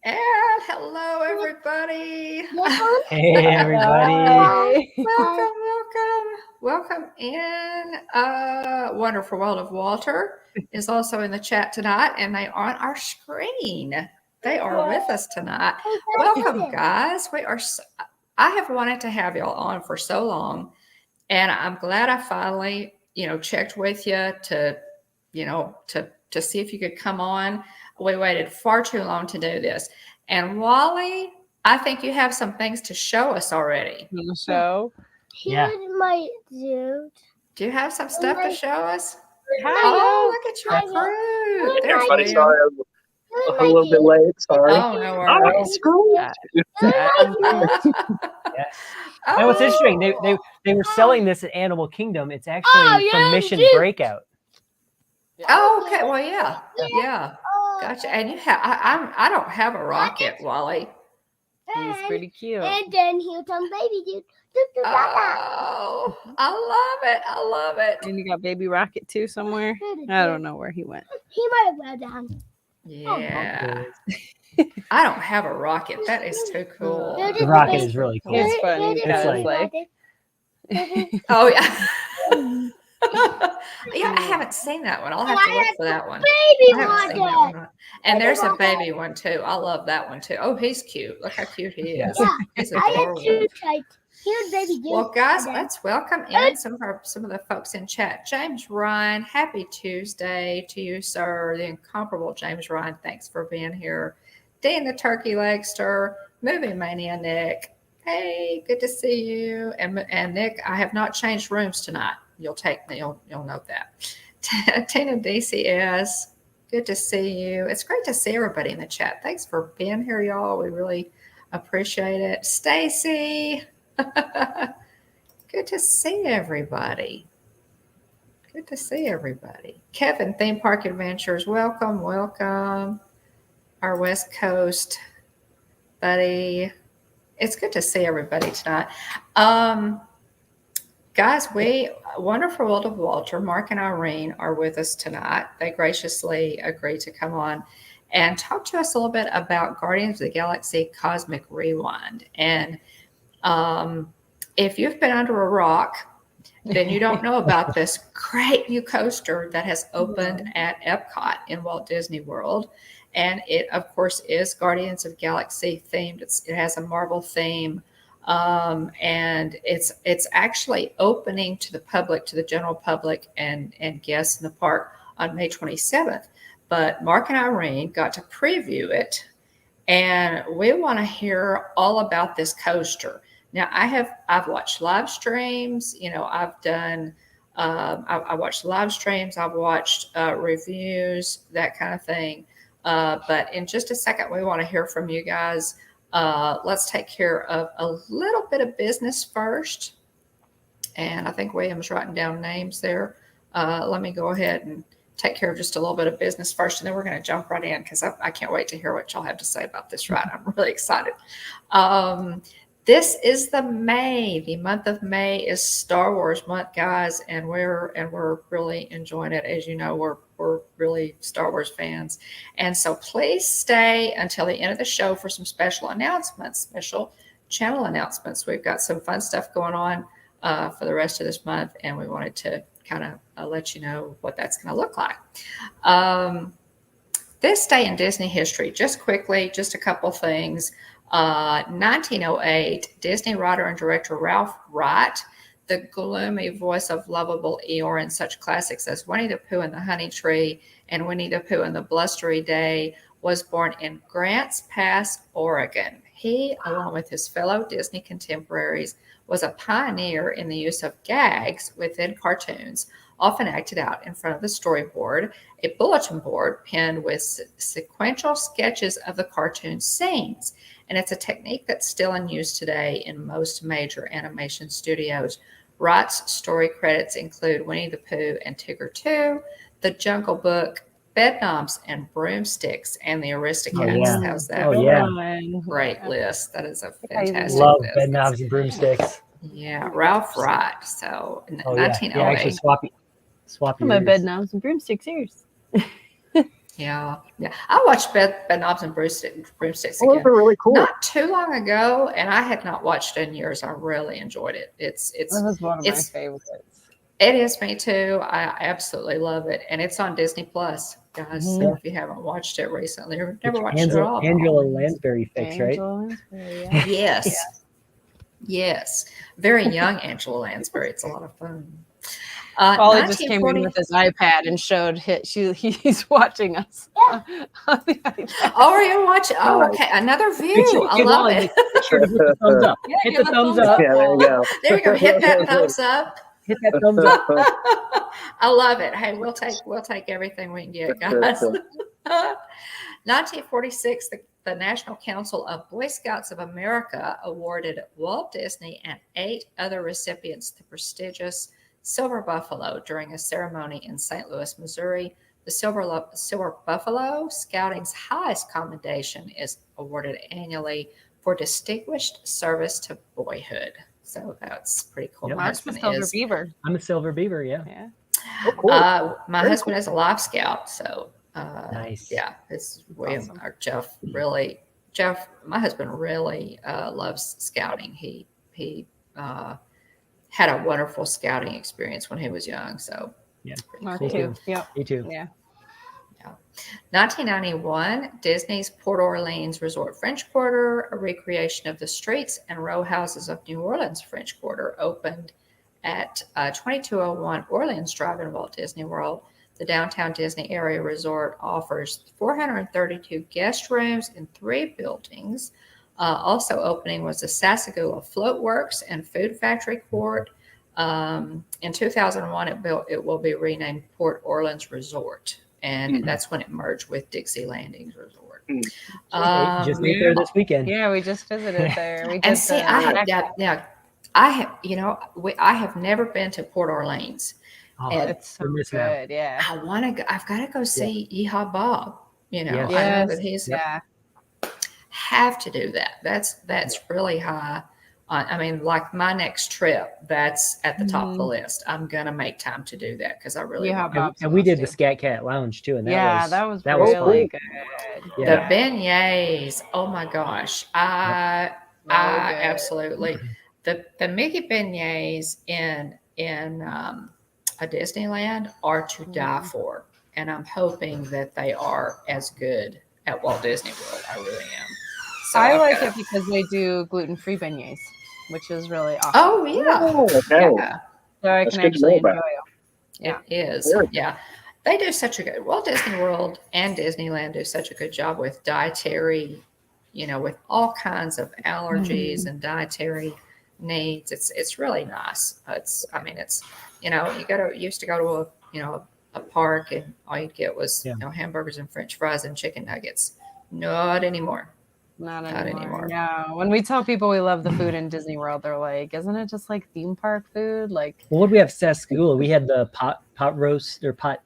And hello, everybody. Hey, everybody. Welcome in. Wonderful World of Walter is also in the chat tonight, and they are on our screen. They are with us tonight. Welcome, guys. I have wanted to have y'all on for so long, and I'm glad I finally, checked with you to see if you could come on. We waited far too long to do this. And Wally, I think you have some things to show us already. So, Yeah. My dude. Do you have some stuff to show us? Hi. Oh, look at your crew. There's Everybody, Liam. sorry, I'm a little bit late. Sorry. Oh, no worries. Screw it. Yes. And what's interesting, they were selling this at Animal Kingdom. It's actually from Mission Breakout. Oh, okay. Well, yeah. Gotcha. And you have I don't have a rocket, Wally. He's pretty cute. And then he'll come baby dude. Oh, I love it. And you got Baby Rocket too somewhere. I don't know where he went. He might have gone down. Yeah. I don't have a rocket. That is too cool. The rocket is really cool. It's funny. It's like- Oh, yeah. Yeah, I haven't seen that one. I'll have to look for that one. Baby I haven't seen that rocket. one. And there's a baby one too. I love that one too. Oh, he's cute. Look how cute he is. Yeah, He's I have adorable. two types. Cute baby dude. Well, guys, let's welcome in some of the folks in chat. James Ryan, happy Tuesday to you, sir. The incomparable James Ryan. Thanks for being here. Dean the Turkey Legster, Movie Mania Nick. Hey, good to see you. And Nick, I have not changed rooms tonight. You'll note that. Tina DCS, good to see you. It's great to see everybody in the chat. Thanks for being here, y'all. We really appreciate it. Stacy, good to see everybody. Good to see everybody. Kevin, Theme Park Adventures, welcome. Our West Coast buddy. It's good to see everybody tonight. Guys, Wonderful World of Walter, Mark and Irene are with us tonight. They graciously agreed to come on and talk to us a little bit about Guardians of the Galaxy Cosmic Rewind. And if you've been under a rock, then you don't know about this great new coaster that has opened at Epcot in Walt Disney World. And it, of course, is Guardians of the Galaxy themed. It has a Marvel theme. And it's actually opening to the public, to the general public and guests in the park on May 27th. But Mark and Irene got to preview it, and we want to hear all about this coaster. Now, I've watched live streams. I've done. I watched live streams. I've watched reviews, that kind of thing. But in just a second, we want to hear from you guys. Let's take care of a little bit of business first. And I think William's writing down names there. Let me go ahead and take care of just a little bit of business first, and then we're going to jump right in because I can't wait to hear what y'all have to say about this ride. I'm really excited. This is the month of May is Star Wars month, guys, and we're really enjoying it. As you know, we're really Star Wars fans. And so please stay until the end of the show for some special announcements, special channel announcements. We've got some fun stuff going on for the rest of this month, and we wanted to kind of let you know what that's going to look like. This day in Disney history, just quickly, just a couple things. 1908, Disney writer and director Ralph Wright, the gloomy voice of lovable Eeyore in such classics as Winnie the Pooh and the Honey Tree and Winnie the Pooh and the Blustery Day, was born in Grants Pass, Oregon. He, along with his fellow Disney contemporaries, was a pioneer in the use of gags within cartoons, often acted out in front of the storyboard, a bulletin board pinned with sequential sketches of the cartoon scenes. And it's a technique that's still in use today in most major animation studios. Wright's story credits include Winnie the Pooh and Tigger 2, The Jungle Book, Bedknobs and Broomsticks, and the Aristocats. Oh, yeah. How's that? Oh, yeah. Great list. That is a fantastic Love list. Bedknobs and Broomsticks. Yeah, Ralph Wright. So, Oh, yeah. 1908. Yeah, actually swap My yours. Bedknobs and Broomsticks ears. Yeah. I watched Bedknobs and Broomsticks Oh, those again are really cool. not too long ago, and I had not watched it in years. I really enjoyed it. That was one of my It's favorites. it is me too. I absolutely love it, and it's on Disney Plus, guys. So if you haven't watched it recently or never watched it at all, Angela Lansbury fix, right? Angela Lansbury, yeah. Yes, very young Angela Lansbury. It's a lot of fun. Polly just came 1940 in with his iPad and showed he's watching us. on the iPad. Oh, are you watching? Oh, okay. Another view. I love it. Make sure to hit the thumbs up. Yeah, Hit give the a thumbs thumbs up. Yeah, there you go. There you go. Hit that thumbs up. Hit that thumbs up. I love it. Hey, we'll take everything we can get, guys. 1946, the National Council of Boy Scouts of America awarded Walt Disney and 8 other recipients the prestigious Silver Buffalo during a ceremony in St. Louis, Missouri. The Silver Buffalo, Scouting's highest commendation, is awarded annually for distinguished service to boyhood. So that's pretty cool. Yep. My Mark's the husband Silver is Beaver. I'm a silver beaver, yeah. Yeah. Oh, cool. my Very husband is a life scout, so Nice. yeah, it's William Awesome. or Jeff. My husband really loves scouting. He had a wonderful scouting experience when he was young. So Yeah. Mark Me too. too. Yep. Me too. Yeah. 1991, Disney's Port Orleans Resort French Quarter, a recreation of the streets and row houses of New Orleans French Quarter, opened at 2201 Orleans Drive in Walt Disney World. The downtown Disney area resort offers 432 guest rooms in 3 buildings. Also opening was the Sassagoula Float Works and Food Factory Court. In 2001, it will be renamed Port Orleans Resort, and that's when it merged with Dixie Landings Resort. Just ate there this weekend. Yeah, we just visited there. We did And see, I have never been to Port Orleans. Oh, And It's so You're missing out. good. Yeah. I want to go. I've got to go see Yeehaw Bob. Yes. I know Yes. that he's Yeah. have to do that. That's really high. I mean, like my next trip, that's at the top of the list. I'm gonna make time to do that because I really Yeah, want Bob. And we did the Must Scat Cat Lounge too, and that was fun. really good. the beignets. Oh my gosh, I good. absolutely the Mickey beignets in a Disneyland are to die for, and I'm hoping that they are as good at Walt Disney World. I really am. So I I've like got- it because they do gluten-free beignets, which is really awesome. Oh yeah, Oh, okay. yeah. So I That's can good to know actually about. enjoy them. Yeah. It is. Very Yeah. They do such a good Walt Disney World and Disneyland do such a good job with dietary, with all kinds of allergies and dietary needs. It's really nice. You used to go to a park and all you'd get was hamburgers and French fries and chicken nuggets. Not anymore. Not Not anymore. anymore. No. When we tell people we love the food in Disney World, they're like, "Isn't it just like theme park food?" Like, Well, what did we have? Sassagoula. We had the pot roast or pot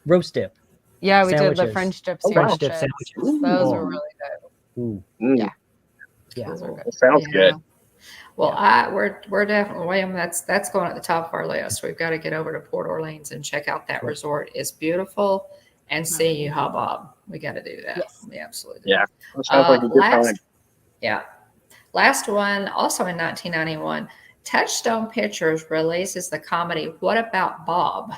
roast dip. yeah, we did the Sandwiches. French dip French dip sandwiches. sandwiches. Those Ooh. were really good. Ooh. Yeah. Yeah. Those are good. That sounds good. Well, we're definitely William. That's going at the top of our list. We've got to get over to Port Orleans and check out that resort. It's beautiful, and see Yeehaw Bob. We got to do that. Yes. We absolutely do. Yeah. That sounds like a good time. Last one, also in 1991, Touchstone Pictures releases the comedy What About Bob?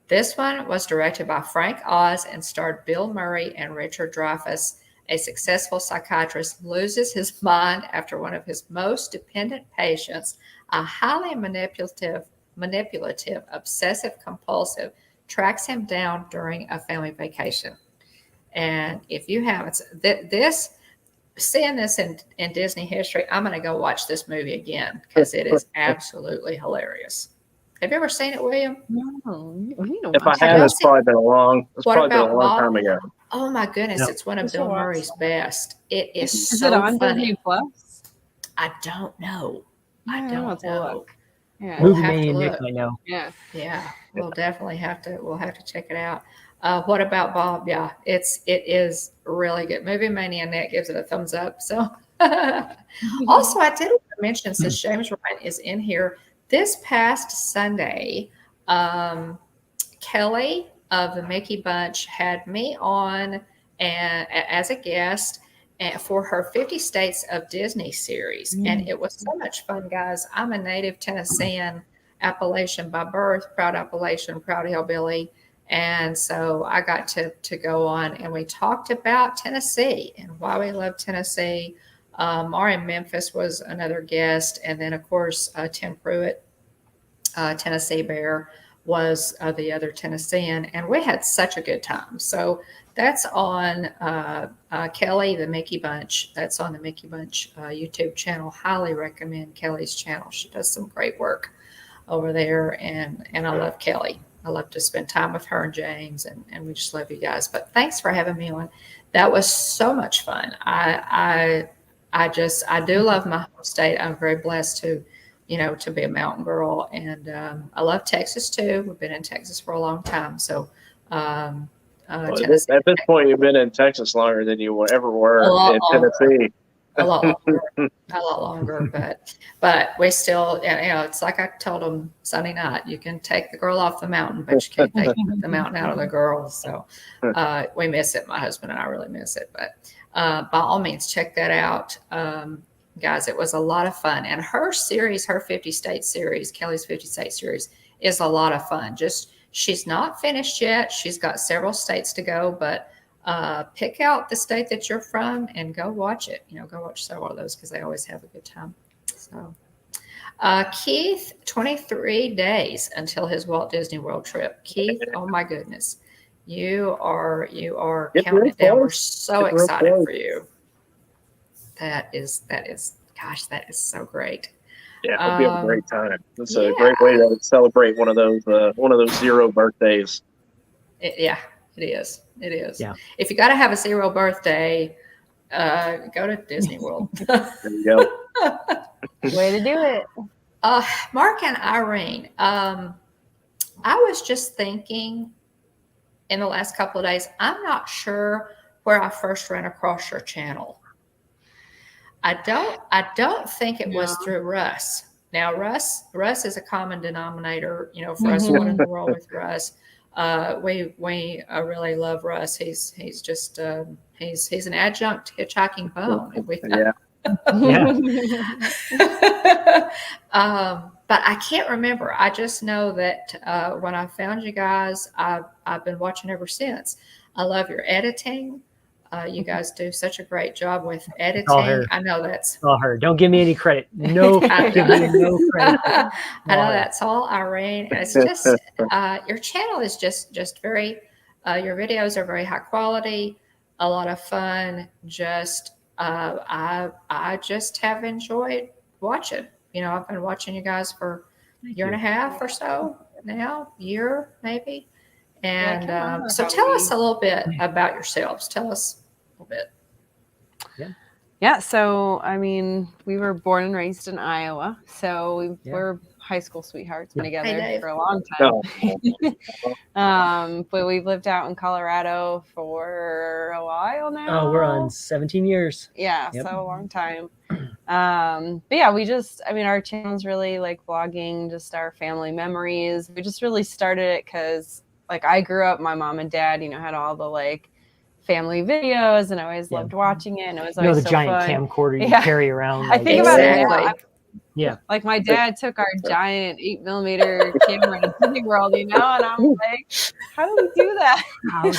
This one was directed by Frank Oz and starred Bill Murray and Richard Dreyfuss. A successful psychiatrist loses his mind after one of his most dependent patients, a highly manipulative, obsessive-compulsive, tracks him down during a family vacation. And if you haven't, seeing this in Disney history, I'm going to go watch this movie again because it is absolutely hilarious. Have you ever seen it, William? No, we don't If I watch have, you it's probably been a long time ago. Oh my goodness, No. it's one of Just Bill watch Murray's best. It is Is so it on funny. Disney Plus? I don't know. I Yeah, don't let's know. look. Yeah. We'll Movie have to Mania Nick look. might know. Yeah. Yeah, we'll have to check it out. What About Bob? Yeah, it is really good. Movie Mania Net gives it a thumbs up. So also I did want to mention, since James Ryan is in here, this past Sunday, Kelly of the Mickey Bunch had me on and as a guest for her 50 States of Disney series. And it was so much fun, guys. I'm a native Tennessean, Appalachian by birth, proud Appalachian, proud hillbilly. And so I got to go on and we talked about Tennessee and why we love Tennessee. Maureen Memphis was another guest. And then, of course, Tim Pruitt, Tennessee Bear, was the other Tennessean. And we had such a good time. So that's on Kelly, the Mickey Bunch. That's on the Mickey Bunch YouTube channel. Highly recommend Kelly's channel. She does some great work over there. And I love Kelly. I love to spend time with her and James, and we just love you guys. But thanks for having me on. That was so much fun. I do love my home state. I'm very blessed to be a mountain girl, and I love Texas too. We've been in Texas for a long time. So at this point, you've been in Texas longer than you ever were in Tennessee. A lot longer, but we still, it's like I told them Sunday night, you can take the girl off the mountain, but you can't take the mountain out of the girls. So we miss it. My husband and I really miss it, but by all means, check that out. Guys, it was a lot of fun. And her series, her 50 state series, Kelly's 50 state series, is a lot of fun. She's not finished yet. She's got several states to go, but pick out the state that you're from and go watch it. Go watch several of those because they always have a good time. So, Keith, 23 days until his Walt Disney World trip. Keith, oh my goodness, you are counting it down. We're so excited for you. That is, gosh, that is so great. Yeah, it'll be a great time. It's a great way to celebrate one of those 0 birthdays. It is. It is. Yeah. If you got to have a 0 birthday, go to Disney World. There you go. Way to do it. Mark and Irene, I was just thinking in the last couple of days, I'm not sure where I first ran across your channel. I don't think it was through Russ. Now, Russ is a common denominator, for us wanting to roll with Russ. We really love Russ. He's just he's an adjunct Hitchhiking Bone. But I can't remember. I just know that when I found you guys, I've been watching ever since. I love your editing. You guys do such a great job with editing. I know that's all her. Don't give me any credit. No, give me no credit. I know that's all Irene. And it's just your channel is just very. Your videos are very high quality, a lot of fun. I just have enjoyed watching. I've been watching you guys for a year and a half or so now, year maybe. And so tell us a little bit about yourselves. Tell us a little bit. Yeah. So, we were born and raised in Iowa. So we're high school sweethearts, been together for a long time. But we've lived out in Colorado for a while now. Oh, we're on 17 years. Yeah. Yep. So a long time. But yeah, we just, our channel's really like vlogging, just our family memories. We just really started it because I grew up, my mom and dad, had all the family videos, and I always loved watching it. And it was always the so giant fun. camcorder you carry around. I think about it now. Yeah. My dad took our giant 8mm camera to Disney World, and I'm like, how do we do that? Right?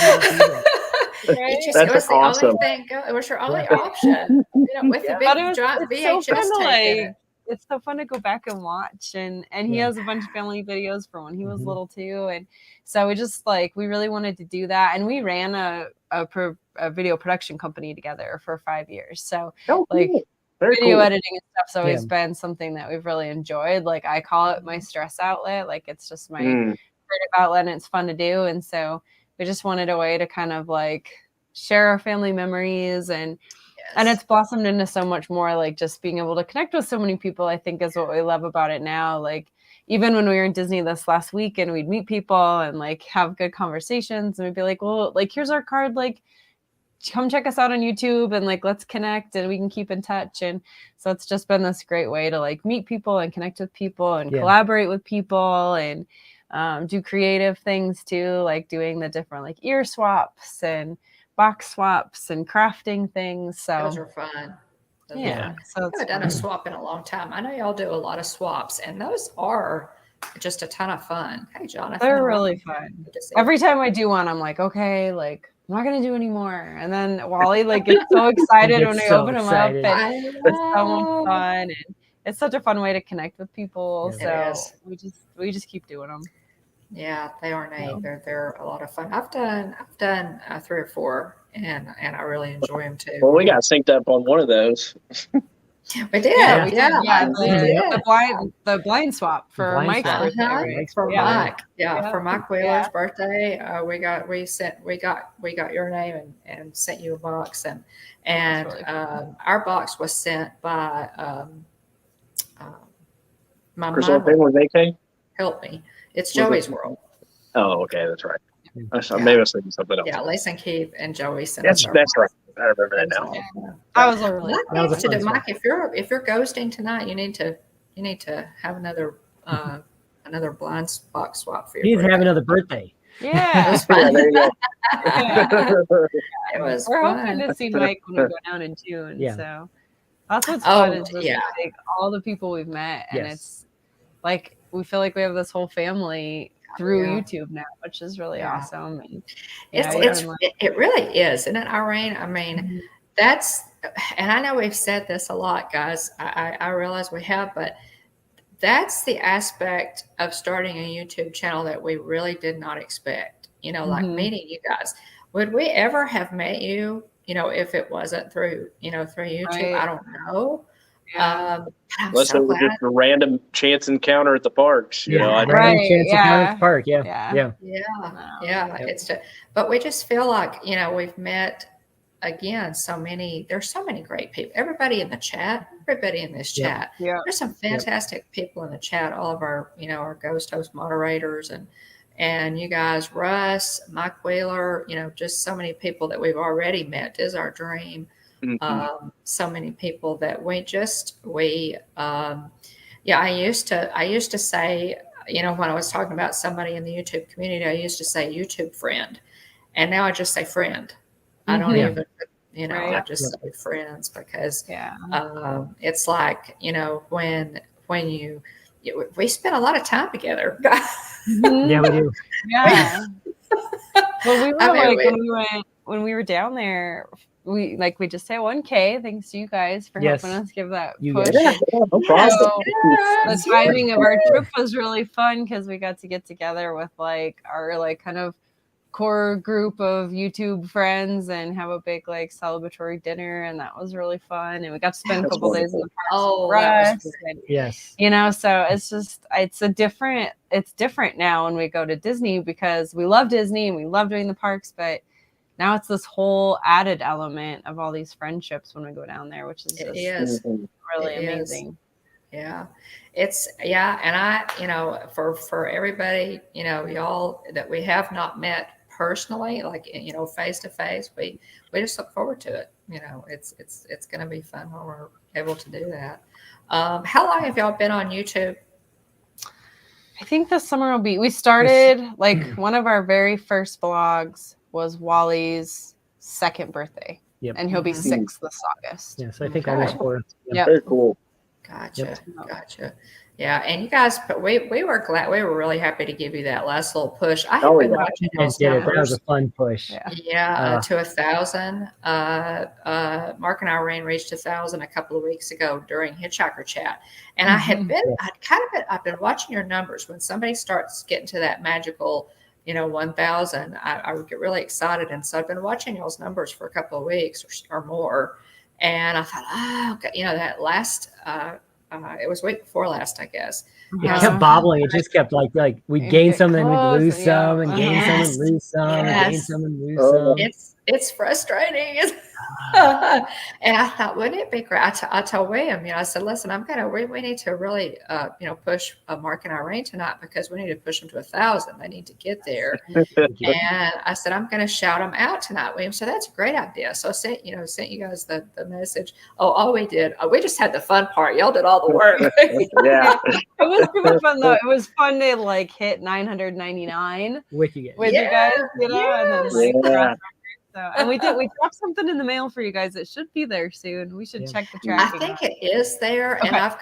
It was the only thing. It was your only option. With the big giant VHS tape. It's so fun to go back and watch, and he has a bunch of family videos from when he was little too, and so we just we really wanted to do that, and we ran a video production company together for 5 years. So video editing and stuff's always been something that we've really enjoyed. I call it my stress outlet. It's just my creative outlet, and it's fun to do, and so we just wanted a way to kind of share our family memories, and it's blossomed into so much more, just being able to connect with so many people, I think is what we love about it now. Even when we were in Disney this last week, and we'd meet people and have good conversations, and we'd be well, here's our card, come check us out on YouTube, and let's connect, and we can keep in touch. And so it's just been this great way to meet people and connect with people and collaborate with people. And do creative things too, like doing the different like ear swaps and box swaps and crafting things. So Those are fun. yeah, so I it's haven't done a fun. swap in a long time. I know y'all do a lot of swaps, and those are just a ton of fun. Hey, Jonathan. They're really fun. Good to see Every you. time I do one, I'm like, okay, like I'm not gonna do any more. And then Wally like gets so excited when I so open excited. them up, I and it's so much love fun. And it's such a fun way to connect with people. Yeah. It So is. we just keep doing them. Yeah, they are neat. Yeah. They're a lot of fun. I've done 3 or 4, and I really enjoy them too. Well, we got synced up on one of those. We did. Yeah, we Yeah, did. Yeah, we did. the blind swap for blind Mike's swap. birthday. Uh-huh. Right? For Yeah. Mike, Yeah. for Mike Wheeler's birthday, we got your name and sent you a box, and really our box was sent by my Crystal mom. Family Vacay? Help me. It's Was it- Joey's World. Oh, okay, that's right. Yeah. Maybe I was thinking something else. Yeah, Lisa and Keith and Joey sent us. That's our right. I remember that box. now. That was a really Mike That was a needs to fun do. swap. Mike, if you're ghosting tonight, you need to have another another blind box swap for your He's birthday. have another birthday. yeah. Yeah, there you go. It was We're fun. hoping to see Mike when we go down in June. Yeah. So that's what's Oh, fun is just yeah. like all the people we've met, and Yes. it's like we feel like we have this whole family through Yeah. YouTube now, which is really Yeah. awesome. And It really is, isn't it, Irene? I mean, that's, and I know we've said this a lot, guys. I realize we have, but that's the aspect of starting a YouTube channel that we really did not expect. You know, like meeting you guys. Would we ever have met you? You know, if it wasn't through YouTube, Right. I don't know. Yeah. But I'm Unless so it was glad. just a random chance encounter at the parks. You know, I Random Right, chance to yeah. Park Park. Yeah. Yeah. Yeah. Yeah, Yep. it's just, but we just feel like, we've met again there's so many great people. Everybody in the chat, everybody in this Yep. chat. Yeah. There's some fantastic people in the chat, all of our, our ghost host moderators and you guys, Russ, Mike Wheeler, just so many people that we've already met. Is our dream. So many people that I used to say, when I was talking about somebody in the YouTube community, I used to say YouTube friend, and now I just say friend. I don't even, Right. I just say friends because Yeah. it's like, when we spent a lot of time together. Yeah, we do. Yeah. Well, we were I mean, when we were down there, we just hit 1K. Thanks to you guys for Yes. helping us give that You push. guys. Yeah, no problem. So Yes, the timing of our trip was really fun because we got to get together with like our like kind of core group of YouTube friends and have a big like celebratory dinner, and that was really fun. And we got to spend a That's couple days in the parks Oh, with that Russ, was and, Yes. so it's different now when we go to Disney because we love Disney and we love doing the parks, but now it's this whole added element of all these friendships when we go down there, which is It just is. really It is. amazing. Yeah, and I, for everybody, y'all that we have not met personally, like, face to face, we just look forward to it. It's going to be fun when we're able to do that. How long have y'all been on YouTube? I think this summer will be, we started like one of our very first vlogs was Wally's 2nd birthday. Yep. And he'll be 6 this August. Yeah. So I think Okay. almost 4. Yep. Very cool. Gotcha. Yeah, and you guys, but we were glad, we were really happy to give you that last little push. I have been watching And y'all's did it. That was numbers. a fun push. Yeah. To 1,000. Mark and Irene reached 1,000 a couple of weeks ago during Hitchhiker Chat, and I've been watching your numbers. When somebody starts getting to that magical, 1,000, I would get really excited, and so I've been watching y'all's numbers for a couple of weeks or more, and I thought, okay, that last. It was week before last, I guess. It kept bobbling. It just kept like we'd gain some, then we'd lose close, some, and gain some, Yes. and lose some, and gain Yes. some, and lose Oh. some. it's frustrating. And I thought, wouldn't it be great? I told William, I said, listen, we need to really, push Mark and Irene tonight because we need to push them to 1,000. They need to get there. And I said, I'm going to shout them out tonight, William. So that's a great idea. So I sent you guys the message. Oh, we did. We just had the fun part. Y'all did all the work. Yeah. It was super fun though. It was fun to like hit 999 with you guys. with you guys, and then like Yeah. so, and we dropped something in the mail for you guys. It should be there soon. We should check the I tracking. think it is there, and Okay. I've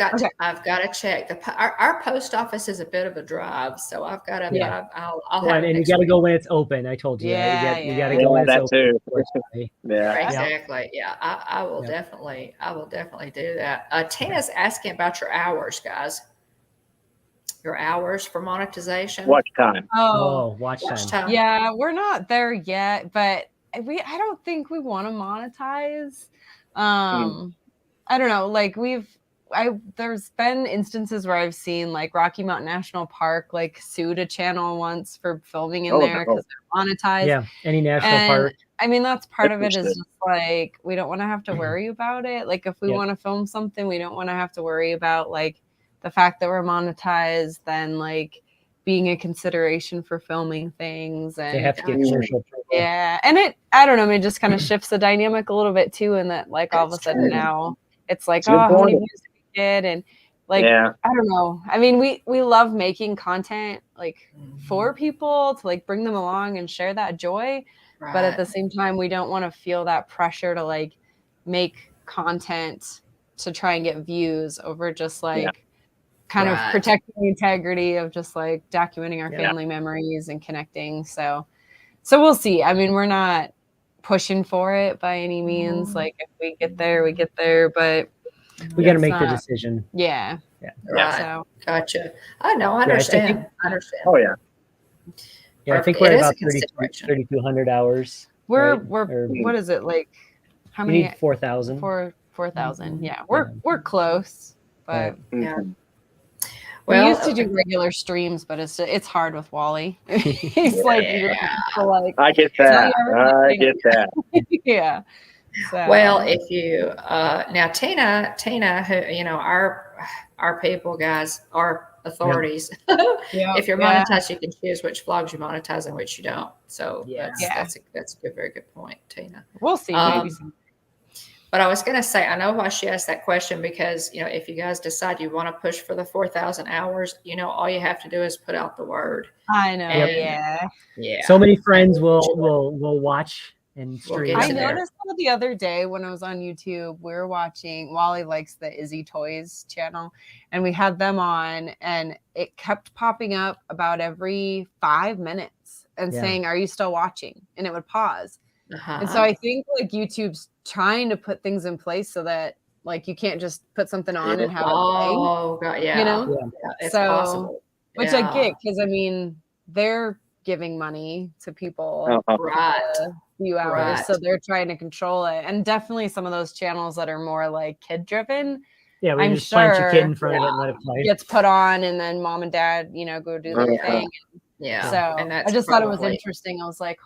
got to check. Our post office is a bit of a drive, so I've got to. Yeah. I'll Well, have it and you next got to week. go when it's open. I told you. Yeah, right? You got to yeah. go when it's that open. too. unfortunately. Yeah. Exactly. Yeah, I will definitely. I will definitely do that. Tina's asking about your hours, guys. Your hours for monetization. Watch time. Oh, watch Watch time. time. Yeah, we're not there yet, but I don't think we want to monetize. I don't know. Like there's been instances where I've seen like Rocky Mountain National Park like sued a channel once for filming in there because they're monetized. Yeah, any national park. I mean, that's part of it is just like we don't want to have to worry about it. Like if we want to film something, we don't want to have to worry about like the fact that we're monetized, then like being a consideration for filming things. And They have to get commercial approval. yeah, and I don't know, it just kind of shifts the dynamic a little bit too, in that like all of a sudden now it's like, oh, how many views did we get? And like, I don't know. I mean, we love making content like for people to like bring them along and share that joy. Right. But at the same time, we don't want to feel that pressure to like make content to try and get views over just like kind of protecting the integrity of just like documenting our family memories and connecting. So we'll see. I mean, we're not pushing for it by any means. Like if we get there, we get there, but we got to make the decision. Yeah. Right. So gotcha. I know. I understand. I understand. Oh yeah. Yeah, I think we're at about 3,200 hours. We're what is it like? How many? We need 4,000. 4,000. Yeah, we're close, but yeah. We used to do regular streams, but it's hard with Wally. He's like, I get that. I get that. Yeah. So. Well, if you now Tina, who our people, guys, our authorities. If you're monetized, you can choose which vlogs you monetize and which you don't. So that's a good, very good point, Tina. We'll see. Maybe. But I was going to say, I know why she asked that question because, if you guys decide you want to push for the 4,000 hours, all you have to do is put out the word. I know. And, yeah. So many friends will watch and stream. I noticed the other day when I was on YouTube, we were watching, Wally likes the Izzy Toys channel, and we had them on, and it kept popping up about every 5 minutes and saying, "Are you still watching?" And it would pause. And so I think like YouTube's trying to put things in place so that like you can't just put something on and have it play. Oh God, yeah. It's possible. Which I get, because I mean they're giving money to people right a few hours, so they're trying to control it. And definitely some of those channels that are more like kid driven. Yeah, we just plant your kid in front of it and let it play. Gets put on, and then mom and dad, go do their thing. Yeah. So and I just thought it was interesting. I was like,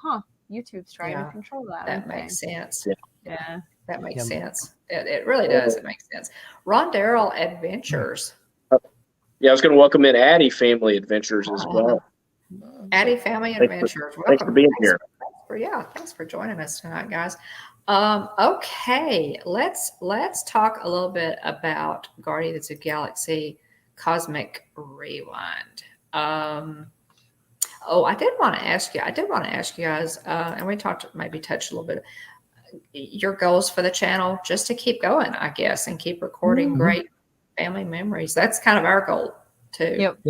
YouTube's trying to control that. That makes sense. Yeah. That makes sense. It really does. It makes sense. Ron Darrell Adventures. Yeah, I was going to welcome in Addie Family Adventures as well. Addie Family Adventures. Thanks for being here. Thanks for joining us tonight, guys. Okay, let's talk a little bit about Guardians of the Galaxy Cosmic Rewind. I did want to ask you guys, and we touched a little bit, your goals for the channel, just to keep going, I guess, and keep recording great family memories. That's kind of our goal too. Yep.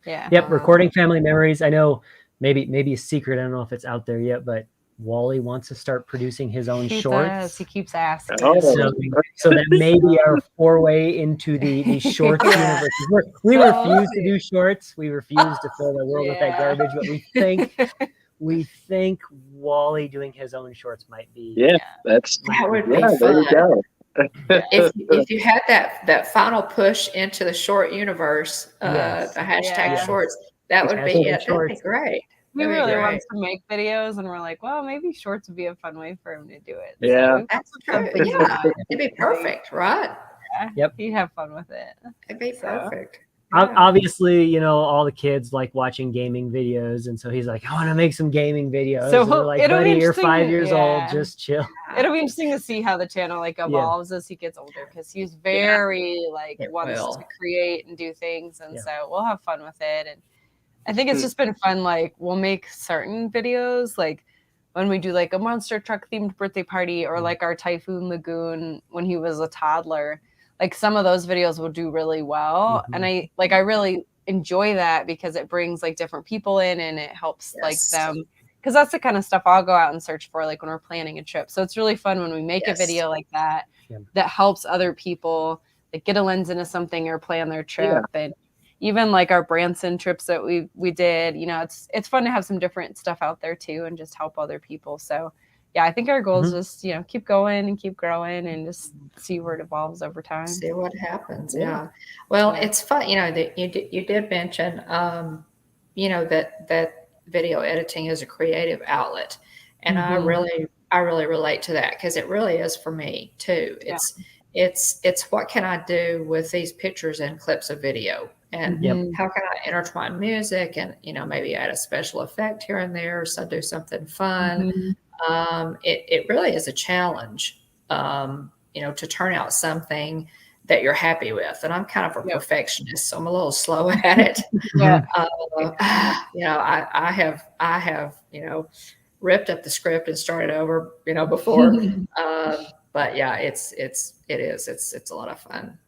Yeah. Yep. Recording family memories. I know maybe a secret. I don't know if it's out there yet, but Wally wants to start producing his own shorts. He keeps asking. So that may be our foray into the shorts universe. We refuse to do shorts. We refuse to fill the world with that garbage. But we think Wally doing his own shorts might be. That would be fun. There you go. if you had that final push into the short universe, the hashtag shorts, that would be it. That'd be great. he That'd be really great. wants to make videos, and we're like, well, maybe shorts would be a fun way for him to do it. Yeah. So we've got That's some true. things in Yeah, mind. it'd be perfect, right? Yeah, Yep. he'd have fun with it. It'd be So, perfect. Yeah. Obviously, all the kids like watching gaming videos, and so he's like, I want to make some gaming videos. So and we're like, it'll be buddy, you're 5 interesting- years old, yeah. just chill. It'll be interesting to see how the channel like evolves as he gets older, because he's very like It wants will. to create and do things, and Yeah. so we'll have fun with it. And I think it's just been fun. Like we'll make certain videos, like when we do like a monster truck themed birthday party, or like our Typhoon Lagoon when he was a toddler. Like some of those videos will do really well, and I really enjoy that because it brings like different people in, and it helps like them, because that's the kind of stuff I'll go out and search for like when we're planning a trip. So it's really fun when we make a video like that that helps other people like get a lens into something or plan their trip. And even like our Branson trips that we did, it's fun to have some different stuff out there too, and just help other people. So yeah, I think our goal is just, keep going and keep growing and just see where it evolves over time. See what happens. Yeah. Well, it's fun, that you did mention, that video editing is a creative outlet. And I really relate to that, because it really is for me too. It's what can I do with these pictures and clips of video, and how can I intertwine music and, maybe add a special effect here and there. So do something fun. It really is a challenge, to turn out something that you're happy with. And I'm kind of a perfectionist, so I'm a little slow at it. I have, ripped up the script and started over, before. But yeah, it's a lot of fun.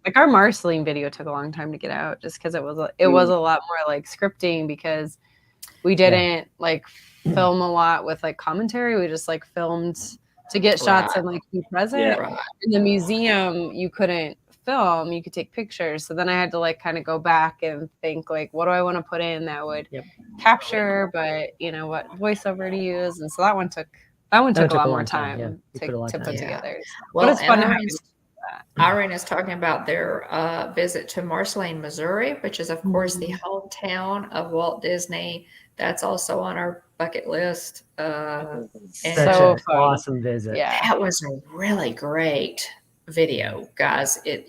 Like our Marceline video took a long time to get out, just because it was a lot more like scripting, because we didn't like film a lot with like commentary. We just like filmed to get shots and like be present. In the museum, you couldn't film, you could take pictures. So then I had to like kind of go back and think like, what do I want to put in that would capture, but what voiceover to use. And so that one took a lot more time to put together. Well, but it's fun to have. Irene is talking about their visit to Marceline, Missouri, which is, of course, the hometown of Walt Disney. That's also on our bucket list. Such an awesome visit. Yeah, that was a really great video, guys. It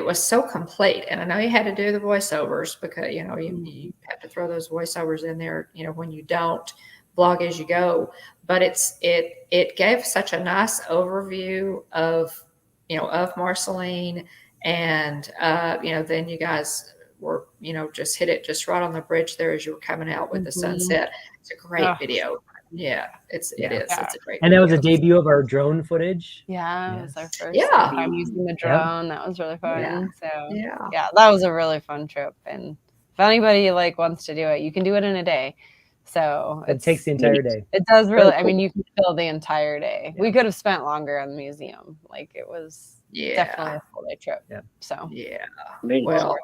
was so complete, and I know you had to do the voiceovers, because you have to throw those voiceovers in there. When you don't vlog as you go, but it gave such a nice overview of Marceline, and then you guys were just hit it just right on the bridge there as you were coming out with the sunset. It's a great video. Yeah, it is. It's a great. And that was a debut of our drone footage. Yeah, it was our first time using the drone. That was really fun. So yeah, that was a really fun trip. And if anybody like wants to do it, you can do it in a day. So it takes the entire day. It does really. I mean, you can fill the entire day. We could have spent longer on the museum. Like it was definitely a full day trip. So well.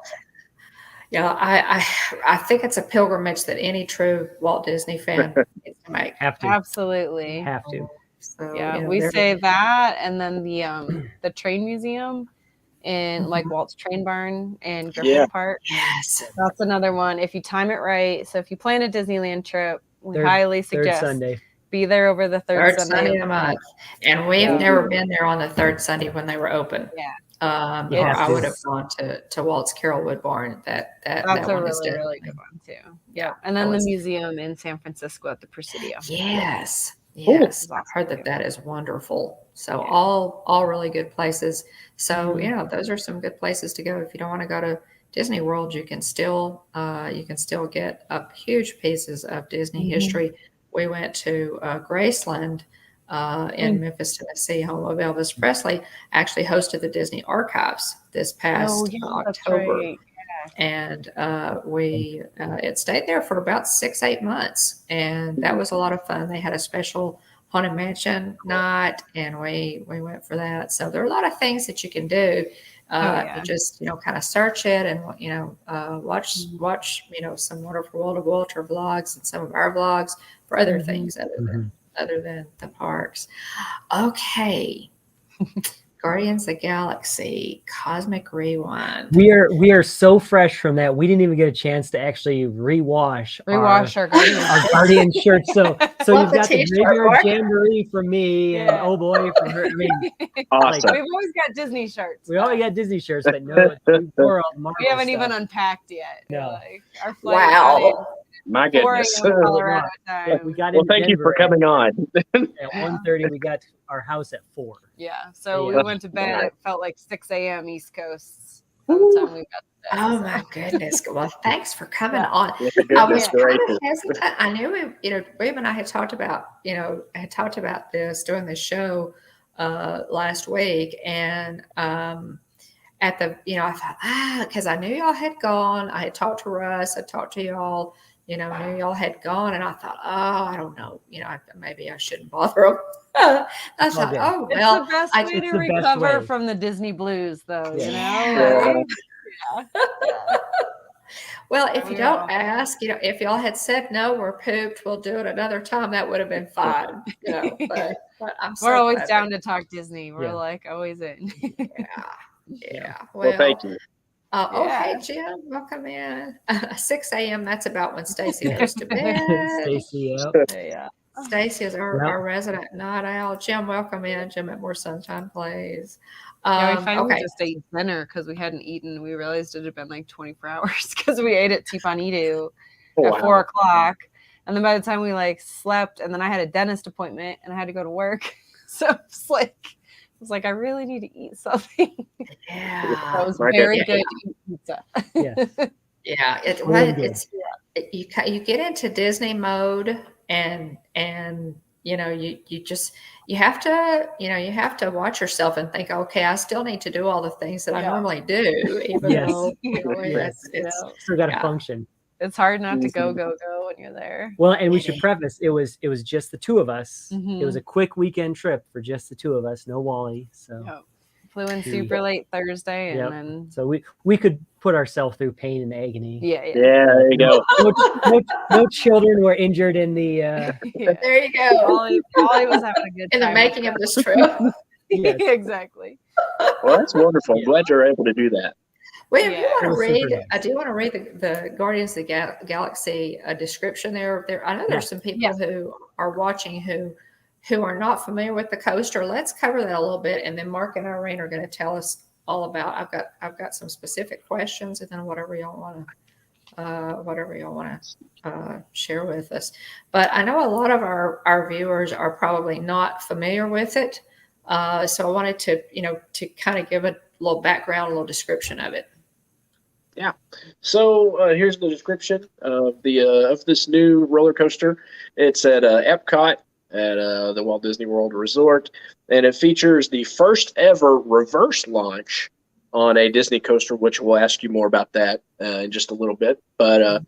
I think it's a pilgrimage that any true Walt Disney fan needs to make. Absolutely. Have to. So, we say that, and then the train museum in like Walt's Train Barn in Griffith Park. Yes. That's another one. If you time it right. So if you plan a Disneyland trip, we highly suggest Sunday. Be there over the third Sunday of the month. And we've never been there on the third Sunday when they were open. I would have gone to Walt's Carolwood Barn. That's a really good one too. Yeah. And then the museum in San Francisco at the Presidio. Yes. Yes. I've heard that is wonderful. So all really good places. So those are some good places to go. If you don't want to go to Disney World, you can still get up huge pieces of Disney history. We went to Graceland in Memphis, Tennessee, home of Elvis Presley. Actually hosted the Disney Archives this past October. Right. And it stayed there for about 6-8 months, and that was a lot of fun. They had a special Haunted Mansion night, and we went for that. So there are a lot of things that you can do. You just kind of search it, and watch some Wonderful World of Walter vlogs and some of our vlogs for other things other than the parks. Okay. Guardians of the Galaxy Cosmic Rewind. We are so fresh from that. We didn't even get a chance to actually rewash our Guardian our Guardian shirt. So Love you've the got the t-shirt, regular Mark. jamboree from me, and Yeah. oh boy from her. I mean, Awesome. We've always got Disney shirts. we all got Disney shirts, but no, we wore all the Marvel We haven't stuff. even unpacked yet. No. Like, our flight was Wow. My at 4 goodness. a.m. Colorado time. We got Well, in thank you for Denver coming on. at 1:30. We got to our house at 4. Yeah, so Yeah. we went to bed. Wow. It felt like 6 a.m. East Coast by the time we got to bed. Oh so. my goodness. Well, thanks for coming Yeah. on. With I was goodness kind gracious. of hesitant. I knew Wade and I had talked about, this during the show last week, and at the, I thought, because I knew y'all had gone. I had talked to Russ. I talked to y'all. Knew y'all had gone, and I thought, I don't know. Maybe I shouldn't bother them. I thought, good. oh It's well. the best way it's to the best recover way. from the Disney blues, though. Yeah. Like, Well, if you don't Yeah. ask, if y'all had said no, we're pooped, we'll do it another time, that would have been fine. But I'm so we're always glad down to talk Disney. We're Yeah. like always in. Yeah. Well, thank you. Oh, hey, Yeah. Jim, welcome in. 6 a.m. That's about when Stacy goes to bed. Stacy, yep. Yeah. Stacy is Yep. our resident night owl. Jim, welcome in. Jim at More Sunshine Plays. Yeah, we finally Okay. just ate dinner because we hadn't eaten. We realized it had been like 24 hours because we ate at Tipanidu at 4 o'clock. And then by the time we slept, and then I had a dentist appointment and I had to go to work. So it's like I really need to eat something. Yeah. It was My very goodness. good to eat pizza. Yes. Yeah, Really good. you get into Disney mode, and you have to watch yourself and think, okay, I still need to do all the things that I Yeah. normally do, even Yes. though Yes. it's Still got to yeah. function. It's hard not to Mhm. go when you're there. Well, and we should preface it was just the two of us. Mhm. It was a quick weekend trip for just the two of us, no Wally. So Yep. Flew in super late Thursday, and Yep. then so we could put ourselves through pain and agony. yeah. Yeah, there you go. No children were injured in the Yeah. There you go. Ollie was having a good In time. the making of this trip. yes. Exactly. Well, that's wonderful. I'm Yeah. glad you're able to do that. Well, if Yeah. you want It to was super read, nice. I do want to read the Guardians of the Galaxy description there. I know there's some people who are watching who are not familiar with the coaster. Let's cover that a little bit, and then Mark and Irene are going to tell us all about. I've got some specific questions, and then whatever y'all want to share with us. But I know a lot of our viewers are probably not familiar with it, so I wanted to kind of give a little background, a little description of it. So here's the description of this new roller coaster. It's at Epcot at the Walt Disney World Resort, and it features the first ever reverse launch on a Disney coaster, which we'll ask you more about that in just a little bit. But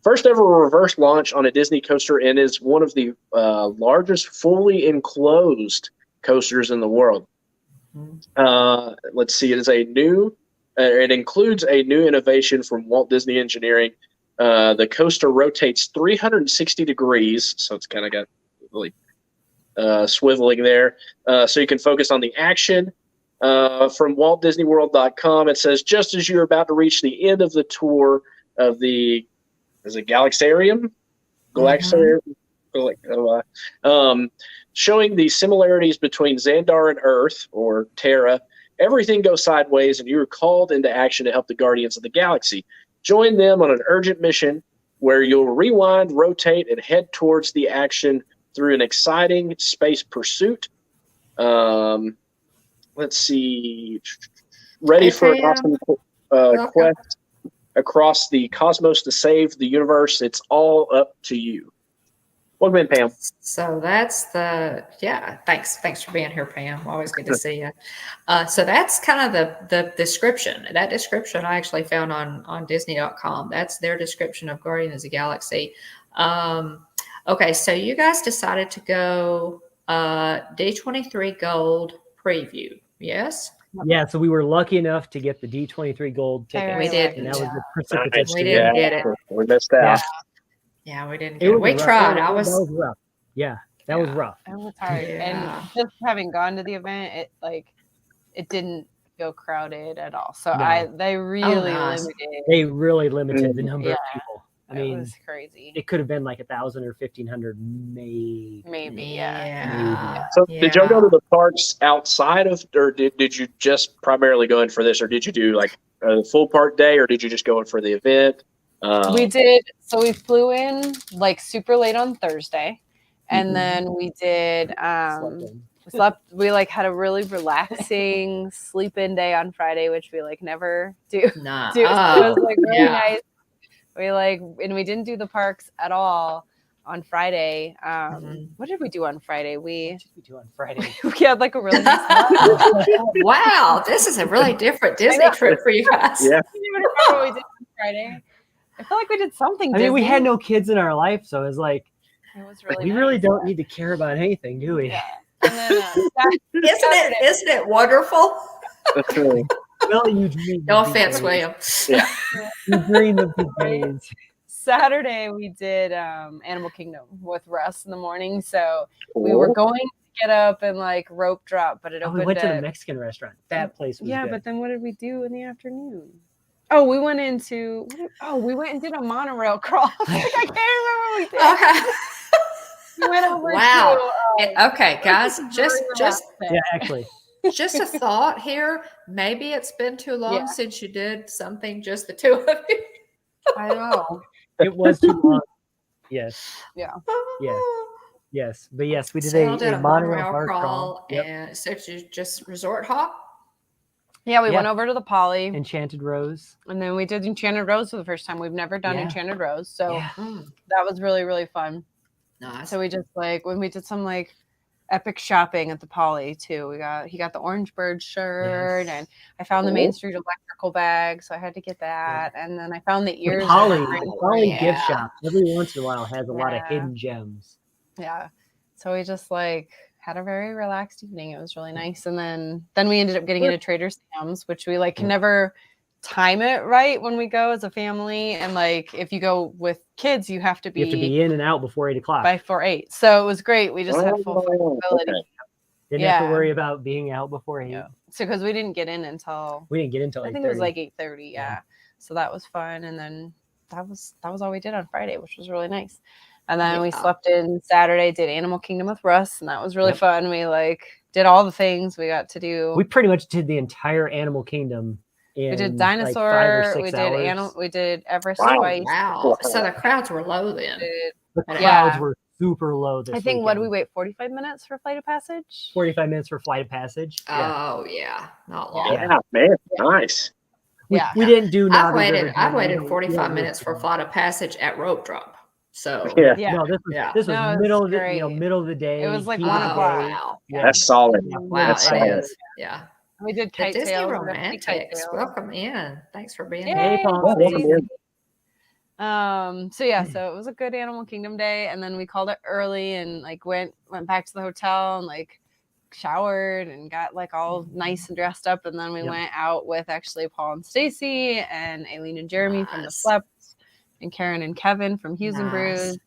first ever reverse launch on a Disney coaster, and is one of the largest fully enclosed coasters in the world. Let's see, it includes a new innovation from Walt Disney Engineering. The coaster rotates 360 degrees, so it's kind of got really swiveling there, so you can focus on the action. From WaltDisneyWorld.com, it says, just as you're about to reach the end of the tour of the Galaxarium? Showing the similarities between Xandar and Earth, or Terra, everything goes sideways, and you are called into action to help the Guardians of the Galaxy. Join them on an urgent mission where you'll rewind, rotate, and head towards the action through an exciting space pursuit. Let's see. Ready for an awesome quest across the cosmos to save the universe. It's all up to you. Welcome in, Pam. So that's thanks for being here, Pam. Always good to see you. So that's kind of the description. That description I actually found on Disney.com. That's their description of Guardians of the Galaxy. Okay, so you guys decided to go D23 Gold preview, yes? Yeah, so we were lucky enough to get the D23 Gold ticket. We did. And that was the Nice. precipitous. We didn't get it. We missed out. Yeah, we didn't get it. We rough. tried. That was rough. Yeah, that was rough. It was hard. Yeah. And just having gone to the event, it didn't feel crowded at all. So No. they really nice. limited. They really limited the number Yeah. of people. I It mean, was crazy. it could have been like 1,000 or 1,500, maybe. Maybe, yeah. Yeah. So Yeah. did y'all go to the parks outside of, or did you just primarily go in for this, or did you do like a full park day, or did you just go in for the event? We did. So we flew in like super late on Thursday, and Mhm. then we did. We like had a really relaxing sleep-in day on Friday, which we like never do. Nah. So it was like really yeah. nice. And we didn't do the parks at all on Friday. What did we do on Friday? What did we do on Friday? We had like a really nice Wow, this is a really different Disney trip for you guys. Yeah. I don't even remember what we did on Friday. I feel like we did something. I mean, we Disney. had no kids in our life, so it's like, It was really we nice. really don't need to care about anything, do we? Yeah. And then Isn't it wonderful? Well, you dream. No of these offense, days. William. You dream of the days. Saturday we did Animal Kingdom with Russ in the morning. So we were going to get up and like rope drop, but it Oh, opened we went to the at- Mexican restaurant. That place was Yeah, good. but then what did we do in the afternoon? Oh, we went into we went and did a monorail cross. Like, I can't remember what we did. Okay. We went over Wow. to Okay, guys, just Yeah, actually. just a thought here. Maybe it's been too long Yeah. since you did something just the two of you. I know. It was too long. Yes. Yeah. Yes. But yes, we did So y'all did a monorail bar crawl, crawl. Yep. and so you just resort hop. Yeah, we Yeah. went over to the Poly, Enchanted Rose. and then we did Enchanted Rose for the first time. We've never done Yeah. Enchanted Rose, so Yeah. that was really, really fun. Nice. So we just like when we did some like epic shopping at the Poly too. He got the Orange Bird shirt, Yes. and I found the Main Street electrical bag, so I had to get that. And then I found the The ears. Poly gift Yeah. shop every once in a while has a lot of Yeah. hidden gems. Yeah. So we just like had a very relaxed evening. It was really nice. And then we ended up getting into Trader Sam's, which we like can never time it right when we go as a family. And like if you go with kids, you have to You have to be in and out before 8 o'clock. by 8. So it was great. We just had full flexibility. Okay. Didn't have to Yeah. worry about being out before 8. Yeah. So because we didn't get in until We didn't get until I 8:30. think it was like 8:30. Yeah. Yeah. So that was fun. And then that was all we did on Friday, which was really nice. And then we Yeah. slept in Saturday, did Animal Kingdom with Russ, and that was really Yep. fun. We like did all the things we got to do. We pretty much did the entire Animal Kingdom. We did in, dinosaur. like 5 or 6 we did hours. animal. We did Everest Wow. twice. Wow. So the crowds were low then. Did- The Yeah. crowds were super low this I think what did we weekend. wait 45 minutes for Flight of Passage? 45 minutes for Flight of Passage. Oh yeah, not long. Yeah, man, nice. We, Yeah. we didn't do I've Navi waited. River I've Journey. waited 45 Yeah, minutes for Flight of Passage at rope drop. So Yeah, Yeah. No, this was Yeah. this was No, it was middle of the great. middle of the day. It was like heat 1 of the o'clock. day. wow, Yeah. that's solid. wow, That's it solid. is. Yeah. We did The kite Disney tails. Romantics, welcome in. Thanks for being Yay. here. Hey, Paul. Welcome in. So yeah, so it was a good Animal Kingdom day, and then we called it early and like went back to the hotel and like showered and got like all nice and dressed up, and then we Yep. went out with actually Paul and Stacy and Aileen and Jeremy from the Nice. Slept, and Karen and Kevin from Hughes and Nice. Brews,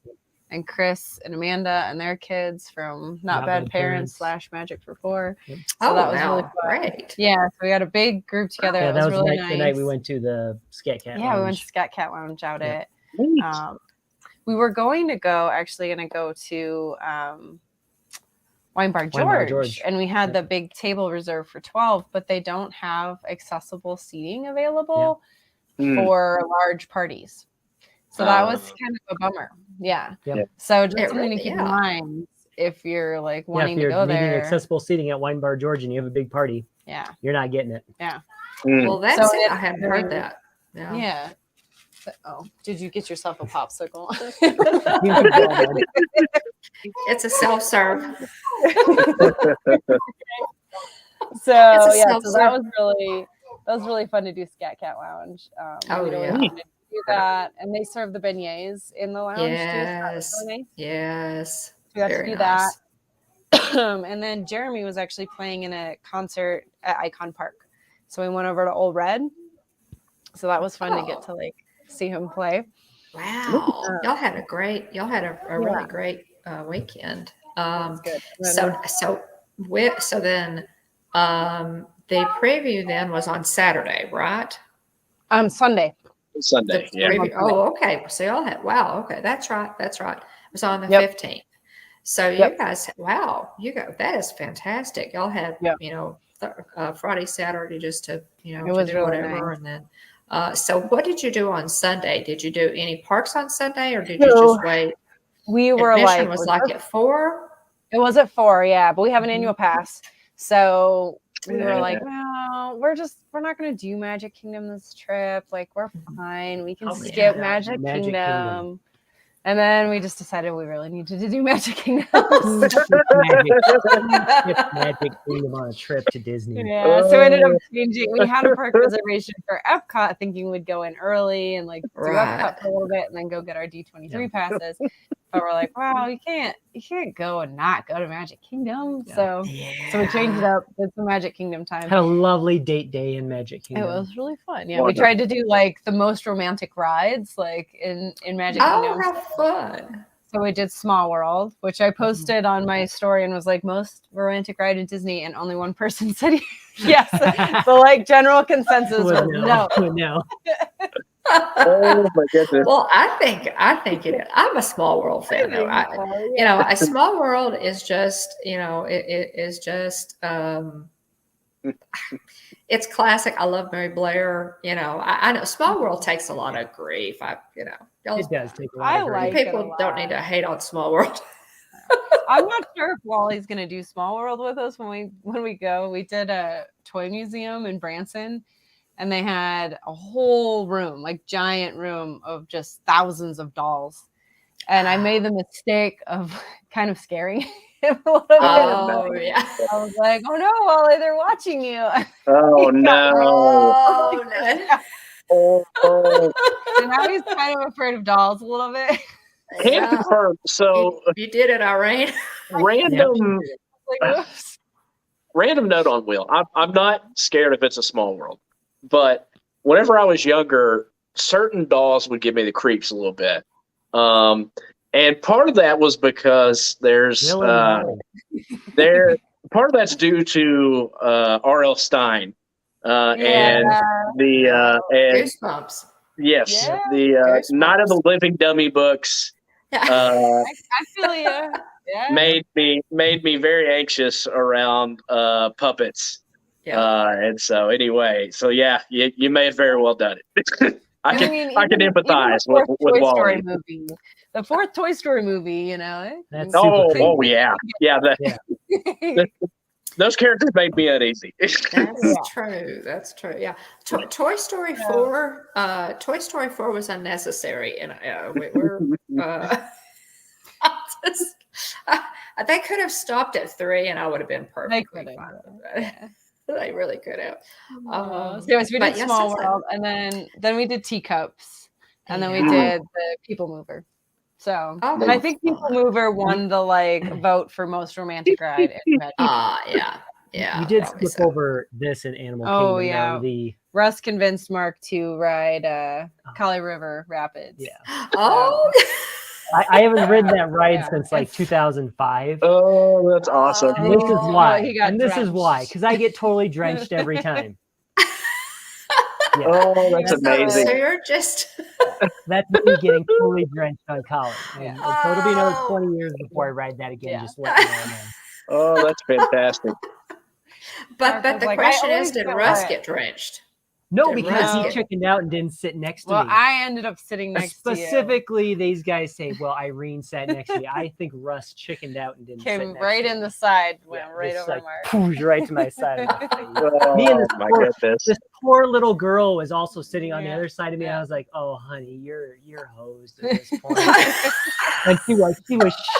and Chris and Amanda and their kids from Not Bad Parents / Magic for Four. Yep. So Oh, that was wow, really fun. great. Yeah, so we had a big group together. Yeah, It that was was really the nice. night we went to the Scat Cat Yeah, we went Lounge. to Scat Cat Lounge out Yeah. at. We were going to go to Wine Bar George, and we had Yep. the big table reserved for 12, but they don't have accessible seating available for large parties. So that was kind of a bummer. Yeah. Yep. So just It something really- to keep yeah. in mind if you're like Yeah, wanting if to you're go needing there. accessible seating at Wine Bar George and you have a big party, Yeah. you're not getting it. Well, that's So it. it- I hadn't heard that. Yeah. Yeah. Oh, did you get yourself a popsicle? It's a self-serve. So It's a yeah, so that self-serve. was really fun to do Scat Cat Lounge. Oh, we really yeah. wanted to do that, and they serve the beignets in the lounge too. So that was Yes. really nice. Yes. We got to Very do nice. that. And then Jeremy was actually playing in a concert at Icon Park, so we went over to Old Red. So that was fun to get to like see him play. Wow. Y'all had a really great weekend. That was good. And So then the preview then was on Saturday, right? Sunday. Sunday. The Yeah. preview. Oh, okay. So y'all had Okay, that's right. That's right. It was on the Yep. 15th. So you Yep. guys, wow, that is fantastic. Y'all had Yep. Friday, Saturday just to It to was do really whatever, nice. and then so what did you do on Sunday? Did you do any parks on Sunday, or did you So just wait? we were Admission like, was like at 4. it was at 4, yeah, but we have an Mhm. annual pass. So we were Yeah. like, well, we're not gonna do Magic Kingdom this trip. Like, we're fine. We can Oh, skip yeah. Magic Magic Kingdom. Kingdom. And then we just decided we really needed to do Magic Kingdom. Magic Kingdom on a trip to Disney. Yeah, so we ended up changing. We had a park reservation for Epcot, thinking we'd go in early and like do Right. Epcot for a little bit, and then go get our D23 passes. But we're like, wow, you can't go and not go to Magic Kingdom. Yeah. So we changed it up. Did some Magic Kingdom time. Had a lovely date day in Magic It Kingdom. was really fun. Yeah, we Wonderful. tried to do like the most romantic rides, like in Magic Oh, Kingdom. how fun! So we did Small World, which I posted on my story and was like, most romantic ride in Disney, and only one person said yes. So like general consensus was no. No. Oh my goodness. Well, I think it is. I'm a Small World fan, though. A Small World is just, it is just, it's classic. I love Mary Blair. I know Small World takes a lot of grief. It does take a lot I of like grief. it. People don't need to hate on Small World. I'm not sure if Wally's gonna do Small World with us when we go. We did a toy museum in Branson, and they had a whole room, like giant room of just thousands of dolls. And I made the mistake of kind of scaring him a little bit. Oh, yeah. I was like, oh no, Wally, they're watching you. Oh no. Oh, no. Oh. So now he's kind of afraid of dolls a little bit. Can't Yeah. confirm. So You did it, Irene. random Like, whoops. random note on Will. I'm not scared if it's a Small World, but whenever I was younger, certain dolls would give me the creeps a little bit. And part of that was because there's part of that's due to R.L. Stein and the and Goosebumps. yes, Yeah. the Night of the Living Dummy books Yeah. I feel you. Yeah. made me very anxious around puppets. Yeah. And so anyway, yeah, you may have very well done it. I can empathize with Wally. Movie, the fourth Toy Story movie, That's Oh, super cool. yeah. Those characters made me uneasy. That's true. That's true. Yeah. Toy Story 4. Toy Story 4 was unnecessary, and we're. They could have stopped at 3, and I would have been perfectly fine with that. They really could have. So we did Small World, and then we did Teacups, and then we did the People Mover. So, and I think People Mover won the vote for most romantic ride. Yeah. You did skip over this in Animal Kingdom. Oh, yeah. The Russ convinced Mark to ride Kali River Rapids. Yeah. Oh. I haven't ridden that ride since 2005. Oh, that's awesome. And this is why. He got And this is drenched. why. Because I get totally drenched every time. Yeah. Oh, that's amazing. So you're just. That's me getting totally drenched on college. And Yeah. so it'll be another 20 years before I ride that again. Yeah. Just let me know. Oh, that's fantastic. But Mark was the like, I question is, always did feel Russ it. get drenched? No, Did because Russ he get- chickened out and didn't sit next to Well, me. I ended up sitting next to you. Specifically, these guys say, well, Irene sat next to me. I think Russ chickened out and didn't sit Came next right to in me. the side, went Yeah, right just over like, Mark. poosh, right to my side of my face. Oh, Me and this my poor- goodness. This poor little girl was also sitting on the Yeah. other side of me. Yeah. I was like, "Oh, honey, you're hosed at this point." And she was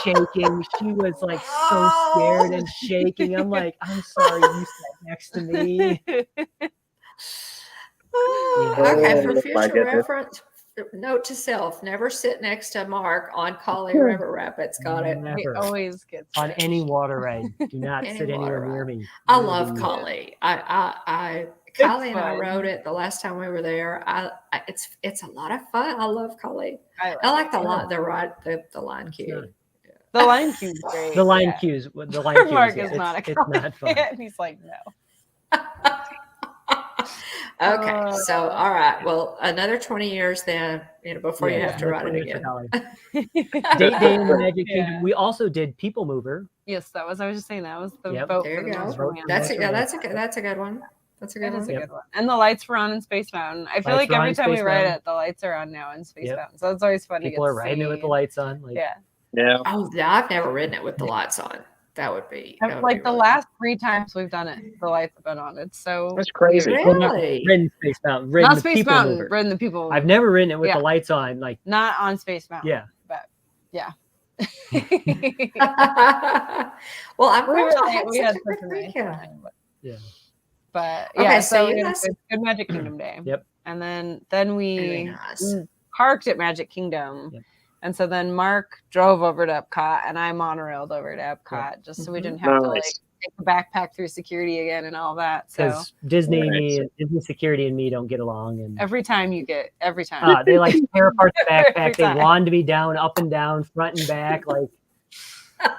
shaking. She was like so scared and shaking. I'm like, "I'm sorry, you sat next to me." Okay, for Oh, my future goodness. reference, note to self: never sit next to Mark on Kali River Rapids. Got it. He Never always gets on drenched. any water ride. Do not Any sit anywhere water near ride. me. I Near love me. Kali. Kali and I fun. rode it the last time we were there. It's a lot of fun. I love Kali. I I like the it. line, the line cue. The line cue's great. The line yeah. cues. The line cues. Mark yeah, is not a it's not fun. fan. He's like, no. Okay, so all right. Well, another 20 years then, before you have to ride it again. Day in the Magic Yeah. Kingdom. We also did People Mover. Yes, I was just saying that was the Yep. vote There for you the most go. romantic. That's a romantic. good one. That's a good It is one. a good one. And the lights were on in Space Mountain. I feel Lights like were on every in time we Space ride Mountain. it, the lights are on now in Space Yep. Mountain. So it's always fun People to are riding it with the lights on. Like, Yeah. Yeah. Oh, yeah, I've never ridden it with the lights on. That would be Like the really last 3 times we've done it, the lights have been on. It's so That's crazy. weird. well, not Really? ridden Space Mountain, ridden Not the Space People Mountain, Mover. ridden the People Mover. I've never ridden it with Yeah. the lights on. Like, Not on Space Mountain. yeah. But yeah. Well, I'm we glad were you like, had we such had a such good a nice weekend. time. Yeah. But Okay, yeah, so so you we had a guys- good Magic Kingdom day. Yep. And then Very we nice. parked at Magic Kingdom. Yep. And so then Mark drove over to Epcot and I monorailed over to Epcot just so we didn't have to like Nice. take the backpack through security again and all that. So Because Disney, Nice. Disney security and me don't get along. And every time they like tear apart the Every backpack. They time. wand me down, up and down, front and back. Like,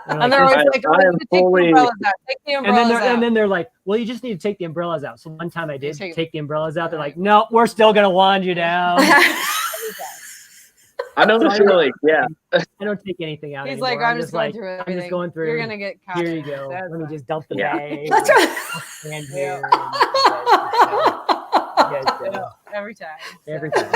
and they're always like, I am take the fully- umbrellas out. Take the umbrellas out. and then they're like, well, you just need to take the umbrellas out. So one time I did take- take the umbrellas out. They're like, no, we're still gonna wand you down. I know the feeling. Yeah. I don't take anything out He's anymore. like, I'm just going like, through I'm everything. just going through. You're gonna get caught. Here you go. That's Let me fine. just dump the Yeah. bag. That's right. Stand Yeah. here. And you guys go. Every time. Every So- time.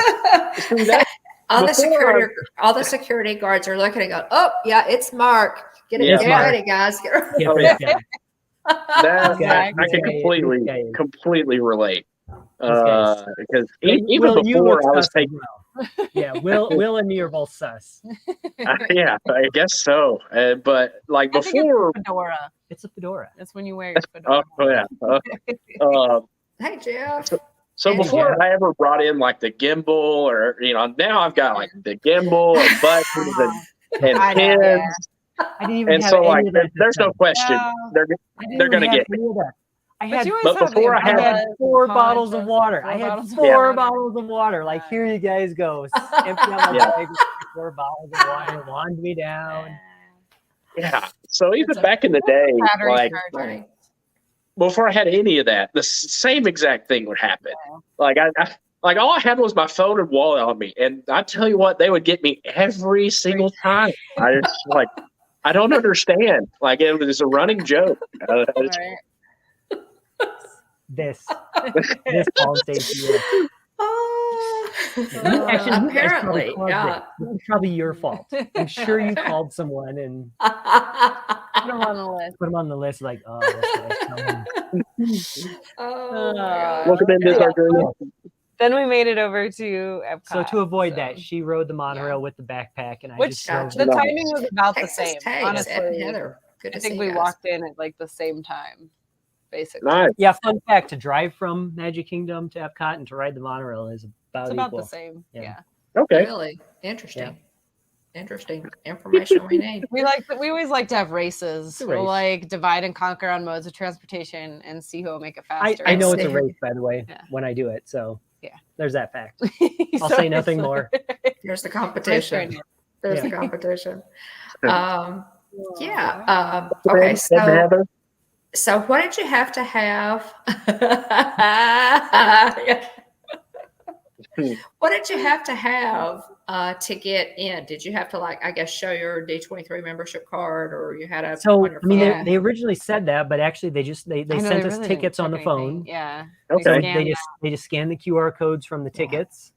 See, that- all Before- the security guards are looking and going, oh yeah, it's Mark. Get Yeah. get Mark. ready, guys. Get ready. Yeah, Oh, this yeah. guy. that This guy- I can this guy is- completely relate. guy Because Will, even Will, you before look I was sus as taking, well. Yeah, Will and me are both sus. yeah, I guess so. But like I think before, it's fedora. It's a fedora. That's when you wear your fedora. oh yeah. Hey Jeff. So Hey, before Jeff. I ever brought in like the gimbal or now I've got like the gimbal and buttons and I know, pins. yeah. I didn't even And have so any like of that. there's no question. No. They're they're gonna get me. I But had, you but always have the before I I had- had umbrellas, 4 ponchos, bottles of water. 4 I had bottles of 4 water. bottles of water. Like, here you guys go. Empty out my Yeah. bag, 4 bottles of water, wand me down. Yeah. So even That's a- back in the day, Battery like charger. Funny. before I had any of that, the same exact thing would happen. Yeah. Like I like all I had was my phone and wallet on me, and I tell you what, they would get me every single time. I just like I don't understand. Like it was a running joke. It's- Right. This Paul Stacey. Oh. Actually, you guys probably Apparently, caused yeah. it. It was probably your fault. I'm sure you called someone and Put them on the list. put them on the list. Like, oh, this guy's coming. Oh, my God. Welcome into Yeah. our journey. Then we made it over to Epcot. So to avoid so- that, she rode the monorail with the backpack, and I Which just drove the Nice. timing was about the Texas same. Takes, Honestly, Ed and Heather. Good to I think see we you guys. walked in at like the same time, basically. Nice. Yeah, fun fact: to drive from Magic Kingdom to Epcot and to ride the monorail is about It's about equal. the same. Yeah. Yeah. Okay. Really interesting. Interesting information we need. We always like to have races. a We'll race. like divide and conquer on modes of transportation and see who will make it faster. I know it's a see. race, by the way, Yeah. when I do it. So Yeah. there's that fact. I'll So say nothing it's- more. There's the Race competition. training. There's the Yeah. competition. Oh, Yeah. Okay. Ed and Heather? So what did you have to have? What did you have to get in? Did you have to I guess show your D23 membership card, or you had a So on your I mean, phone? they originally said that, but actually they I sent know, us really didn't tickets on the check phone. anything. Yeah. Okay. So scanned they just scanned the QR codes from the Yeah. tickets,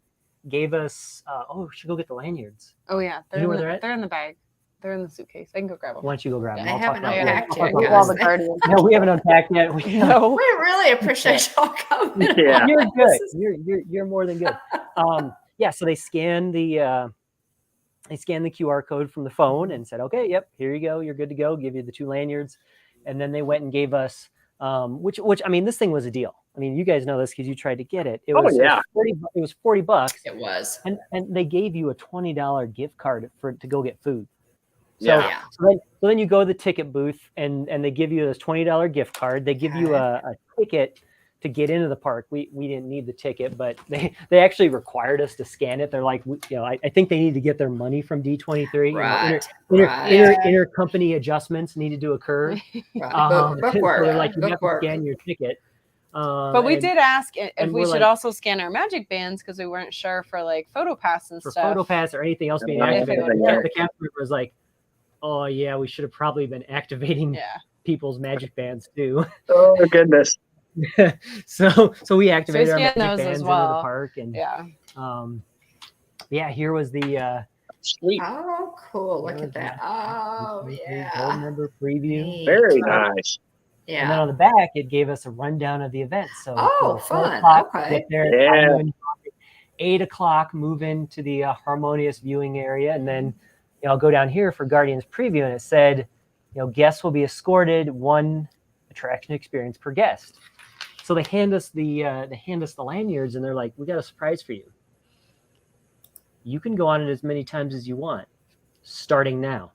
gave us. Oh, we should go get the lanyards. Oh yeah, You know where they're at? they're in the bag. They're in the suitcase. I can go grab them. Why don't you go grab them? They I'll haven't talk about unpacked it. yet, I'll talk guys. about the Guardians. it. No, we haven't unpacked yet. We, No. We really appreciate y'all coming. Yeah. You're good. You're more than good. Yeah. So they scanned the QR code from the phone and said, okay, yep, here you go. You're good to go. Give you the 2 lanyards, and then they went and gave us, which I mean, this thing was a deal. I mean, you guys know this because you tried to get it. It Oh, was yeah. it was $40, It was. and they gave you a $20 gift card to go get food. So, Yeah. Yeah. so then you go to the ticket booth and they give you this $20 gift card. They give you a ticket to get into the park. We didn't need the ticket, but they actually required us to scan it. They're like, I think they need to get their money from D23. Right. Intercompany adjustments needed to occur. Right. So Bookwork. they're like, you have to Bookwork. scan your ticket. But we did ask if and we we're should like- also scan our magic bands because we weren't sure for like PhotoPass and for stuff. PhotoPass or anything else being Yeah, activated. yeah. The cast member was like, "Oh yeah, we should have probably been activating Yeah. people's magic bands too." Oh goodness. so we activated our scanned magic those as bands into well. the park, and Yeah. here was the Sweet. Oh, cool. Look Yeah, at that. Oh, gold yeah. member preview. Neat. Very nice. And then Yeah. on the back, it gave us a rundown of the event. So Oh, 4 fun. o'clock, Okay. get there at Yeah. 9 noon. 8 o'clock, move into the harmonious viewing area, and then I'll go down here for Guardians preview, and it said, guests will be escorted 1 attraction experience per guest. So they hand us the lanyards, and they're like, "We got a surprise for you. You can go on it as many times as you want, starting now."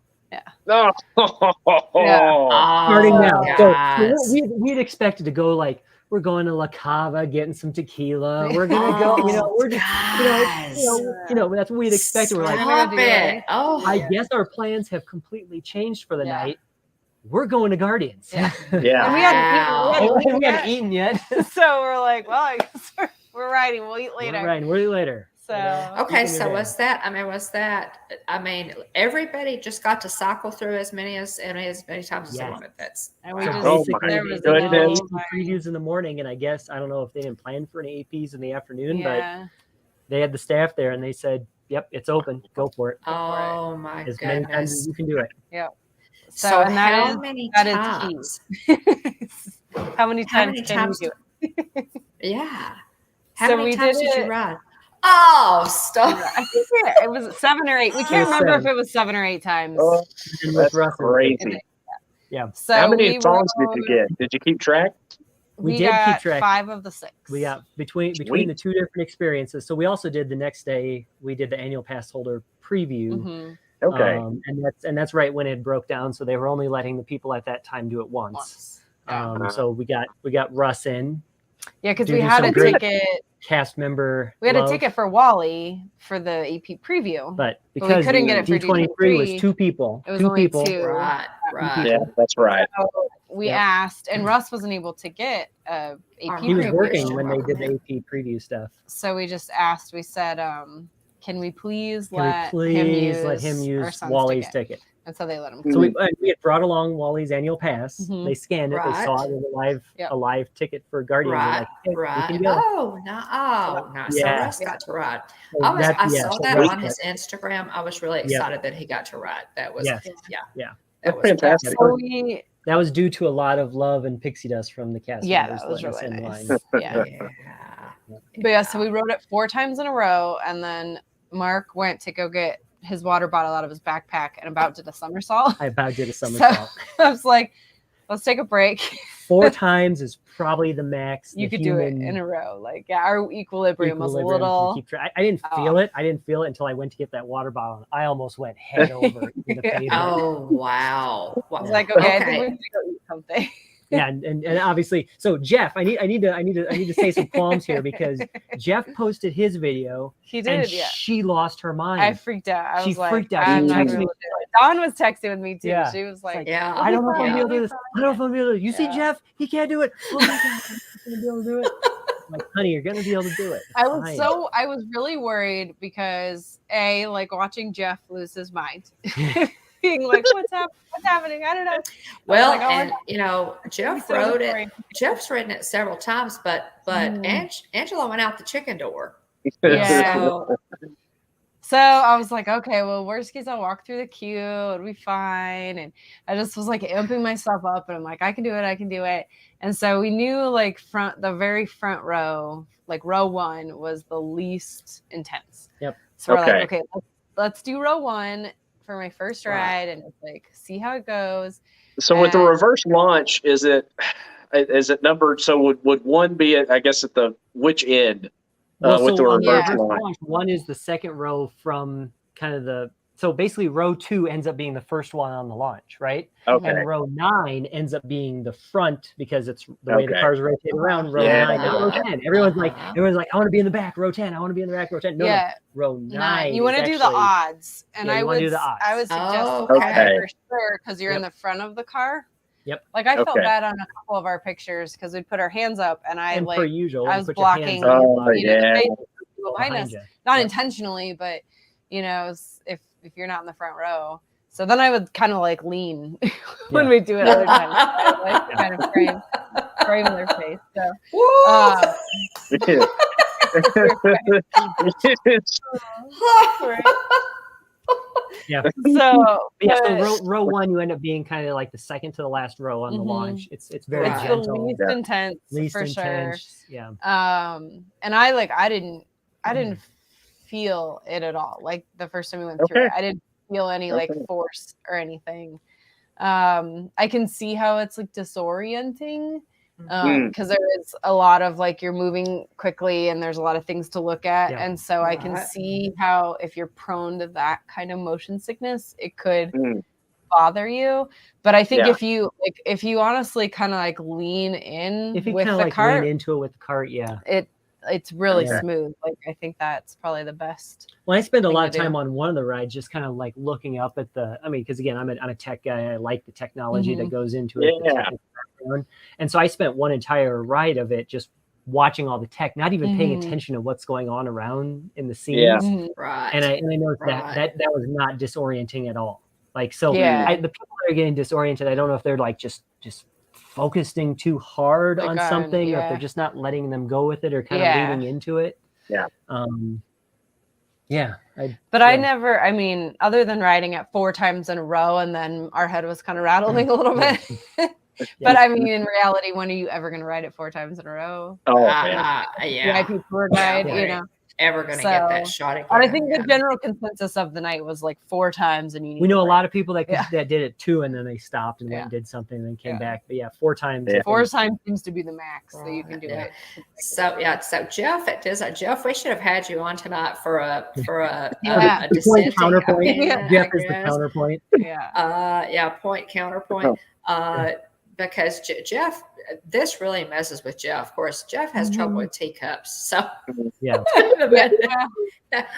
Oh. Starting Oh, now. yes. So we'd expected to go like, we're going to La Cava, getting some tequila. We're gonna go, we're just, that's what we'd expected. We're like, Stop do it. it. Oh, I guess our plans have completely changed for the Yeah. night. We're going to Guardians. Yeah. Yeah. And we Wow. hadn't we haven't eaten yet. so we're like, well, I guess we're riding. We'll eat later. We're right. We'll eat later. So okay. So was that? Everybody just got to cycle through as many times as they Yes. wanted. That's and we So just Oh basically, my there was they did goodness. AP previews in the morning, and I guess I don't know if they didn't plan for any APs in the afternoon, but yeah. they had the staff there, and they said, "Yep, it's open. Go for it. oh my As many times as goodness. you can do it." So, and how many that is times? how many How times many can times? you do it? Yeah. How So many we times did did you it- ride? Oh, stop. I think it was 7 or 8. We It can't was remember if 7. it was 7 or 8 times. Oh, And with that's Russ and- crazy. So How many we songs did you rode- get? Did you keep track? We We did keep got track. 5 of the 6. We got between Sweet. the 2 different experiences. So we also did the next day. We did the annual pass holder preview, Mhm. Okay. and that's right when it broke down. So they were only letting the people at that time do it once. Yeah. So we got Russ in, Yeah, because Dude, we do had some a great ticket. cast member. We had love, a ticket for Wally for the AP preview. but we because couldn't get it for D23 was D23, 2 people. it was 2 only people. 2. Right, right. Yeah, that's right. So we Yep. asked, and Russ wasn't able to get a AP He was Preview. working when they did the AP preview stuff. So we just asked. We said, "Can we please Can we let please let him him our use son's Wally's ticket?" ticket? And so they let him. So we had brought along Wally's annual pass. Mhm. They scanned it. They saw Right. it was Yep. a live ticket for Guardians. They're Right, like, "Hey, we right. can go." Oh, no. Oh, no. So Yeah. Russ got to ride. So I yeah, saw so that Russ on got- his Instagram. I was really Yep. excited that he got to ride. That was, Yes. yeah. Yeah. That That's was fantastic. So we, That was due to a lot of love and pixie dust from the cast yeah, members that was letting us really in nice. line. Yeah. Yeah. But yeah, so we rode it 4 times in a row, and then Mark went to go get his water bottle out of his backpack and about did a somersault. I about did a somersault. I was like, let's take a break. 4 times is probably the max. You the could do it human in a row. Like, yeah, our equilibrium was a equilibrium can little. keep track. I didn't feel it. I didn't feel it until I went to get that water bottle. I almost went head over in the pavement. Oh, wow. I was like, okay, I think Okay. we need to go eat something. Yeah, and obviously, so Jeff, I need to say some qualms here because Jeff posted his video He and did, yeah. she lost her mind. I freaked out. I She was like, freaked out. I'm She not texted gonna me. do it. Dawn was texting with me too. Yeah. She was like, Yeah. I don't know if I'm Yeah. gonna be able to do this. I don't know if I'm gonna be able to. You see, Yeah. Jeff, he can't do it. Oh my God, I'm gonna be able to do it. I'm like, honey, you're gonna be able to do it. It's I was really worried because like watching Jeff lose his mind, being like, what's happening? I don't know. Well, like, oh my and God. Jeff So rode it. worried. Jeff's ridden it several times, but Angela went out the chicken door. Yeah. So, So I was like, okay, well, worst case, I'll walk through the queue. It'll be fine. And I just was like amping myself up, and I'm like, I can do it. And so we knew like the very front row, like row 1 was the least intense. Yep. So we're like, Okay. okay, let's do row 1 for my first ride and just like see how it goes. So with the reverse launch, is it numbered? So would 1 be at, I guess, at the which end? With the on the reverse reverse launch. launch, 1 is the second row from kind of so basically row 2 ends up being the first one on the launch, right? Okay. And row 9 ends up being the front because it's the way the Okay. cars rotate around. Row Yeah. 9 and row 10. Everyone's like, I want to be in the back. Row 10. I want to be in the back. Row 10. No, Yeah. row 9. You want to do the odds, and Yeah, I you wanna would do the odds. I would suggest Oh, the okay. for sure because you're in the front of the car. Yep. Like I felt Okay. bad on a couple of our pictures because we'd put our hands up and I And like per usual, I you was put your hands blocking, on your Oh, body you know, the yeah. face of the people behind behind us, you. not Yep. intentionally, but you know, if you're not in the front row. So then I would kind of like lean when Yeah. we do it other times. I would like to kind of frame their face. So Woo! Yeah. so Yeah, so but row one, you end up being kind of like the second to the last row on the Mhm. launch. It's very it's the gentle, least Yeah. intense least for sure. intense. Yeah. And I didn't feel it at all. Like the first time we went through Okay. it, I didn't feel any like Okay. force or anything. I can see how it's like disorienting because there is a lot of like you're moving quickly and there's a lot of things to look at. Yeah. And so I can Right. see how if you're prone to that kind of motion sickness, it could Mm. bother you. But I think Yeah. if you honestly kind of like lean in If you with kind of the like cart, lean into it with the cart, yeah. it's really Okay. smooth. Like I think that's probably the best. Well, I spend a thing lot to of time do. on one of the rides, just kind of like looking up at because again, I'm a tech guy. I like the technology that goes into it, the Yeah. technical background. And so I spent one entire ride of it just watching all the tech, not even paying attention to what's going on around in the scenes. Yeah. Mhm. Right. And I noticed Right. that was not disorienting at all. Like, so Yeah. the people that are getting disoriented, I don't know if they're like just focusing too hard Like on on- something, or if yeah. they're just not letting them go with it, or kind of Yeah. leaning into it. Yeah. Yeah. But I never, I mean, other than riding it 4 times in a row and then our head was kind of rattling a little bit. But I mean, in reality, when are you ever going to ride it 4 times in a row? Oh, man. Yeah. VIP tour guide, Yeah. you know. Ever going to get that So- shot again? But I think yeah. the general consensus of the night was like 4 times, and you need We know a break. lot of people that Yeah. that did it too, and then they stopped and went Yeah. and did something and then came Yeah. back. But yeah, 4 times. Yeah. 4 times seems to be the max that you can Right, do yeah. it. So Jeff, we should have had you on tonight for a Yeah. a dissenting Counterpoint. opinion, Jeff I is the guess. counterpoint. Yeah. Point counterpoint. Because Jeff, this really messes with Jeff. Of course, Jeff has trouble with teacups, so Yeah.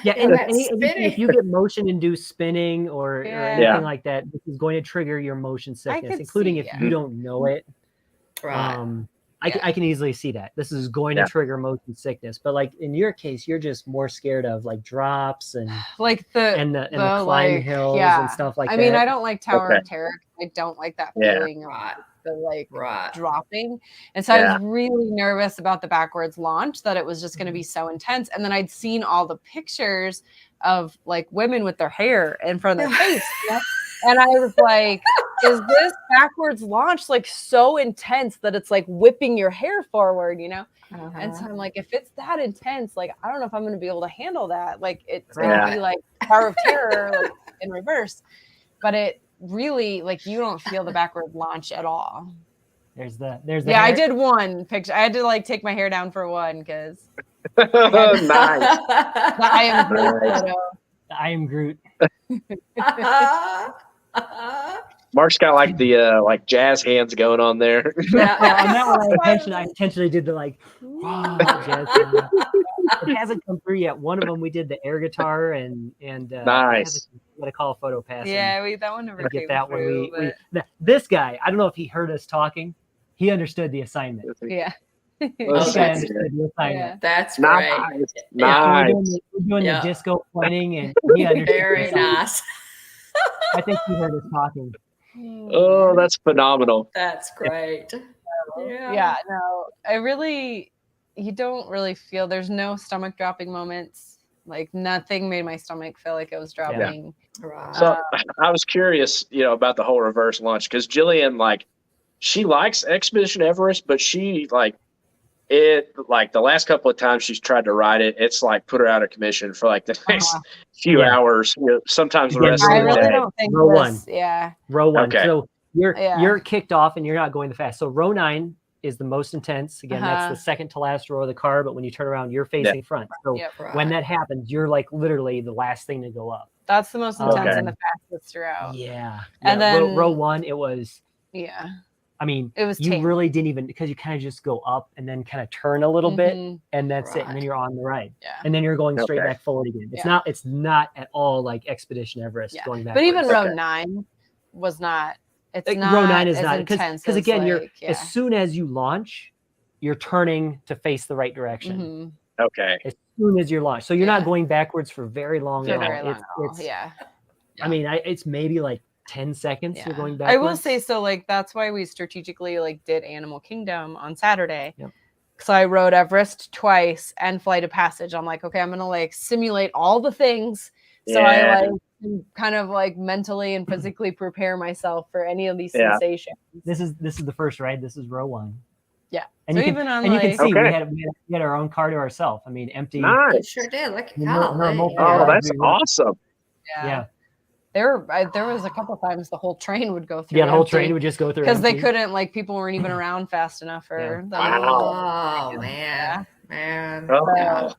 Yeah, And that if spinning. you get motion-induced spinning or Yeah. anything Yeah. like that, this is going to trigger your motion sickness, could including see, if yeah. you don't know it. right. I can easily see that. This is going Yeah. to trigger motion sickness. But like in your case, you're just more scared of like drops and Like the the climb like, hills yeah. and stuff like that. I mean, I don't like Tower Okay. of Terror. I don't like that Yeah. feeling of Right. the like Right. dropping. And so I Yeah. was really nervous about the backwards launch, that it was just going to be so intense. And then I'd seen all the pictures of like women with their hair in front of their face. You know? And I was like, is this backwards launch like so intense that it's like whipping your hair forward, you know? And so I'm like, if it's that intense, like, I don't know if I'm going to be able to handle that. Like, it's going to Yeah. be like Tower of Terror like, in reverse. But it really, like, you don't feel the backward launch at all. There's the Yeah, I hair. did one picture. I had to like take my hair down for one because Nice. I am Groot Nice. photo. I am Groot. Mark's got like the like jazz hands going on there. Yeah, on that one, I intentionally did the like, jazz hands. It hasn't come through yet. One of them we did the air guitar and Nice. What I call a photo pass. Yeah, that one never and came get that one. through. This guy, I don't know if he heard us talking. He understood the assignment. Yeah. This Well, guy that's understood the assignment. That's great. Nice. Yeah. Nice. We're doing Yeah. the disco pointing, and he understood. Very the assignment. nice. I think he heard us talking. Oh, that's phenomenal. That's great. Yeah, no, you don't really feel, there's no stomach dropping moments. Like nothing made my stomach feel like it was dropping. Right. So I was curious, about the whole reverse launch, because Jillian, like, she likes Expedition Everest, but she like the last couple of times she's tried to ride it, it's like put her out of commission for like the next few Yeah. hours, sometimes the Again, rest I of the really day. don't think Row this, one. yeah. Row 1. Okay. So Yeah. you're kicked off and you're not going the fast. So row 9 is the most intense. Again, that's the second to last row of the car, but when you turn around, you're facing front. So Yep. Right. when that happens, you're like literally the last thing to go up. That's the most intense Okay. and the fastest throughout. Yeah. And Yeah, then- row 1, it was, Yeah. I mean, It was you tame. really didn't even, because you kind of just go up and then kind of turn a little bit, Mhm. and that's it. And then Right. you're on the ride. Yeah. And then you're going straight Okay. back forward again. Yeah. It's not at all like Expedition Everest Yeah. going back. But even row Okay. 9 was not It's Like, not row 9 is as not intense because as, again, you're like, as soon as you launch, you're turning to face the right direction. Mhm. Okay. As soon as you launch, so you're not Yeah. going backwards for very long For at all. very long at all. It's Yeah. I mean, it's maybe like 10 seconds you're going I backwards. will say, so like that's why we strategically like did Animal Kingdom on Saturday. Yep. So I rode Everest twice and Flight of Passage. I'm like, okay, I'm gonna like simulate all the things. So I Yeah. like can kind of like mentally and physically prepare myself for any of these Yeah. sensations. This is the first ride. This is row 1. Yeah. And So you even can on and you can like see we Okay. had our own car to ourselves. I mean, empty. You Nice. sure did. Look at No- no golly. multi- Oh, Yeah. that's awesome. Yeah. there was a couple times the whole train would go through. Yeah, the whole train would just go through because they empty. couldn't, like, people weren't even around fast enough for them. Oh, Yeah. man. Oh, So,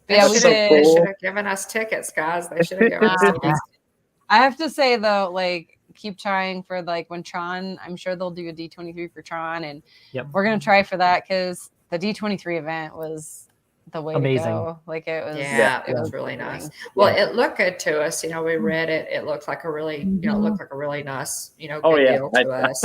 They yeah, that's we so did. They cool. should have given us tickets, guys. They should have given us tickets. I have to say though, like, keep trying for like when Tron. I'm sure they'll do a D23 for Tron, and Yep. we're gonna try for that because the D23 event was the way Amazing. to go. Like it was. Yeah, it it was really nice. amazing. Well, it looked good to us. You know, we read it. It looked like a really, it looked like a really nice, good Oh, yeah. deal to us.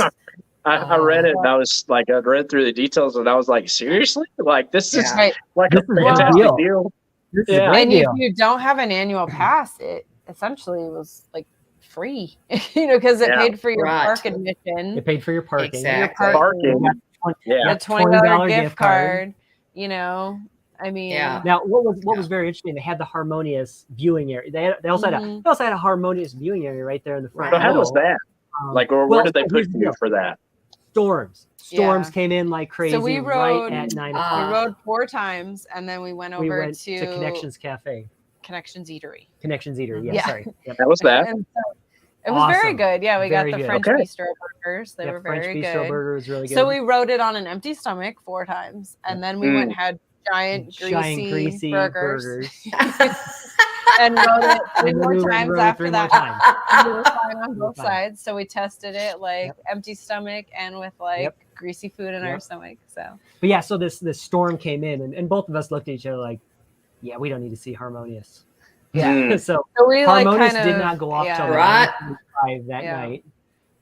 I read it and I was like, I read through the details and I was like, seriously? Like, this is Yeah. Right. like This a is a fantastic deal. deal. This is Yeah. a great And deal. if you don't have an annual pass, it essentially was like free, because it Yeah. paid for your Right. park admission, It paid for your parking. Exactly. your Parking. Yeah. the $20 gift card. I mean, Yeah. Now, what was very interesting? They had the harmonious viewing area. They also Mhm. had a harmonious viewing area right there in the front. So how was row. that? Like, or well, where did they so put here's the you deal. for that? Storms Yeah. came in like crazy we right rode- at 9 we o'clock. rode 4 times, and then we went We over went to Connections Cafe. Connections Eatery. Connections Eater. Yeah, Yeah. sorry. Yep. How was that? And so it was very Awesome. good. Yeah, we Very got the good. French Okay. bistro burgers. They were French very Bistro good. Burger was really good. So we rode it on an empty stomach 4 times, and then we went and had giant greasy burgers. And rode it 3 And then more we went and times rode it after 3 more that. times. And we were fine on both Fine. sides, so we tested it like Yep. empty stomach and with like Yep. greasy food in our Yep. stomach. So But yeah, so this storm came in, and both of us looked at each other like, yeah, we don't need to see Harmonious. Mm. So we like Harmonious kind did of not go off till Right. 9:45 that Yeah. night.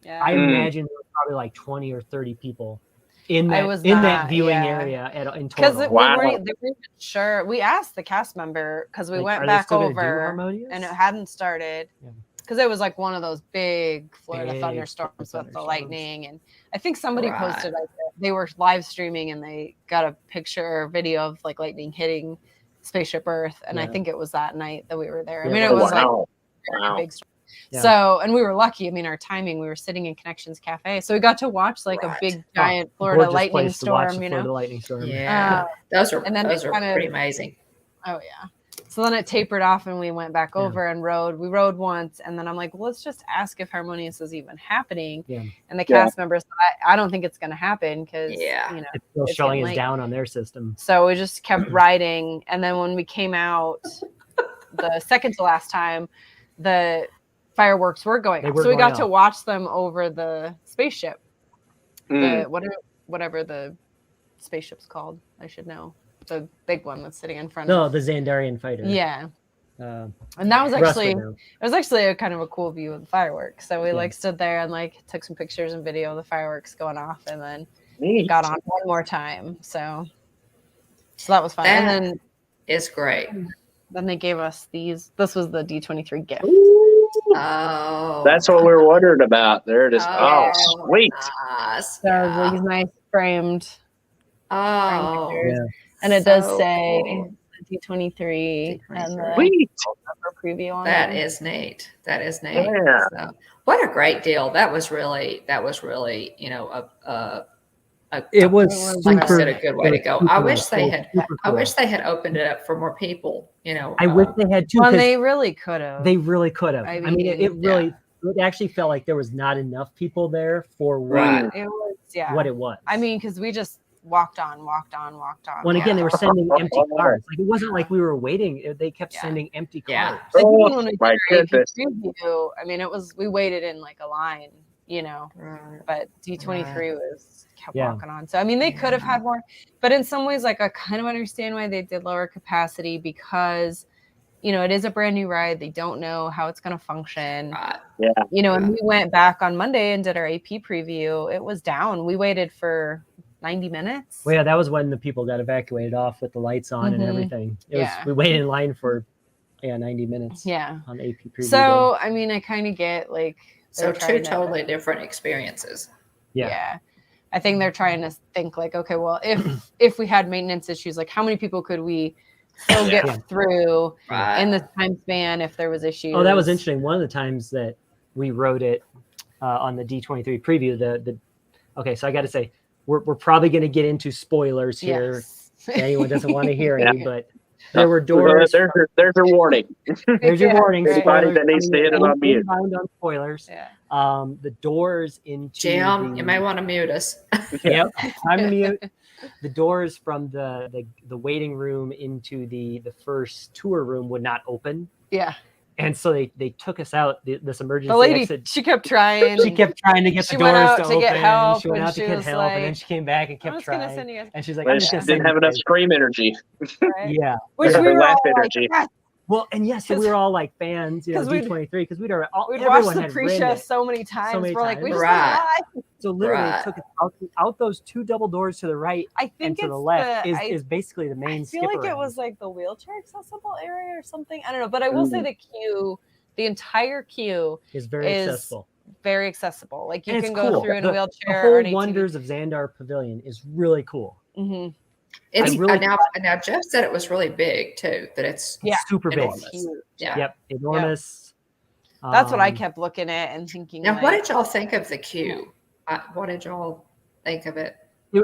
Yeah. I Mm. imagine there were probably like 20 or 30 people in I that was that not, viewing yeah. area in Because total. Wow. they weren't even sure. We asked the cast member because we Like, went are they back still gonna do over Harmonious? and it hadn't started Yeah. because it was like one of those big Florida Big thunderstorms with the thunderstorms. lightning. And I think somebody Right. posted like they were live streaming and they got a picture or video of like lightning hitting Spaceship Earth. And I Yeah. think it was that night that we were there. I Yeah, mean, it it was like Wow. a Wow. big storm. Yeah. So, and we were lucky. I mean, our timing, we were sitting in Connections Cafe. So we got to watch like a Right. big, giant Florida Gorgeous lightning place to watch storm, the you Florida know? lightning storm. Yeah. Those are And then those it are kind of- pretty amazing. Oh yeah. So then it tapered off and we went back Yeah. over and rode. We rode once and then I'm like, well, let's just ask if Harmonious is even happening. Yeah. And the Yeah. cast members said, I don't think it's going to happen because, Yeah. It's still It's showing getting us late. down on their system. So we just kept riding. And then when we came out the second to last time, the fireworks were going They off. were So we going got to off. watch them over the spaceship. Mm. The whatever the spaceship's called. I should know. The big one that's sitting in front No, of the Xandarian fighter. Yeah. Uh, And that was Russ actually would know. it was actually a kind of a cool view of the fireworks. So we Yeah. like stood there and like took some pictures and video of the fireworks going off and then Neat. got on one more time. So that was fun. That- And It's great. then they gave us these. This was the D23 gift. Oh. That's what we were wondering about. There it is. Oh, Oh, sweet. Nice. So Yeah. these nice framed Oh. pictures. Yeah. And it does So say cool. D23 and the Sweet. preview on That it. is neat. That is neat. Yeah. So, what a great deal. That was really, It was like I super. said, a good way to go. super I wish they cool, had, super I cool. wish they had opened it up for more people, I wish they had too. Well, 'cause they really could have. they really could have. I I mean, it mean, really. It actually felt like there was not enough people there for Right. It was, yeah. what it was. I mean, because we just walked on. when again they were sending empty Oh. cars. Like it wasn't like we were waiting. They kept Yeah. sending empty Yeah. cars. Like, Oh, even when we my did our AP goodness. preview, I mean, we waited in like a line, Right. but D23 was kept Yeah. walking on. So, I mean, they could have Yeah. had more, but in some ways, like, I kind of understand why they did lower capacity because, it is a brand new ride. They don't know how it's going to function. Right. Yeah. And we went back on Monday and did our AP preview. It was down. We waited for 90 minutes. Well, yeah, that was when the people got evacuated off with the lights on and everything. We waited in line for 90 minutes. Yeah. On AP preview. So, I mean, I kind of get like So two totally different experiences. Yeah. I think they're trying to think like, okay, well, if we had maintenance issues, like how many people could we still get through in this time span if there was issues? Oh, that was interesting. One of the times that we wrote it on the D23 preview, okay, so I got to say, we're probably going to get into spoilers here. Yes. Anyone doesn't want to hear any, but there were doors. There's your warning. There's your warning. Anybody that needs to hit it on mute. On spoilers. Yeah. The doors into Jim, you may want to mute us. Yep. Time to mute. The doors from the waiting room into the first tour room would not open. Yeah. And so they took us out, this emergency The lady, exit. she kept trying. She kept trying to get the went doors out to to open. get help, She went and out to she get was help, and then like, she came back and kept just gonna trying. send you guys. And she's like, But I'm she just gonna didn't send have you enough guys. scream energy. Right? Yeah. Which Or we were laugh all energy. like, Well, and yes, we were all like fans, you know, 'Cause D23, because we'd we'd everyone watched the had pre-show ridden it. so many times. many We're like, we times. just Right. want live. So literally Right. it took us out those two double doors to the right I and think to it's the left I is basically the main feel skip like it around. was like the wheelchair accessible area or something. I don't know, but I will say the queue, the entire queue is very accessible. very accessible. Like you And it's can go cool. through in The a wheelchair whole or an ATV. wonders of Xandar Pavilion is really cool. Mm-hmm. It's really- now Jeff said it was really big too. That it's Yeah. Super big. enormous. Huge. Yeah. Yep, enormous. That's what I kept looking at and thinking. Now, like, what did y'all think of the queue? What did y'all think of it?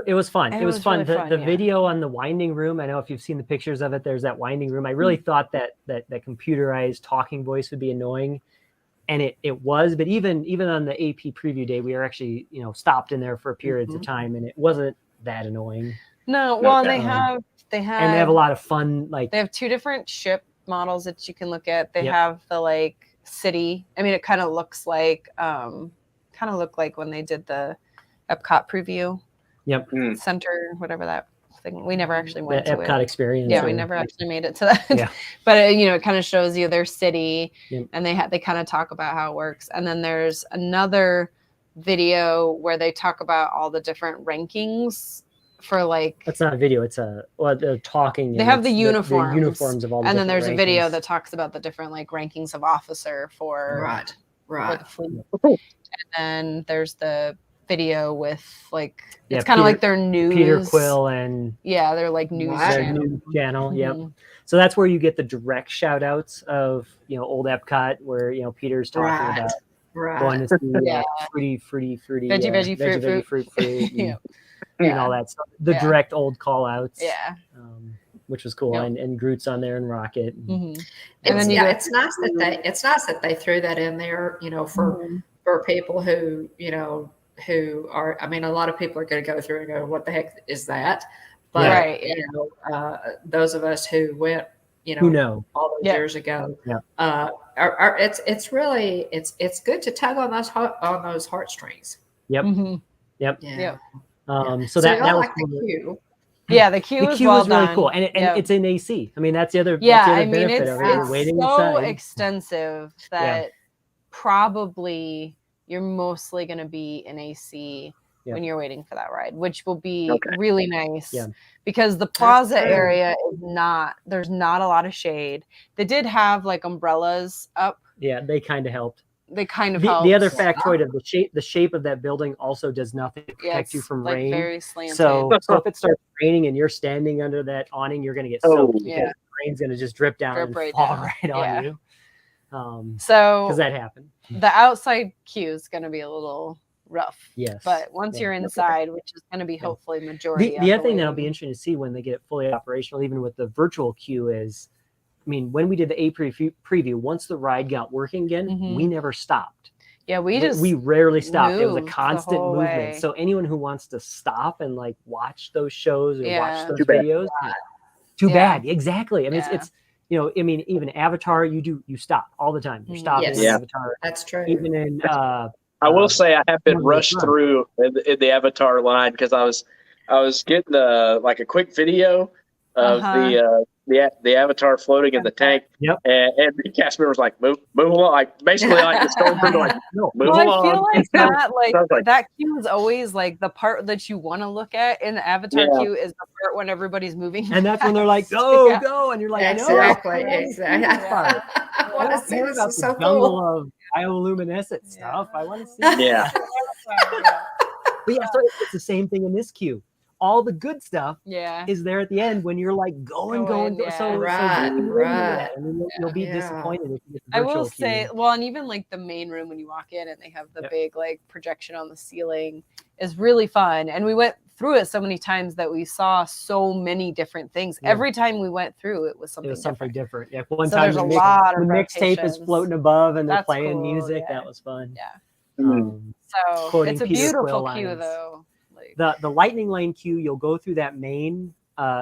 It was fun. It was fun. really fun, The yeah. video on the winding room. I know if you've seen the pictures of it, there's that winding room. I really thought that computerized talking voice would be annoying, and it was. But even on the AP preview day, we were actually stopped in there for periods of time, and it wasn't that annoying. No, well, and Okay. they have And they have a lot of fun. Like they have two different ship models that you can look at. They Yep. have the like city. I mean, it kind of looks like looked like when they did the Epcot preview. Yep. Center, whatever that thing. We never actually the went to Epcot it. experience. Yeah, we or- never actually made it to that. Yeah. But it kind of shows you their city, Yep. and they kind of talk about how it works. And then there's another video where they talk about all the different rankings for like. That's not a video. It's they're talking. They and have the it's uniforms. uniforms of all. The And then different there's a video rankings. that talks about the different like rankings of officer for Right. the fleet. And then there's the video with like Yeah, it's kind of Peter- like their news. Peter Quill and Yeah, they're like news. Wow. their channel. news channel. Yep. Mhm. So that's where you get the direct shout outs of old Epcot, where Peter's talking Right. about Right. going to see Yeah. fruity, Veggie, fruit, and, Yeah. and all that stuff. The Yeah. direct old call outs. Yeah. Which was cool. Yeah. And Groot's on there and Rocket. Mhm. It's, And then you go- it's nice that they threw that in there, for people who are. I mean, a lot of people are going to go through and go, "What the heck is that?" But Right. those of us who went, Who know? all those Yeah. years ago, Yeah. it's really good to tug on those heartstrings. Yep. Mhm. Yep. Yeah. Yep. So that y'all was like the queue. Yeah, the queue the was queue well was really done. cool, and Yep. it's in AC. I mean, that's the other Yeah, that's the I other mean benefit it's of it. You're waiting so inside. extensive that probably you're mostly going to be in AC Yeah. when you're waiting for that ride, which will be Okay. really nice. Yeah. Because the plaza true. area there's not a lot of shade. They did have like umbrellas up. Yeah, they kind of helped. They kind of The helped. other factoid of the shape of that building also does nothing to Yeah, protect you it's, from like rain. very slanted. So if it starts raining and you're standing under that awning, you're going to get soaked because Yeah. the rain's going to just drip down Drip and right fall down. right Yeah. on you. So Because that happened. the outside queue is going to be a little rough. Yes. But once Yeah. you're inside, which is going to be hopefully majority The of other thing that'll be waiting. interesting to see when they get it fully operational, even with the virtual queue, is, I mean, when we did the preview, once the ride got working again, Mhm. we never stopped. Yeah, we rarely stopped. It was a moved the constant whole movement. way. So anyone who wants to stop and like watch those shows or Yeah. watch those Too bad. videos, too Yeah. bad. Exactly. I mean, Yeah. it's I mean, even Avatar, you stop all the time. You're Mhm. stopping Yes. in Yeah. Avatar. That's true. Even in I will say I have been one of rushed those through in the Avatar line because I was getting a quick video of the avatar floating in the tank. Yep. And the cast member's like, move along. Like, basically, like, the stormtrooper, like, no, move Well, along. I feel like that, like, Sounds like- that cue is always like the part that you want to look at in the Avatar Yeah. queue is the part when everybody's moving. And that's when they're like, fast. go, Yeah. go. And you're like, Exactly, no. I wanna see exactly. this part. I I want to don't see care this. about Is the so jungle cool. of bioluminescent stuff. I want to see Yeah. But yeah, so it's the same thing in this queue. All the good stuff Yeah. is there at the end when you're like going. Yeah. So Right, be ready for that. right. I mean, you'll be Yeah. disappointed if you get the I virtual will say, queue. well, and even like the main room when you walk in and they have the Yep. big like projection on the ceiling is really fun. And we went through it so many times that we saw so many different things. Yeah. Every time we went through, it was It something was something different. different. Yeah, one So time there's the a mix- lot of the mixtape is rotations. floating above and they're That's playing cool, music. yeah. That was fun. Yeah. Um, So Quoting it's a Peter beautiful Quill queue lines. though. Like, the lightning lane queue, you'll go through that main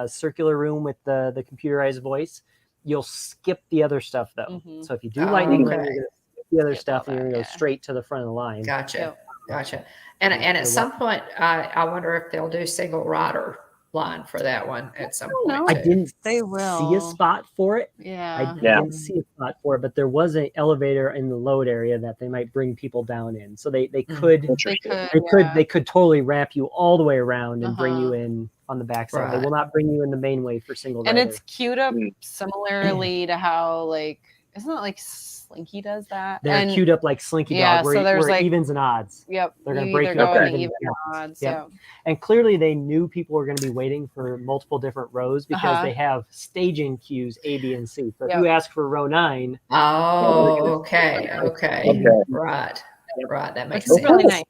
circular room with the computerized voice. You'll skip the other stuff though. Mhm. So if you do Oh, lightning okay. lane, you're gonna skip the other Skip stuff all and you're that, gonna go yeah. straight to the front of the line. Gotcha. Yep. Gotcha. And at some point, I wonder if they'll do single rider line for that one at some don't point. know. I too. didn't They see a will. spot for it. yeah. I didn't see a spot for it, but there was an elevator in the load area that they might bring people down in. So they could They Interesting. could. they could totally wrap you all the way around and bring you Uh-huh. in on the backside. They Right. will not bring you in the main way for single And rider. it's queued up Mm. similarly to how like isn't it like Slinky does that? They're and queued up like Slinky yeah, Dog, where, so there's where like evens and odds. yep, They're gonna you break either you go up in even the and even odds. odds. Yep. Yeah. And clearly they knew people were going to be waiting for multiple different rows because Uh-huh. they have staging queues A, B, and C. So if Yep. you ask for row 9, Oh, okay. Okay. Right. Right. That Which makes is sense. really nice.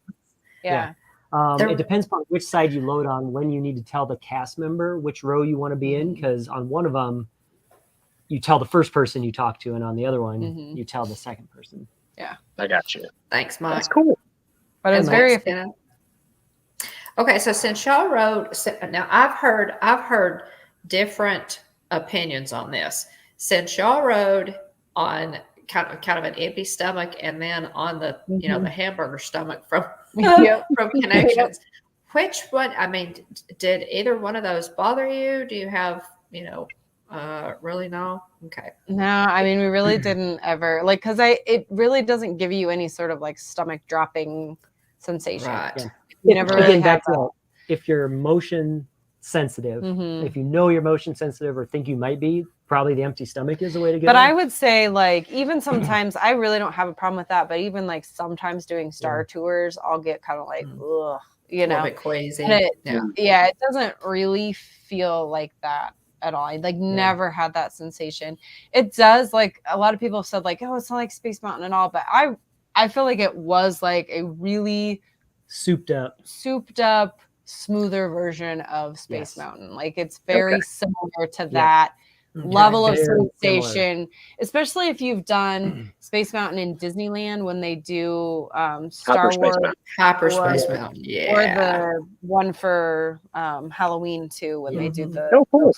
Yeah. Yeah. There- it depends on which side you load on when you need to tell the cast member which row you want to be in, because on one of them you tell the first person you talk to, and on the other one Mhm. you tell the second person. I got you. Thanks, Mike. That's cool. But it was And very Max, okay, so since y'all wrote, now I've heard different opinions on this. Since y'all rode on kind of an empty stomach, and then on the the hamburger stomach from Yep. from Connections, which one? I mean, did either one of those bother you? Do you have really no? Okay, No, I mean we really didn't ever like because it really doesn't give you any sort of like stomach dropping sensation. right. Yeah. You never Again, really have back to that. if you're motion sensitive, Mhm. if you know you're motion sensitive or think you might be, probably the empty stomach is the way to go. But I would say like even sometimes I really don't have a problem with that. But even like sometimes doing star tours, I'll get kind of like ugh, you A little know. bit queasy. And it, Yeah. yeah, it doesn't really feel like that at all. I like never had that sensation. It does like a lot of people have said like, oh, it's not like Space Mountain and all, but I feel like it was like a really souped up. smoother version of Space Yes. Mountain. Like it's very similar to Yeah. that level of Very sensation, especially if you've done Space Mountain in Disneyland when they do Star Hyperspace Wars Mountain. Hyperspace or- Mountain. or Yeah. the one for Halloween too when they do the Oh, cool.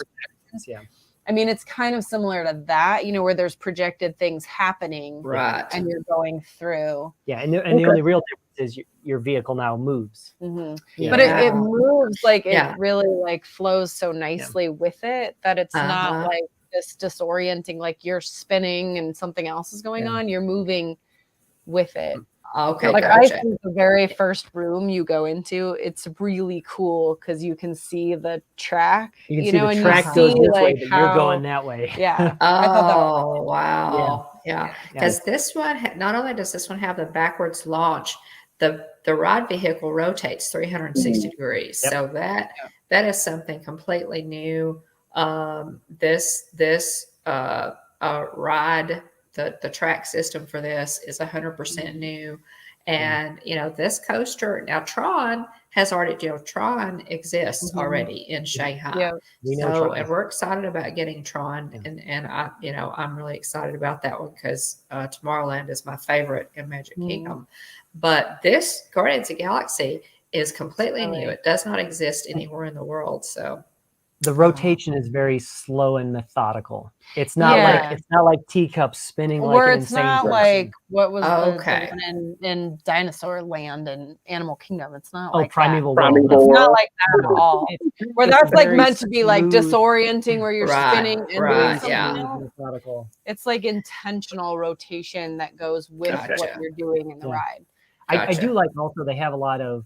Yeah. I mean it's kind of similar to that, you know, where there's projected things happening Right. and you're going through. Yeah, and the only real difference is your vehicle now moves. Mhm. You But know, it moves like Yeah. it really like flows so nicely with it that it's not Uh-huh. like this disorienting, like you're spinning and something else is going Yeah. on. You're moving with it. Okay. Like Gotcha. I think the very first room you go into, it's really cool because you can see the track. you can see know, the and track you goes see, this way, like, but how, you're going that way. Yeah, I thought that was Oh, wow. Yeah. Yeah. Because this one, not only does this one have the backwards launch, the ride vehicle rotates 360 degrees. Yep. So that is something completely new. This ride, the track system for this is 100% new. And, this coaster, now Tron has already, Tron exists already in Shanghai. Yeah. We know So, Tron. and we're excited about getting Tron, and I'm really excited about that one because Tomorrowland is my favorite in Magic Kingdom. But this Guardians of the Galaxy is completely new. It does not exist anywhere in the world. So, the rotation is very slow and methodical. It's not like teacups spinning like Or an it's insane not person. like what was Okay. the one in Dinosaur Land and Animal Kingdom. It's not Oh, like Primeval that. World. Primeval It's not World. like that at all. Where It's that's like very meant to be like smooth. disorienting, where you're Right, spinning and doing right, something yeah. else. Methodical. It's like intentional rotation that goes with Gotcha. what you're doing in the Yeah. ride. I Gotcha. do like also they have a lot of,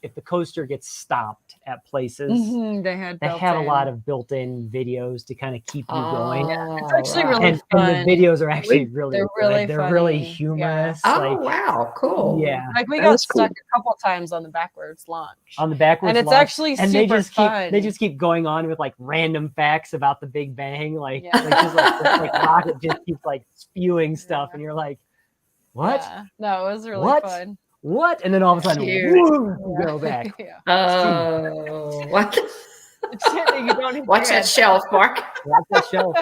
if the coaster gets stopped at places, They have a lot of built-in videos to kind of keep you going. It's actually right. really And fun. the videos are actually really They're good. really They're really funny. humorous. Oh, Like, wow. Cool. yeah. Like we That got is cool. stuck a couple times on the backwards launch. On the backwards And it's launch, actually and they super just fun. they just keep going on with like random facts about the Big Bang, like Yeah. like Rocket just keeps like spewing stuff, Yeah. and you're like, what? Yeah. No, it was really What? fun. What? And then all of a sudden, Cute. woo, you go back. Yeah. Oh, what? It's shit that you don't even Watch that shelf, Mark. Watch that shelf.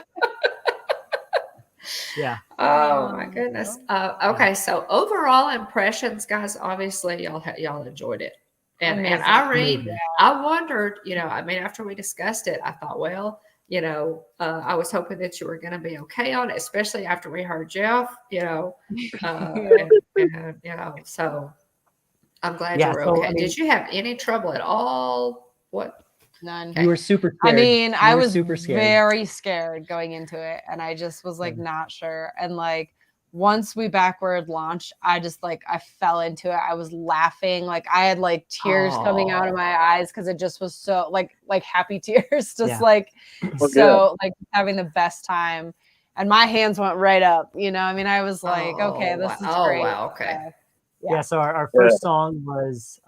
Yeah. Oh my goodness. Okay, so overall impressions, guys. Obviously, y'all enjoyed it, and Amazing. Irene, Amazing. I wondered. I mean, after we discussed it, I thought, well, I was hoping that you were going to be okay on it, especially after we heard Jeff. So I'm glad Yeah, you were so, okay. I mean- Did you have any trouble at all? What? None. You were super I scared. mean, You I were was super scared. very scared going into it, and I just was like not sure. And like once we backward launched, I just like I fell into it. I was laughing, like I had like tears coming out of my eyes because it just was so like happy tears, just Yeah. like Well, so like having the best time. And my hands went right up. I mean, I was like, okay, this is great. Wow, okay. Yeah. So our first song was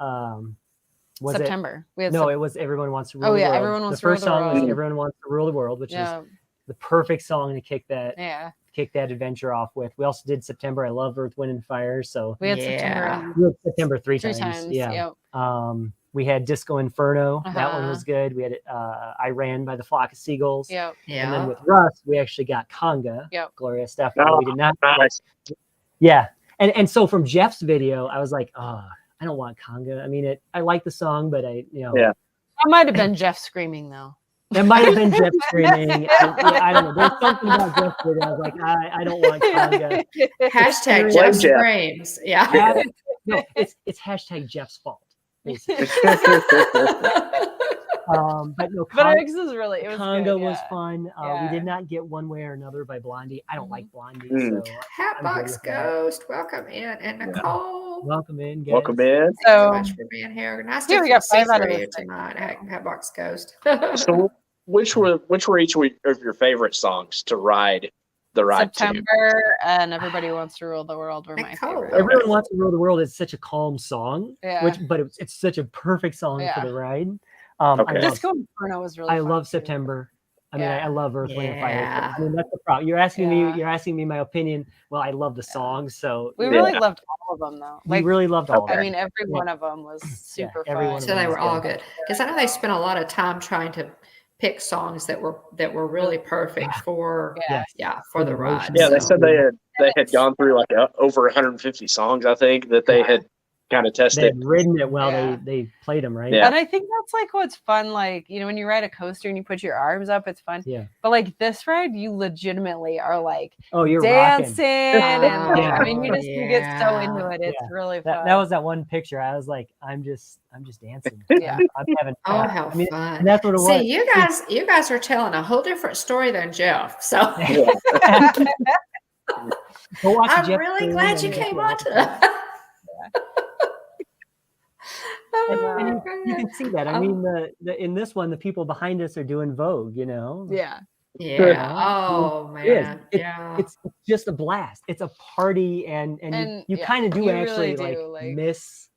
September. We had No, it was Everyone Wants to Rule Oh, the yeah, World. Everyone Wants the to Rule first the song was World. Everyone Wants to Rule the World, which is yeah, the perfect song to kick that yeah. adventure off with. We also did September. I love Earth, Wind, and Fire. So We had Yeah. September we had September three three times. times. Yeah. Yep. We had Disco Inferno. That one Uh-huh. was good. We had I Ran by the Flock of Seagulls. Yep. And then Yeah. with Russ, we actually got Conga. Yep. Gloria Estefan. Oh, We did not. nice. Yeah. And so from Jeff's video, I was like, oh, I don't want Conga. I mean, I like the song, but Yeah. That might have been Jeff screaming though. That might have been Jeff screaming. I don't know. There's something about Jeff that I was like, I don't want Conga. Hashtag Blame Jeff Jeff. screams. Yeah. No, it's hashtag Jeff's fault, basically. But no, But X is really it was Conga good, was yeah. fun. We Yeah. did not get One Way or Another by Blondie. I don't like Blondie, Mm. so Hatbox with that. Ghost, welcome in, and Nicole. welcome in, guys. Welcome in. Thank you so So much for being here. Nice yeah, to we got see 5 out of you the 6. tonight, Hatbox Ghost. So, which were each of your favorite songs to ride the ride to? September and Everybody Wants to Rule the World were my Nicole. favorite. Everyone Wants to Rule the World is such a calm song, Yeah. but it's such a perfect song Yeah. for the ride. Okay. I love, Disco Inferno was really I fun, love too. September. I mean, Yeah. I love Earth, Wind, and Fire. Yeah. I mean, that's the problem. You're asking Yeah. me my opinion. Well, I love the songs, so We you really know, loved all of them though. we Like really loved all of Okay. I them. mean, every Yeah. one of them was super every fun. one of So they them were all good because I know they spent a lot of time trying to pick songs that were really perfect for Yeah. for the ride. Yeah, they So- said they had gone through like over 150 songs, I think, that they had kind of They tested. had ridden it while Yeah. they played them, right? Yeah. And I think that's like what's fun, like, when you ride a coaster and you put your arms up, it's fun. Yeah. But like this ride, you legitimately are like Oh, you're dancing rocking. and like, Yeah. I mean, you just you get so Yeah. into it. It's Yeah. really fun. That was that one picture. I was like, I'm just dancing. Yeah. I'm having Oh, fun. how I mean, fun! and that's what it was. See, you guys are telling a whole different story than Jeff. So Go watch I'm Jeff really Green glad you and- came yeah. on to. And Oh, you goodness. can see that. I mean, the in this one, the people behind us are doing Vogue. yeah. Yeah. Oh It is. man. It- Yeah. It's just a blast. It's a party, and you yeah, kind of do you actually really do, like- miss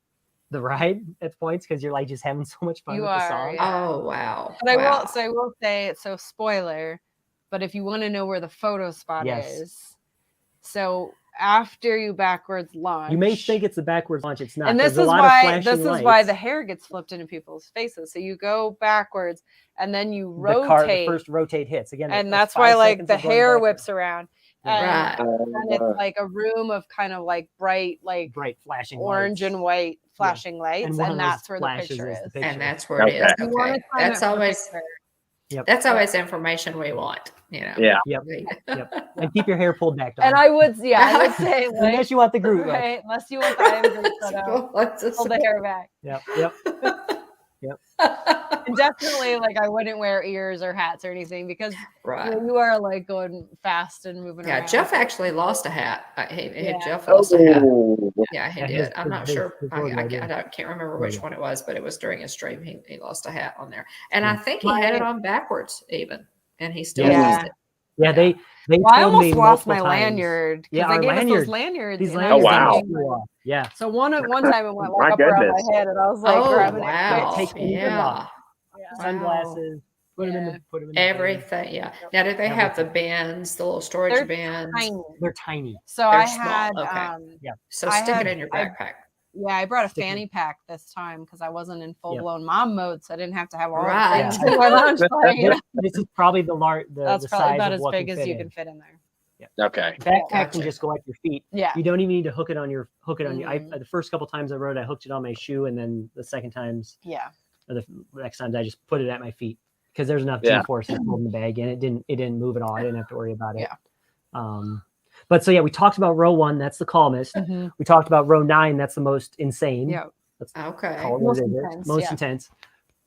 the ride at points because you're like just having so much fun You with the are, song. yeah. Oh wow. But Wow. I will say, so spoiler, but if you want to know where the photo spot Yes. is, so after you backwards launch, You may think it's the backwards launch. It's not. and There's this a is lot of why flashing why lights. the hair gets flipped into people's faces. So you go backwards and then you The first rotate hits again, and that's that's why 5 like seconds the of going hair backwards. whips around. Right. And it's like a room of kind of like bright, like bright flashing orange lights. and white flashing lights, one of and those that's where the flashes picture is is. the picture. And that's where it is. Okay. You wanna Okay. time That's it for always picture. Yep. That's always information we want, Yeah. Yep. And keep your hair pulled back. Dawn. And I would say, like, unless you want the Groot look. right, unless you want the I am Groot photo, Let's just- pull the hair back. Yep. And definitely, like, I wouldn't wear ears or hats or anything because Right. you are like going fast and moving Yeah, around. Jeff actually lost a hat. Yeah. Jeff lost a hat. Oh, Yeah, he Yeah, did. I'm not sure. his I logo, yeah. can't remember which one it was, but it was during his stream. He lost a hat on there, and Yeah. I think he had it on backwards even, and he still Yeah. used it. Yeah, they Well, I told me almost lost multiple my times. lanyard Yeah, because our they gave us lanyard. those lanyards. These and I lanyards was wow. thinking, flew off. Yeah. so one time it went My like up around goodness. my head, and I was like Oh grabbing wow! it. Take them Yeah, off. Yeah. Sunglasses. Put them in the bag. everything. Yeah. Now, did they have the bins, the little storage They're bins? tiny. They're tiny. So They're I small, had, okay. So I stick had- it in your I- backpack. I brought a Stick it. fanny pack this time because I wasn't in full blown mom mode, so I didn't have to have all Right. the things in my lunch plate. This is probably the That's the probably size about of as what big can as fit you in. can fit in there. Okay. Backpack Gotcha. can just go at your feet. Yeah. You don't even need to hook it on your. Mhm. The first couple times I rode, I hooked it on my shoe, and then the second times, Yeah. or the next times, I just put it at my feet because there's enough Yeah. G-force holding the bag, and it didn't move at all. I didn't have to worry about it. Yeah. But so yeah, we talked about row 1. That's the calmest. Mhm. We talked about row 9. That's the most insane. Yeah. Let's Okay. call it Most what it is. intense, Most yeah. intense.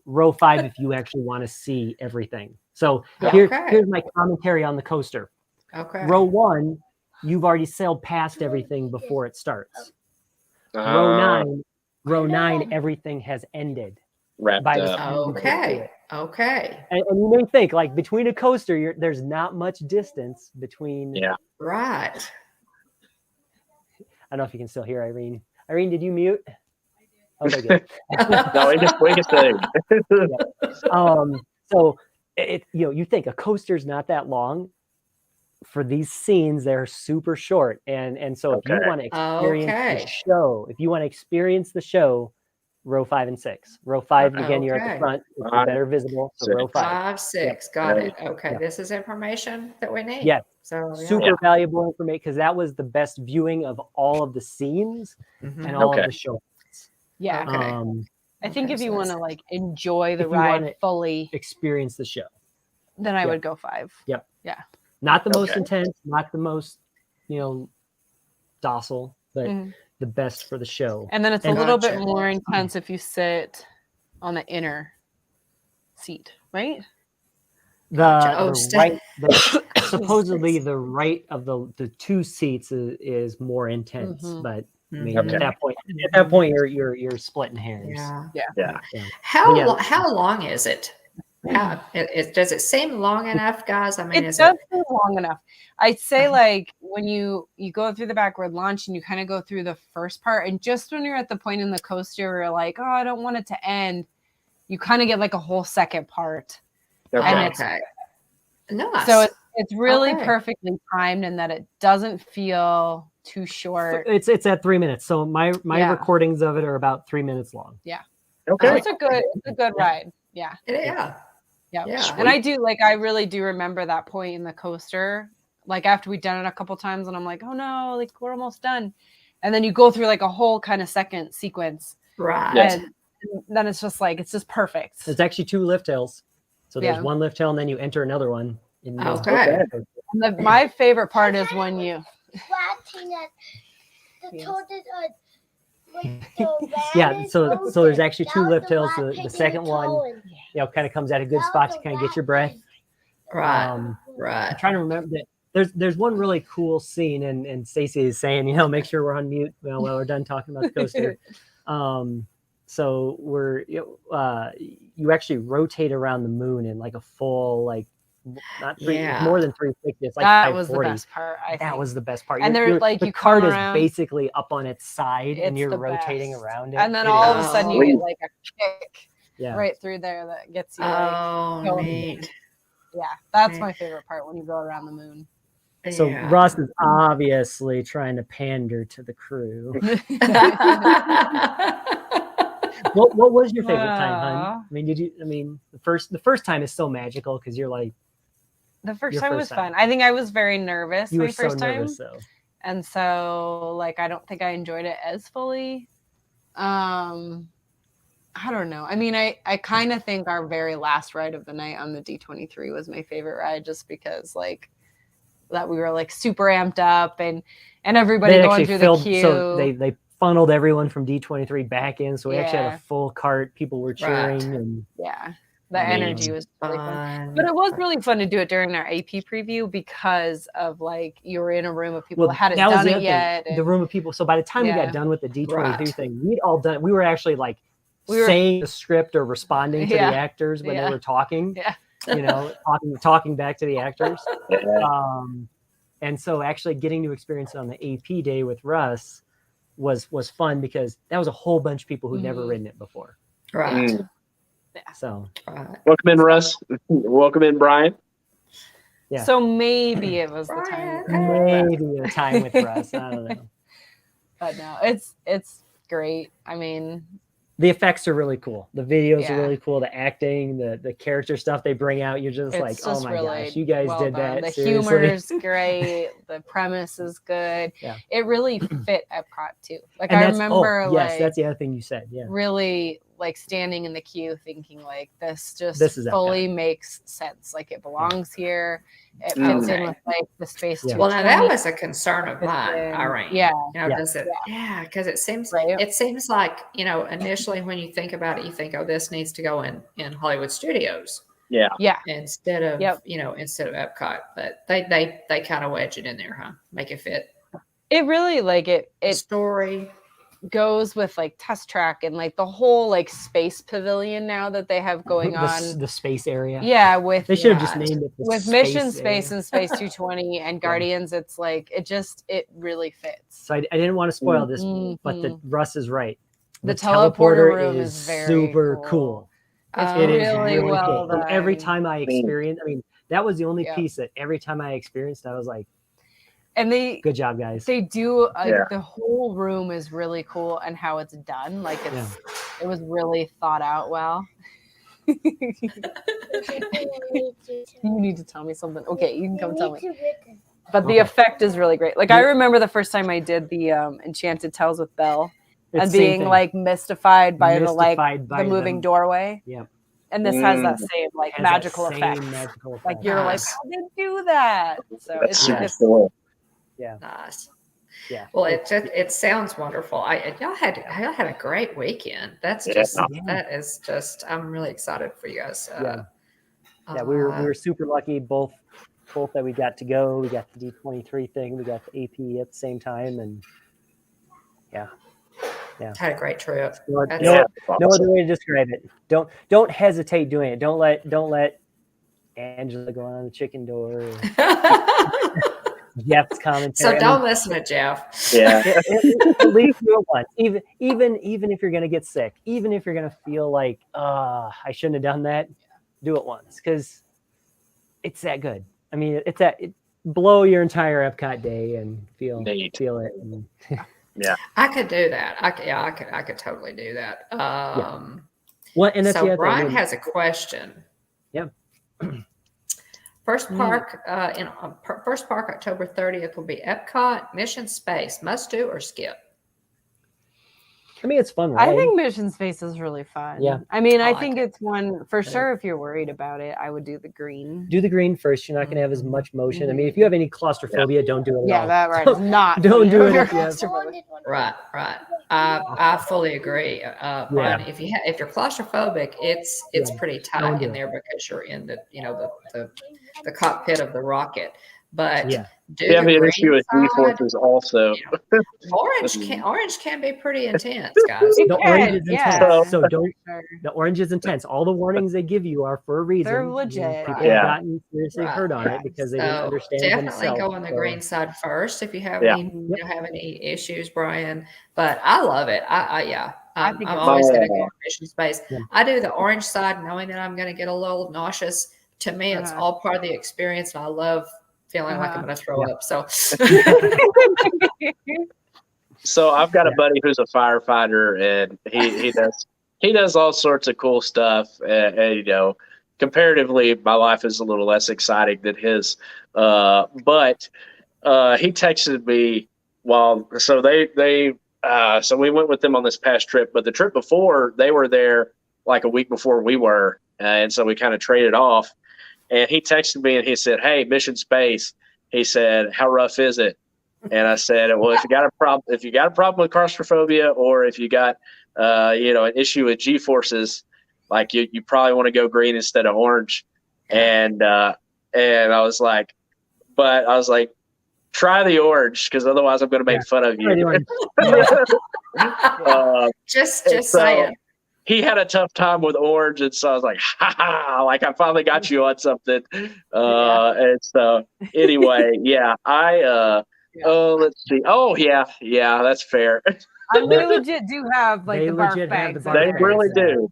Row 5, if you actually want to see everything. So Yeah. Okay. here's my commentary on the coaster. Okay. Row 1, you've already sailed past everything before it starts. Row 9, everything has ended. Wrapped by the up. time you get to Okay. it. Okay. And you may think, like, between a coaster, there's not much distance between. Yeah. Right. I don't know if you can still hear Irene. Irene, did you mute? Okay, good. No, we can say. So you think a coaster's not that long. For these scenes, they're super short, and so if you Okay. want to experience Okay. the show, row 5 and 6. Row 5, again, you're at Okay. the front, it's Five, better visible. So row 5, 5, 6. Got Right. it. Okay. Yep. This is information that we need. Yes. So super valuable information because that was the best viewing of all of the scenes Mhm. and all Okay. of the show. Yeah. Okay. I think Okay, if you so want to that's- like enjoy the If you wanna- ride fully, Experience the show. then I Yeah. would go 5. Not the most Okay. intense, not the most, docile, but Mhm. the best for the show. And then it's a And- little bit Gotcha. more intense if you sit on the inner seat, right? The, Oh, the right, supposedly the right of the 2 seats is more intense, Mhm. but I Mhm. mean, Okay. at that point, you're splitting hairs. Yeah. Yeah. How Yeah. how long is it? Does it seem long enough, guys? I mean, It is does it? feel long enough. I'd say like when you go through the backward launch and you kind of go through the first part, and just when you're at the point in the coaster where you're like, oh, I don't want it to end, you kind of get like a whole second part. Okay. And it's- Okay. Nice. So it's really Okay. perfectly timed in that it doesn't feel too short. It's at 3 minutes. So my Yeah. recordings of it are about 3 minutes long. Okay. So it's a good ride. Yeah. Yeah. Yeah. Yeah. And I really do remember that point in the coaster, like after we'd done it a couple times and I'm like, oh no, like we're almost done. And then you go through like a whole kind of second sequence. Right. Yes. And then it's just like, it's just perfect. It's actually 2 lift hills. So there's Yeah. one lift hill and then you enter another one. In the- Okay. And my favorite part is when you, Watching that, the Yes. tortoise with the Yeah, rabbit so goes there's in. actually That 2 was lift hills. rat The taking second a one, toe in. kind of comes at a good That spot was to a kind of get rat your breath. thing. Right. I'm Right. trying to remember that there's one really cool scene, and Stacy is saying, make sure we're on mute while we're done talking about the coaster. So you actually rotate around the moon in like a full not three, Yeah. more than 360. It's like that was the 540. best part. I That think. was the best part. And You're- like, the you cart come is around- basically up on its side, and It's you're the rotating best. around it. And then It all of is a sudden you sweet. get like a kick yeah. right through there that gets you like, Oh, going. neat. yeah, that's Neat. my favorite part when you go around the moon. So Yeah. Ross is obviously trying to pander to the crew. What was your favorite time, hun? I mean, the first time is so magical because you're like, The first Your time first was time. fun. I think I was very nervous you my were so first time. nervous though. And so like I don't think I enjoyed it as fully. But I don't know. I mean, I kind of think our very last ride of the night on the D23 was my favorite ride, just because like that we were like super amped up and everybody They going actually through the queue. so they funneled everyone from D23 back in, so we actually had Yeah. a full cart. People were cheering, Right. and Yeah, the Neat. energy was really fun. But it was really fun to do it during our AP preview because of like you were in a room of people that hadn't that was done the it other yet. thing. The room of people. So by the time we Yeah. got done with the D23 Right. thing, we'd all done. We were actually like saying the script or responding to Yeah. the actors when Yeah. they were talking. Yeah. You know, talking back to the actors. Yeah. And so actually getting to experience it on the AP day with Russ was fun because that was a whole bunch of people who'd never ridden it before. Right. Mm. So Right. Welcome in, Russ. Welcome in, Brian. Yeah. So maybe it was the time. Brian. maybe a time with Russ. I don't know. But no, it's great. I mean, The effects are really cool. The videos Yeah. are really cool. The acting, the character stuff they bring out, you're just it's like, oh just my really gosh, you guys well did done. that. The Seriously? humor is great. The premise is good. Yeah. It really fit Epcot too. Like And I that's, remember yes, like that's the other thing you said. Yeah. really like standing in the queue thinking like this This is fully makes sense. Like it belongs here. It fits Mm. in with like the space Yeah. Well, now that 220. was a concern of mine, Irene. Yeah. You know, Yeah. does it? Yeah, because it seems Right. like, you know, initially when you think about it, you think, oh, this needs to go in Hollywood Studios Yeah. Yeah. instead of Yep. instead of Epcot. But they kind of wedge it in there, huh? Make it fit. It really like it Story. goes with like Test Track and like the whole like space pavilion now that they have going on. The space area. Yeah, with They should have just Right. named it the with space Mission Space area. and Space 220 and Guardians, it's like it really fits. So I didn't want to spoil this, but Mhm. Russ is right. The teleporter room is very super cool. cool. It's It is really really well cool. And every done. time I experienced, I mean, that was the only Yeah. piece that every time I experienced, I was like, And they good job, guys. they do like Yeah. the whole room is really cool and how it's done. Like it was really thought out well. You need to tell me something. Okay, you can come tell me. But the Okay. effect is really great. Like I remember the first time I did the Enchanted Tales with Belle It's and the same being thing. like mystified by Mystified by the moving them. doorway. Yeah. And this has that same like Has that magical same effect. magical Like effect. you're like, Nice. how did they do that? So That's super it's cool. Yeah. Nice. Yeah. Well, it sounds wonderful. Y'all had a great weekend. That's Yeah. just Yeah. that is just. I'm really excited for you guys. Yeah, we were super lucky both that we got to go. We got the D23 thing, we got the AP at the same time, and had a great trip. no, That's- no, Yeah. no other way to describe it. Don't hesitate doing it. Don't let Angela go on the chicken door. Or Jeff's commentary. So don't listen to Jeff. Yeah. At least do it once. Even if you're gonna get sick, even if you're gonna feel like, I shouldn't have done that, do it once because it's that good. I mean, blow your entire Epcot day and feel Neat. it. And, I could do that. I could totally do that. well, and that's the So other Brian thing. has a question. Yeah. First park first park October 30th will be Epcot, Mission Space. Must do or skip? I mean, it's fun, right? I think Mission Space is really fun. Yeah. I mean, I I like think it. it's one for sure. If you're worried about it, I would do the green. Do the green first. You're not going to have as much motion. I mean, if you have any claustrophobia, don't do it at Yeah, all. that right is not. Don't do it You're if you have- claustrophobic. Right. I fully agree, Brian. If you're claustrophobic, it's pretty Don't tight do in it. there because you're in the cockpit of the rocket. But Yeah. do Yeah, I the mean, an green issue with side. G-forces also. Orange can be pretty intense, guys. The orange is Yeah. intense, so don't. Sure. The orange is intense. All the warnings they give you are for a reason. They're I mean, legit. People Yeah. have gotten seriously Right. hurt on it because they didn't So understand definitely themselves. go on the So, green side first if you have Yeah. any issues, Brian. But I love it. I I'm think it's always going to fun. go on Mission Space. Yeah. I do the orange side, knowing that I'm going to get a little nauseous. To me, it's Uh-huh. all part of the experience, and I love feeling like I'm Uh-huh. going to throw Yeah. up. So So I've got a buddy who's a firefighter, and he does all sorts of cool stuff. And, you know, comparatively, my life is a little less exciting than his. But he texted me so they so we went with them on this past trip, but the trip before they were there like a week before we were. And so we kind of traded off, and he texted me and he said, "Hey, Mission Space." He said, "How rough is it?" And I said, "Well, if you got a problem with claustrophobia, or if you got, an issue with G-forces, like you probably want to go green instead of orange." And I was like, try the orange, because otherwise I'm going to make fun of you. Just so saying. He had a tough time with orange, and so I was like, "Ha ha!" Like, I finally got you on something. And so anyway, let's see. Oh yeah, that's fair. They legit do have like They the barf legit have bags. the They barf really bags, do.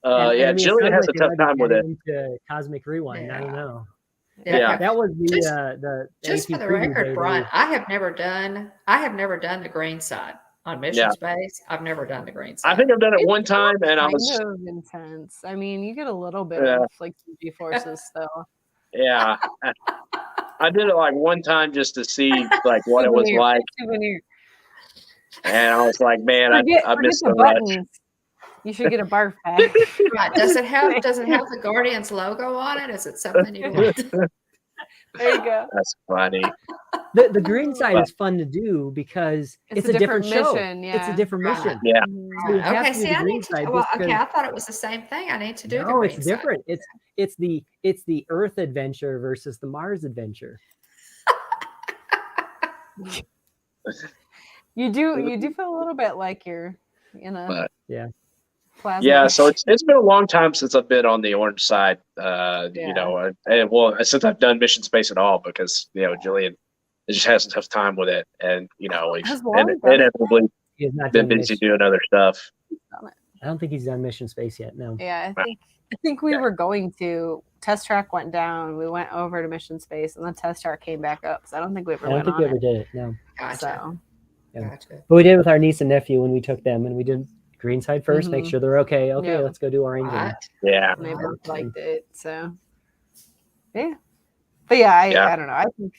And I mean, it Jillian sounds has like a tough they might time be with it. getting into Cosmic Rewind. I don't know. Yeah. That was Just- the Just AP for the preview record, day. Brian, I have never done the green side on Mission Yeah. Space. I've never done the green side. I think I've done it one time, and I Kind was of intense. I mean, you get a little bit Yeah. of like G forces still. yeah. I did it like one time just to see like what it was Souvenir, like, souvenir. and I was like, man, I Forget missed the so much. buttons. You should get a barf bag. Right. Does it have the Guardians logo on it? Is it something you want? There you go. That's funny. The green side is fun to do because it's a different show. mission. Yeah. It's a different Right. mission. Yeah. So you have Okay, to do see, the I green need to. side Well, just okay, 'cause- I thought it was the same thing. I need to do the No, green it's side. different. It's the Earth adventure versus the Mars adventure. You do feel a little bit like you're in a But- plasma. Yeah, so it's been a long time since I've been on the orange side. Since I've done Mission Space at all, because Jillian just has a tough time with it, and we've Has Wally done it? inevitably He has not been done busy mission. doing other stuff. I don't think he's done Mission Space yet. No. Yeah, I think we were going to. Test track went down. We went over to Mission Space, and then test track came back up. So I don't think we ever I don't went think on we ever it. did it. No. Gotcha. So Yeah. Gotcha. But we did with our niece and nephew when we took them, and we did green side 1st make Mhm. sure they're okay. Okay, Yeah. let's go do orange. Right. Yeah. and they both liked it. So yeah, but yeah, I don't know. I think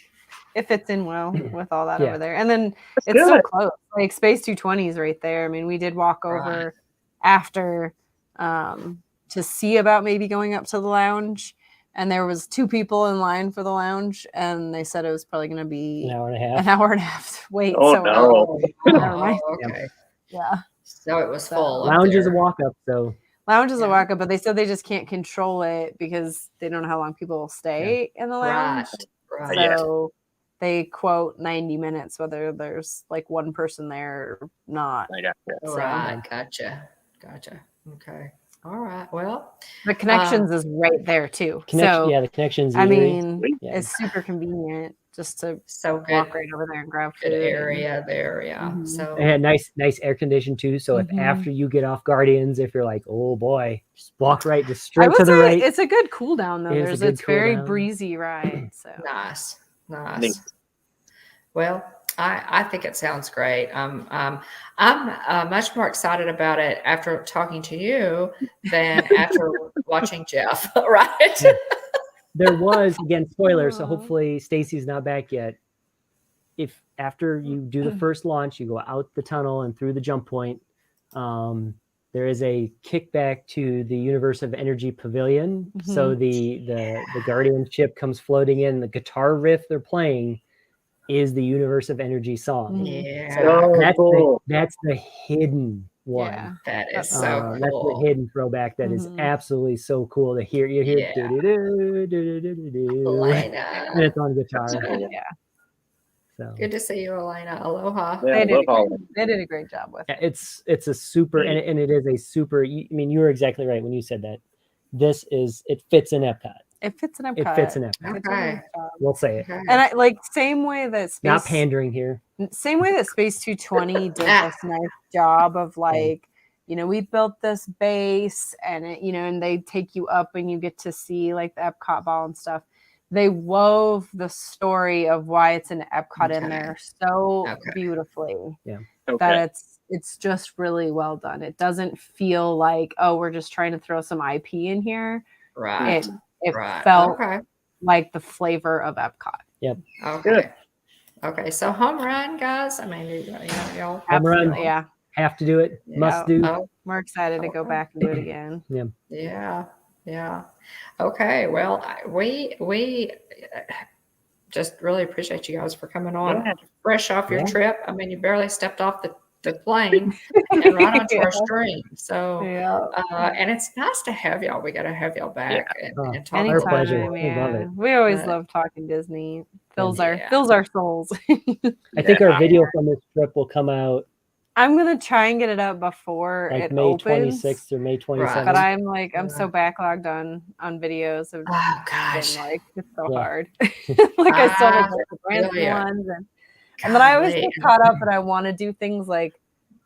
it fits in well with all that Yeah. over there, and then it's good. so close. Like Space 220 is right there. I mean, we did walk over Right. after to see about maybe going up to the lounge, and there was 2 people in line for the lounge, and they said it was probably going to be An hour and a an half. hour and a half to wait. Oh, so no. never mind. Okay. Yeah, So it was full. up Lounge is a there. walk up, so lounge is Yeah. a walk up, but they said they just can't control it because they don't know how long people will stay in the lounge. Right. Yeah. So they quote 90 minutes, whether there's like one person there or not. I got you. So Right. Gotcha. Okay. All right. Well, the connections is right there too. So the connections. I usually- mean, Yeah. it's super convenient just to so good. walk right over there and grab food. Good and- area there. Yeah. Mhm. So They had nice air condition too. So if Mhm. after you get off Guardians, if you're like, oh boy, just walk right, just I straight would to the say right. it's a good cool down though. It is a good It's very cool down. breezy ride. So nice. Neat. Well, I think it sounds great. I'm much more excited about it after talking to you than after watching Jeff. Right? There was, again, spoilers, so Aw. hopefully Stacy's not back yet. If after you do the first launch, you go out the tunnel and through the jump point, there is a kickback to the Universe of Energy Pavilion. So the Guardian ship comes floating in. The guitar riff they're playing is the Universe of Energy song. Yeah. Oh, cool. That's the hidden one. yeah. That is That's so That's the cool. hidden throwback that is Mhm. absolutely so cool to hear. You hear Yeah. do-do-do, do-do-do-do-do, Elena. and it's on guitar. Yeah. So Good to see you, Elena. Aloha. Yeah, They love did, Holland. they did a great job with yeah, it. it's a super and it is a super. I mean, you were exactly right when you said that. It fits in Epcot. It fits in Epcot. It fits in Epcot. It's a really Okay. good job. We'll say it. Okay. And I like same way that Space Not pandering here. Same way that Space 220 did this nice job of like, we built this base and it, and they take you up and you get to see like the Epcot ball and stuff. They wove the story of why it's an Epcot in Okay. there so Okay. beautifully Okay. that it's just really well done. It doesn't feel like, oh, we're just trying to throw some IP in here. Right. It Right. felt Okay. like the flavor of Epcot. Okay. Good. Okay, so home run, guys. I mean, y'all. Home run. Absolutely, yeah. Have to do it. Yeah. Must do. Oh, We're excited to go back and do it again. yeah, yeah. Okay, well, we just really appreciate you guys for coming on, Yeah. fresh off your Yeah. trip. I mean, you barely stepped off the plane and right onto our stream. So, Yeah. and it's nice to have y'all. We got to have y'all back Oh, and talk. our a little pleasure. more. We love it. We always But- love talking Disney. Fills Yeah. our souls. I think our video from this trip will come out I'm gonna try and get it up before like it May opens. 26th or May 27th. But I'm so backlogged on videos of Oh gosh, and like it's so Yeah. hard. Like I still have like, the Branson feel ya. ones and then I always Golly. get caught up and I want to do things like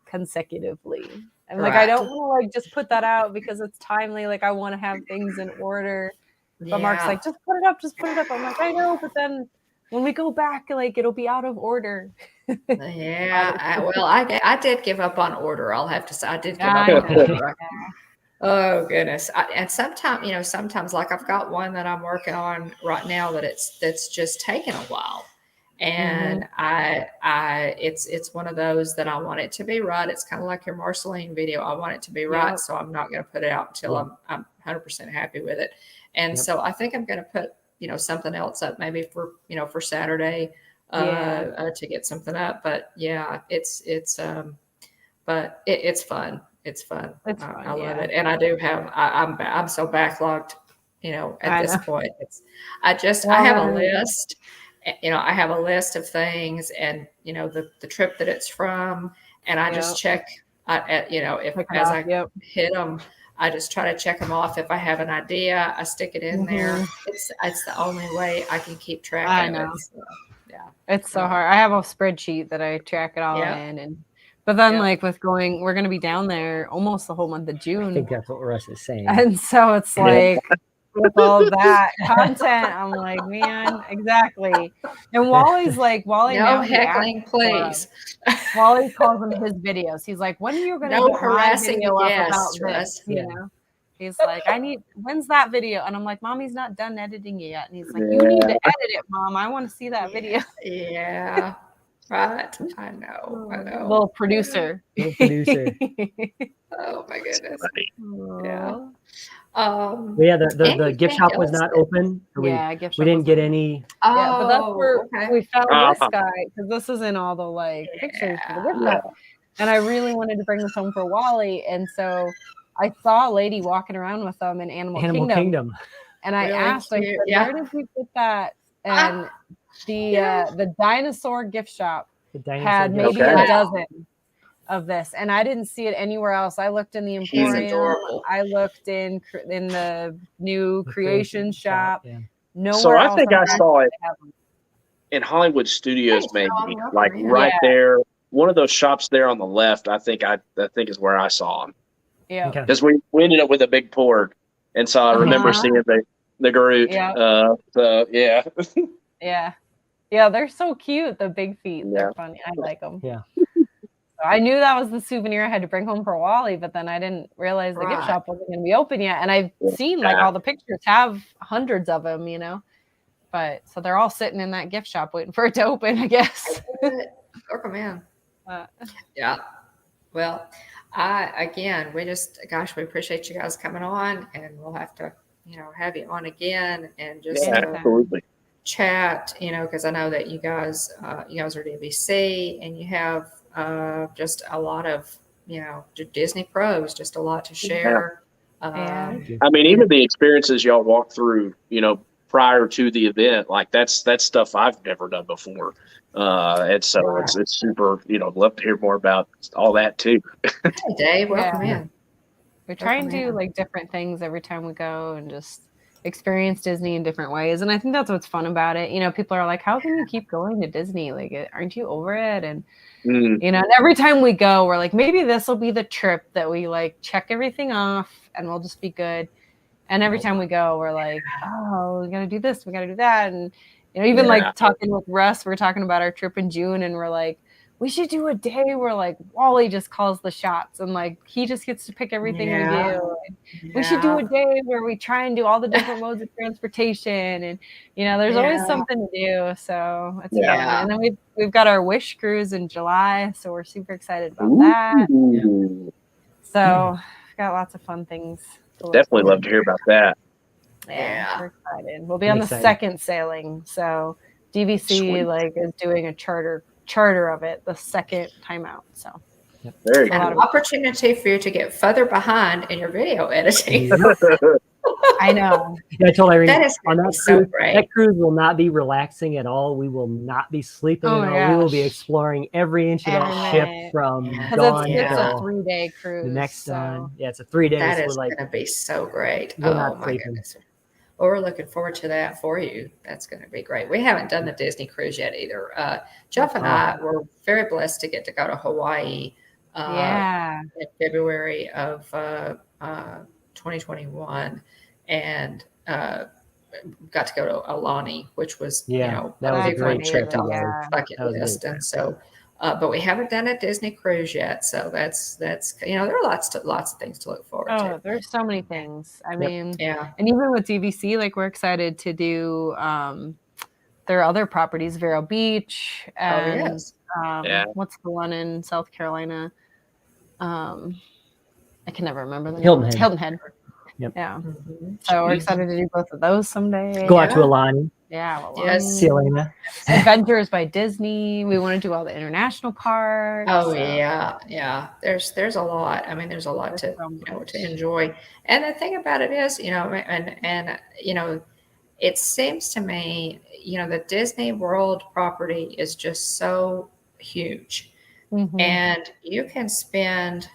consecutively. And like I Right. don't want to like just put that out because it's timely. Like I want to have things in order. But Mark's Yeah. like, just put it up, just put it up. I'm like, I know, but then when we go back, like it'll be out of order. Yeah, I did give up on order. I'll have to say I did give up I on know. order. Oh goodness! And sometimes like I've got one that I'm working on right now that's just taken a while, and it's one of those that I want it to be right. It's kind of like your Marceline video. I want it to be right, Yep. so I'm not going to put it out until I'm 100% happy with it. And so I think I'm going to put something else up maybe for for Saturday. To get something up, but yeah, it's fun. It's fun. It's fun, I love it, and I do have. I'm so backlogged. At this point, I have a list. I have a list of things, and the trip that it's from, and I just check. If as I hit them, I just try to check them off. If I have an idea, I stick it in there. It's the only way I can keep track of it. So. Yeah. It's so hard. I have a spreadsheet that I track it all in but then like with we're going to be down there almost the whole month of June. I think that's what Russ is saying. And so it's like with all that content, I'm like, man, exactly. And Wally's like, no heckling, please. Wally calls them his videos. He's like, when are you going to no harassing video guests, about this? You know? He's like, when's that video? And I'm like, Mommy's not done editing it yet. And he's like, you need to edit it, Mom. I want to see that video. Yeah. Right. I know. Little producer. Little producer. Oh my goodness. Yeah. The gift shop was not open. So we didn't get any. Yeah, but that's where we found this guy because this is in all the like pictures for the gift shop. And I really wanted to bring this home for Wally. And so I saw a lady walking around with them in Animal Kingdom. And I asked, I said, where did we put that? And the dinosaur gift shop had maybe a dozen of this, and I didn't see it anywhere else. I looked in the Emporium. I looked in the new Creation shop. Yeah. Nowhere so I else think I saw it in Hollywood Studios, maybe like right there. One of those shops there on the left. I think is where I saw them. Yeah, because we ended up with a big port, and so I remember seeing the Groot. Yeah. So yeah. Yeah, they're so cute. The big feet. They're funny. I like them. Yeah. So I knew that was the souvenir I had to bring home for Wally, but then I didn't realize the gift shop wasn't going to be open yet. And I've seen like all the pictures have hundreds of them, but so they're all sitting in that gift shop waiting for it to open, I guess. Oh man. Yeah. Well, we appreciate you guys coming on, and we'll have to, have you on again and just absolutely chat, because I know that you guys are DVC and you have just a lot of, Disney pros, just a lot to share. I mean, even the experiences y'all walk through, prior to the event, like that's stuff I've never done before. And so it's super, love to hear more about all that too. Hey Dave, welcome in. We try and do like different things every time we go and just experience Disney in different ways. And I think that's what's fun about it. People are like, how can you keep going to Disney? Like, aren't you over it? And, and every time we go, we're like, maybe this will be the trip that we like check everything off and we'll just be good. And every time we go, we're like, oh, we got to do this. We got to do that. And, even like talking with Russ, we're talking about our trip in June and we're like, we should do a day where like Wally just calls the shots and like he just gets to pick everything we do. And we should do a day where we try and do all the different modes of transportation, and there's always something to do. So it's fun. And then we've got our Wish cruise in July, so we're super excited about that. So we've got lots of fun things. Definitely love to hear about that. Yeah, we're excited. We'll be on the second sailing, so DVC is doing a charter of it the second time out. So very an opportunity for you to get further behind in your video editing. I know. Yeah, I told Irene That is on that cruise will not be relaxing at all. We will not be sleeping at all. We will be exploring every inch of that ship from dawn it's a till 3-day cruise. The next dawn. Yeah, it's a 3 days. That is going to be so great. We're oh my goodness. Well, we're looking forward to that for you. That's going to be great. We haven't done the Disney cruise yet either. Jeff and I were very blessed to get to go to Hawaii in February of 2021 and got to go to Alani, which was, that was a great trip. Bucket list. And so, but we haven't done a Disney cruise yet. So that's there are lots of things to look forward to. Oh, there's so many things. I mean, and even with DVC, like we're excited to do there are other properties, Vero Beach and what's the one in South Carolina? I can never remember the name. Hilton Head. Yep. Yeah. So we're excited to do both of those someday. Go out to Alani. Yeah. Selena. Adventures by Disney. We want to do all the international parks. Oh yeah. There's a lot. I mean, there's a lot to to enjoy. And the thing about it is, and it seems to me, the Disney World property is just so huge, and you can spend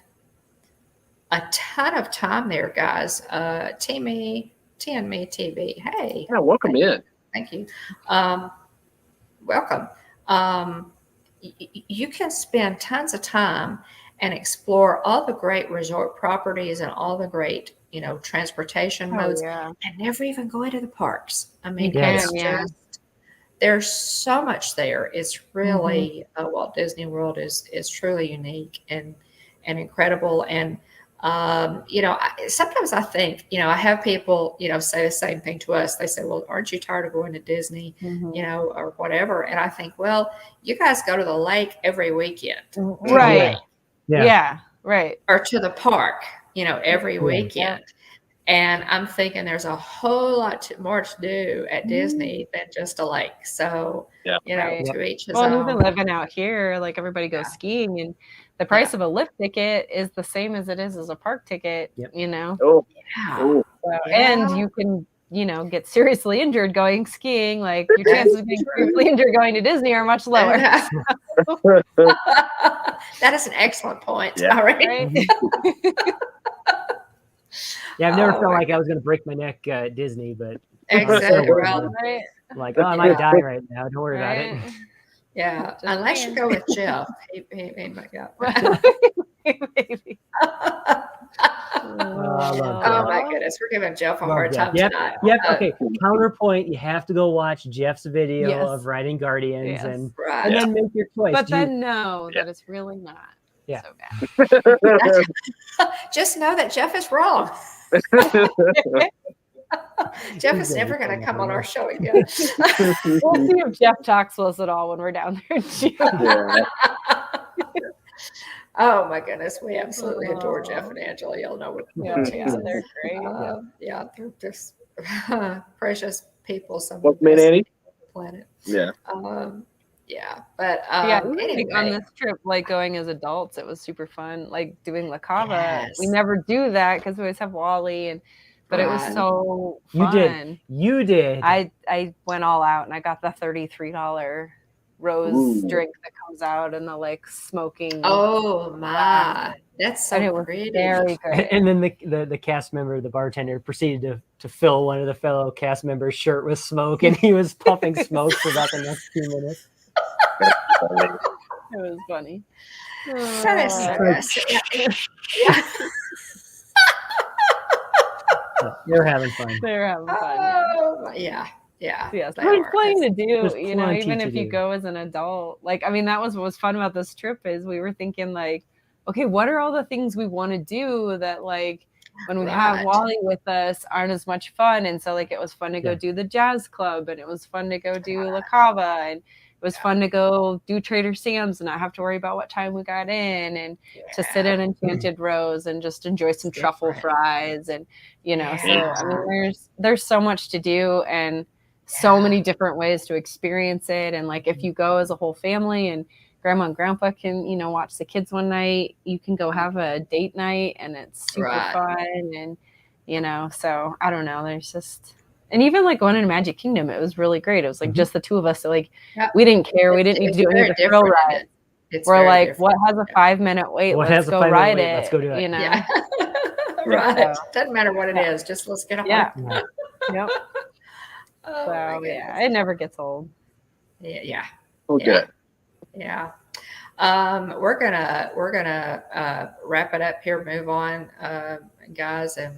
a ton of time there, guys. TNME TV. Hey. Yeah, welcome in. Thank you. Welcome. You can spend tons of time and explore all the great resort properties and all the great, transportation modes and never even go into the parks. I mean, there's so much there. It's really, Walt Disney World is truly unique and incredible. And, sometimes I think, I have people, say the same thing to us. They say, well, aren't you tired of going to Disney, or whatever? And I think, well, you guys go to the lake every weekend. Right. Yeah. Right. Or to the park, every weekend. And I'm thinking there's a whole lot more to do at Disney than just a lake. So, to each his own. Well, even living out here, like everybody goes skiing, and the price of a lift ticket is the same as it is as a park ticket, Oh. So, and you can, get seriously injured going skiing. Like your chances of being seriously injured going to Disney are much lower. That is an excellent point. Yeah. All right. I've never felt like I was going to break my neck at Disney, but exactly. Like, I might die right now. Don't worry about it. Yeah, unless you go with Jeff. He might go. Maybe. Oh my goodness, we're giving Jeff a hard time tonight. Yep. Okay. Counterpoint: you have to go watch Jeff's video of Riding Guardians, and then make your choice. But then that it's really not so bad. Just know that Jeff is wrong. Jeff is never going to come on our show again. We'll see if Jeff talks to us at all when we're down there. Oh my goodness, we absolutely adore Jeff and Angela. You'll know what they're great. They're just precious people. What's me, Annie? Planet. Yeah. But anyway. On this trip, like going as adults, it was super fun. Like doing La Cava. Yes. We never do that because we always have Wally, but it was so fun. You did. I went all out and I got the $33 rose drink that comes out and the smoking. Oh my, that's so pretty. Very good. And then the cast member, the bartender, proceeded to fill one of the fellow cast members' shirt with smoke, and he was puffing smoke for about the next 2 minutes. It was funny. They're having fun. They're having fun. Yeah. Yeah. Yes, they there's are. plenty to There's do, you know, plenty even to if you do. go as an adult. Like, I mean, that was what was fun about this trip is we were thinking like, okay, what are all the things we want to do that like when we have Right. Wally with us aren't as much fun? And so like it was fun to go Yeah. do the jazz club, and it was fun to go do La Cava, and it was fun to go do Trader Sam's and not have to worry about what time we got in, and to sit in Enchanted Rose and just enjoy some truffle different. fries, and you know, so I Yeah. mean there's so much to do and so many different ways to experience it. And like if you go as a whole family and grandma and grandpa can, you know, watch the kids one night, you can go have a date night and it's super Right. fun. And you know, so I don't know, there's just, and even like going into Magic Kingdom, it was really great. It was like just the two of us, so like Yep. we didn't care, we didn't need It's to do any very of the thrill different, isn't rides. it? It's We're very like, different. what has a 5-minute wait? What Let's has a go 5-minute ride wait? it. Let's go do it. You know? Yeah. Yeah. Right. Doesn't matter what it is. Just let's get on. Yeah. Yeah. Yep. Oh, So my yeah, goodness. it never gets old. Yeah. Okay. Yeah. We're gonna wrap it up here, move on, guys, and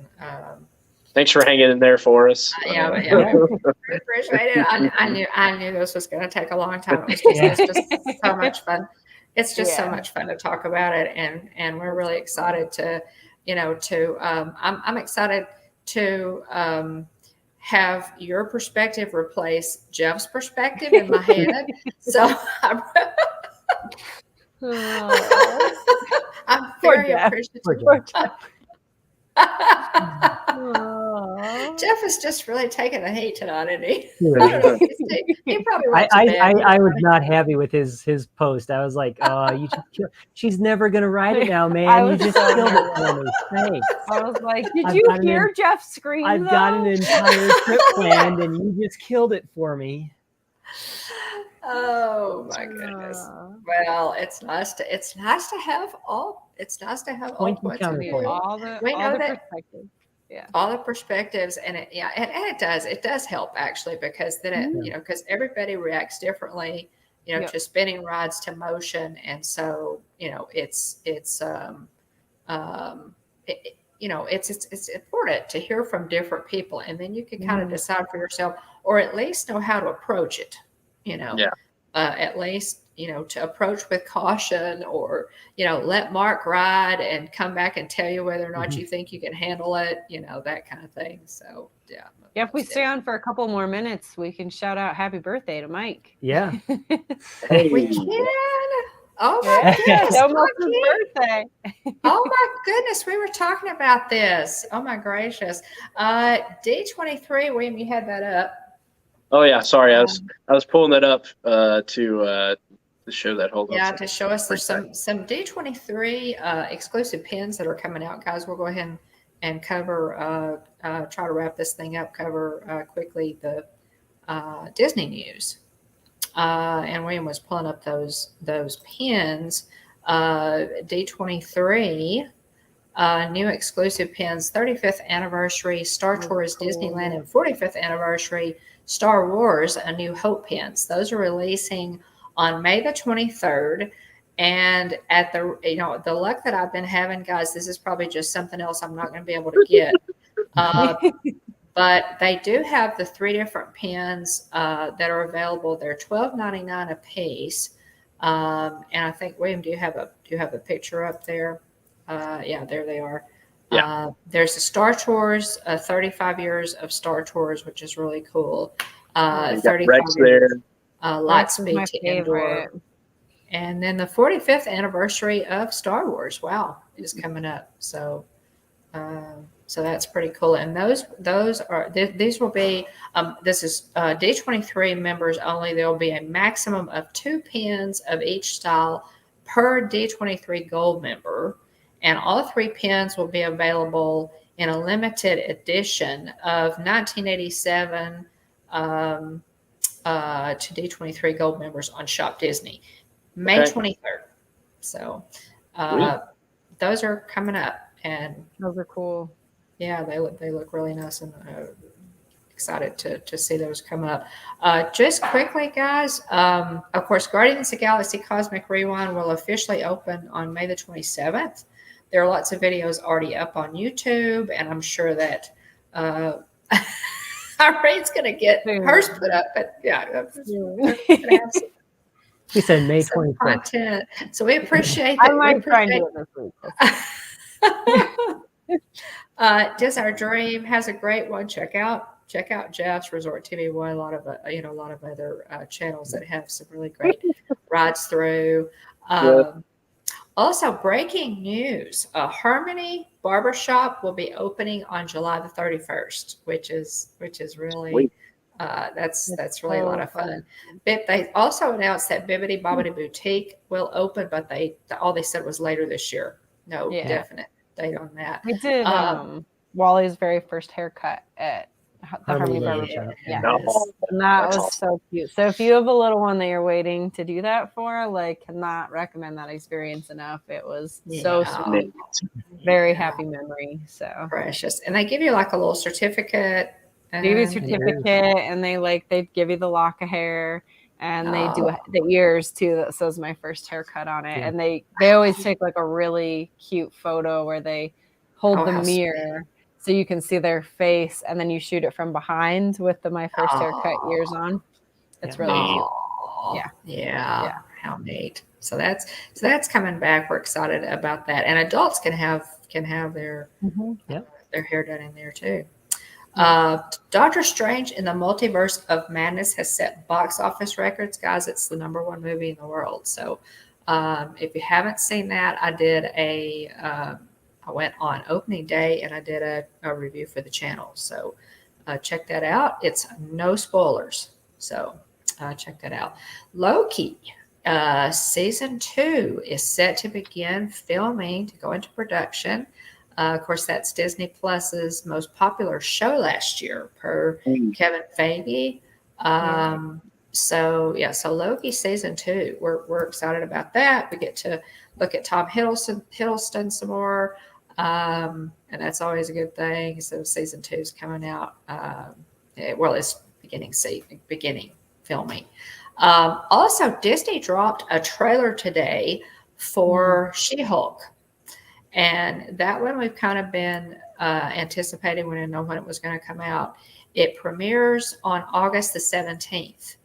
Thanks for hanging in there for us. yeah, appreciate it. I knew this was gonna take a long time. It's just so much fun. It's just so much fun to talk about it, and we're really excited to, you know, I'm excited to have your perspective replace Jeff's perspective in my head. So I'm very appreciative. Jeff is just really taking the heat tonight, isn't he? I don't know. He probably went to bed. I was not happy with his post. I was like, oh, she's never gonna ride it now, man. You just killed it for me. Thanks. I was like, did you hear Jeff scream? I've got an entire trip planned, and you just killed it for me. Oh my goodness. Well, it's nice to have all Point and points of counterpoint. view. all the perspectives. Yeah. All the perspectives, and it does help actually, because then it, you know, because everybody reacts differently, you know, to spinning rides, to motion, and so, you know, it's important to hear from different people, and then you can kind of decide for yourself, or at least know how to approach it, you know. At least, you know, to approach with caution, or, you know, let Mark ride and come back and tell you whether or not you think you can handle it, you know, that kind of thing. So yeah. If we stay on for a couple more minutes, we can shout out happy birthday to Mike. Yeah. Hey. We can. Oh my goodness. Almost his birthday. Oh my goodness. We were talking about this. Oh my gracious. D23, William, you had that up. Oh yeah, sorry. I was pulling that up to show that. Hold on. Yeah, to show us there's some D23 exclusive pins that are coming out, guys. We'll go ahead and cover, try to wrap this thing up, cover quickly the Disney news. And William was pulling up those pins. D23 new exclusive pins: 35th anniversary Star Tours Disneyland and 45th anniversary Star Wars A New Hope pins. Those are releasing on May the 23rd. And at the, you know, the luck that I've been having, guys, this is probably just something else I'm not going to be able to get. But they do have the 3 different pins that are available. They're $12.99 a piece. And I think, William, do you have a picture up there? Yeah, there they are. Yeah. There's the Star Tours, 35 years of Star Tours, which is really cool. 35 Rex years, there. Lightspeed to Indoor. And then the 45th anniversary of Star Wars, wow, is coming up. So so that's pretty cool. And these will be, this is D23 members only. There will be a maximum of 2 pins of each style per D23 Gold member. And all 3 pins will be available in a limited edition of 1987 to D23 Gold members on Shop Disney, May 23rd. So those are coming up, and those are cool. Yeah, they look really nice, and excited to see those come up. Just quickly, guys, of course, Guardians of the Galaxy Cosmic Rewind will officially open on May the 27th. There are lots of videos already up on YouTube, and I'm sure that I'm Irene's going to get hers put up, but yeah, we're gonna have some, He said May some 25th. content. So we appreciate I that. might try and do it this week. Just Our Dream has a great one. Check out Jeff's Resort TV One. A lot of a lot of other channels that have some really great rides through. Also, breaking news: Harmony Barbershop will be opening on July the 31st, which is really that's really a lot of fun. But they also announced that Bibbidi Bobbidi Boutique will open, but all they said was later this year. No definite date on that. We did Wally's very first haircut at the Harmony Barber. Yeah, and that was so cute. So if you have a little one that you're waiting to do that for, like, cannot recommend that experience enough. It was so sweet, very happy memory. So precious, and they give you like a little certificate. They give you a certificate, and they give you the lock of hair. And they do the ears too. That says my first haircut on it. And they always take like a really cute photo where they hold the mirror so you can see their face, and then you shoot it from behind with the my first haircut ears on. It's really cute. Yeah. How neat. So that's coming back. We're excited about that. And adults can have their hair done in there too. Doctor Strange in the Multiverse of Madness has set box office records, guys. It's the #1 movie in the world. So if you haven't seen that, I went on opening day and I did a review for the channel. So check that out. It's no spoilers. So check that out. Loki season 2 is set to begin filming to go into production. Of course, that's Disney Plus's most popular show last year, per Kevin Feige. So Loki season 2, we're excited about that. We get to look at Tom Hiddleston some more, and that's always a good thing. So season 2 is coming out. It's beginning filming. Also, Disney dropped a trailer today for She-Hulk. And that one we've kind of been anticipating. We didn't know when it was going to come out. It premieres on August the 17th.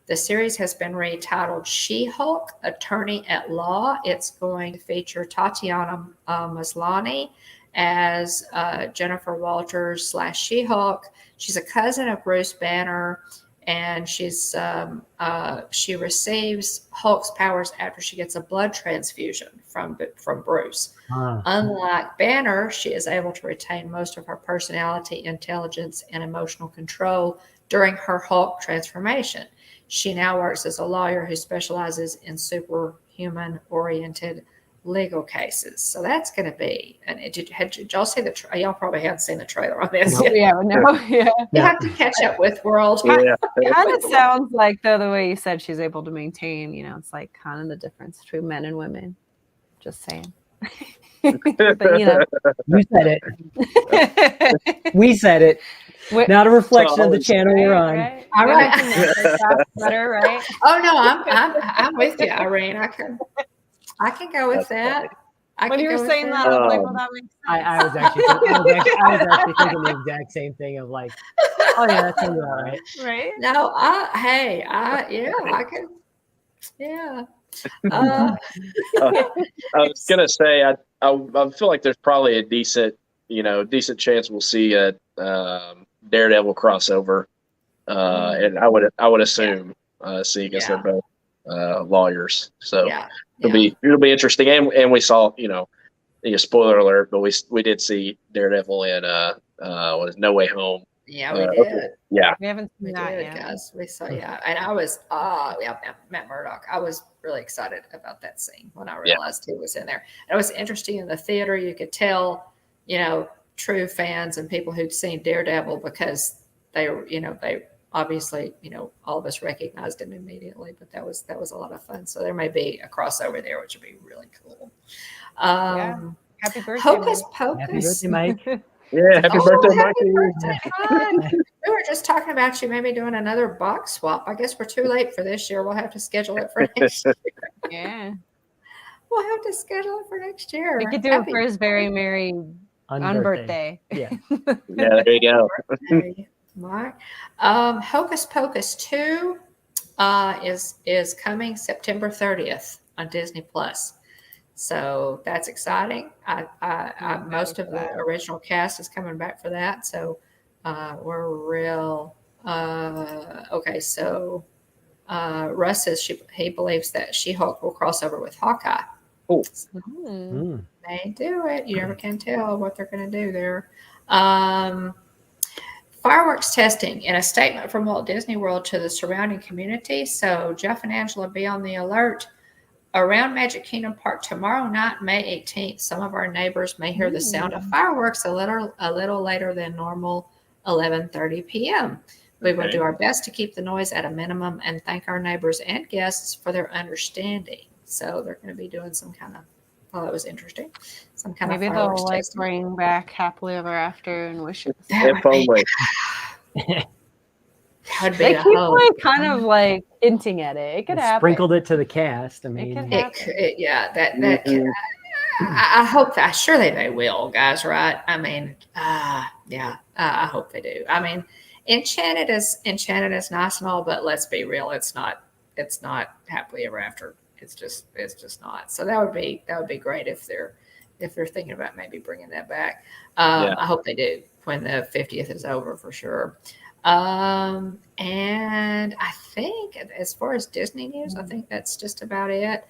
The series has been retitled She-Hulk, Attorney at Law. It's going to feature Tatiana Maslany as Jennifer Walters / She-Hulk. She's a cousin of Bruce Banner, and she receives Hulk's powers after she gets a blood transfusion from Bruce. Unlike Banner, she is able to retain most of her personality, intelligence, and emotional control during her Hulk transformation. She now works as a lawyer who specializes in superhuman-oriented legal cases. So that's going to be. And did y'all see the? Y'all probably haven't seen the trailer on this. You have to catch up with World. Kind of sounds like the way you said she's able to maintain. It's like kind of the difference between men and women. Just saying. But, you said it. We said it. Not a reflection of the channel we're on. Right? All right. Better, right? Oh no, I'm with you, Irene. I can go with that. When you were saying that, I was like, well, that makes sense. I was actually thinking the exact same thing of like, oh yeah, that sounds all right. Right? No, I can. Yeah. I was gonna say I feel like there's probably a decent chance we'll see a Daredevil crossover, and I would assume seeing because they're both lawyers, so it'll be interesting. And we saw spoiler alert, but we did see Daredevil in No Way Home. Yeah, we did. Yeah, we haven't seen that yet. Guys. We saw and I was Matt Murdock. I was really excited about that scene when I realized he was in there. And it was interesting in the theater. You could tell, true fans and people who'd seen Daredevil because they obviously, all of us recognized him immediately. But that was a lot of fun. So there may be a crossover there, which would be really cool. Happy birthday, Hocus Mike. Pocus. Happy birthday, Mike. Yeah, happy birthday, happy Mikey. birthday, we were just talking about you maybe doing another box swap. I guess we're too late for this year. We'll have to schedule it for next year. Yeah. We'll have to schedule it for next year. We could do it for his very merry unbirthday. Yeah. Yeah, there you go. Right. Hocus Pocus 2 is coming September 30th on Disney Plus. So that's exciting. Most of the original cast is coming back for that. So we're real. Okay, so Russ says he believes that She-Hulk will cross over with Hawkeye. Cool. They do it. You never can tell what they're going to do there. Fireworks testing in a statement from Walt Disney World to the surrounding community. So Jeff and Angela, be on the alert. Around Magic Kingdom Park tomorrow night, May 18th, some of our neighbors may hear the sound of fireworks a little later than normal, 11:30 p.m. We will do our best to keep the noise at a minimum and thank our neighbors and guests for their understanding. So they're going to be doing some kind of, that was interesting, some kind Maybe of they'll fireworks like testing. bring back Happily Ever After and wishes. If only. That would be They the keep hope. like kind of like hinting at it. It could happen. Sprinkled it to the cast. I It mean, could happen. Yeah, that can. I hope that. Surely they will, guys. Right? I mean, yeah. I hope they do. I mean, Enchanted is nice and all, but let's be real. It's not happily ever after. It's just not. So that would be great if they're thinking about maybe bringing that back. I hope they do when the 50th is over for sure. And I think as far as Disney news, I think that's just about it.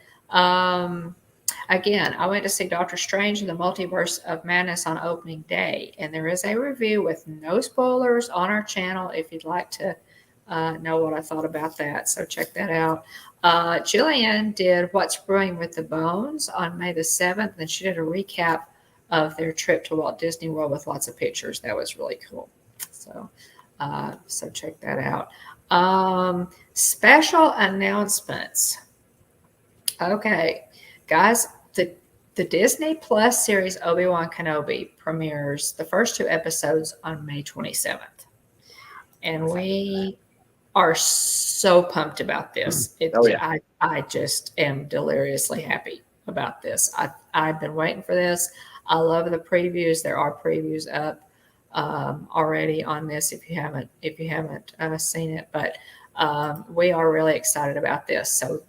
Again, I went to see Doctor Strange in the Multiverse of Madness on opening day, and there is a review with no spoilers on our channel if you'd like to know what I thought about that. So check that out. Jillian did What's Brewing with the Bones on May the 7th, and she did a recap of their trip to Walt Disney World with lots of pictures. That was really cool. So check that out. Special announcements. Okay, guys, the Disney Plus series Obi-Wan Kenobi premieres the first 2 episodes on May 27th. And we are so pumped about this. I just am deliriously happy about this. I've been waiting for this. I love the previews. There are previews up already on this if you haven't seen it, but we are really excited about this. So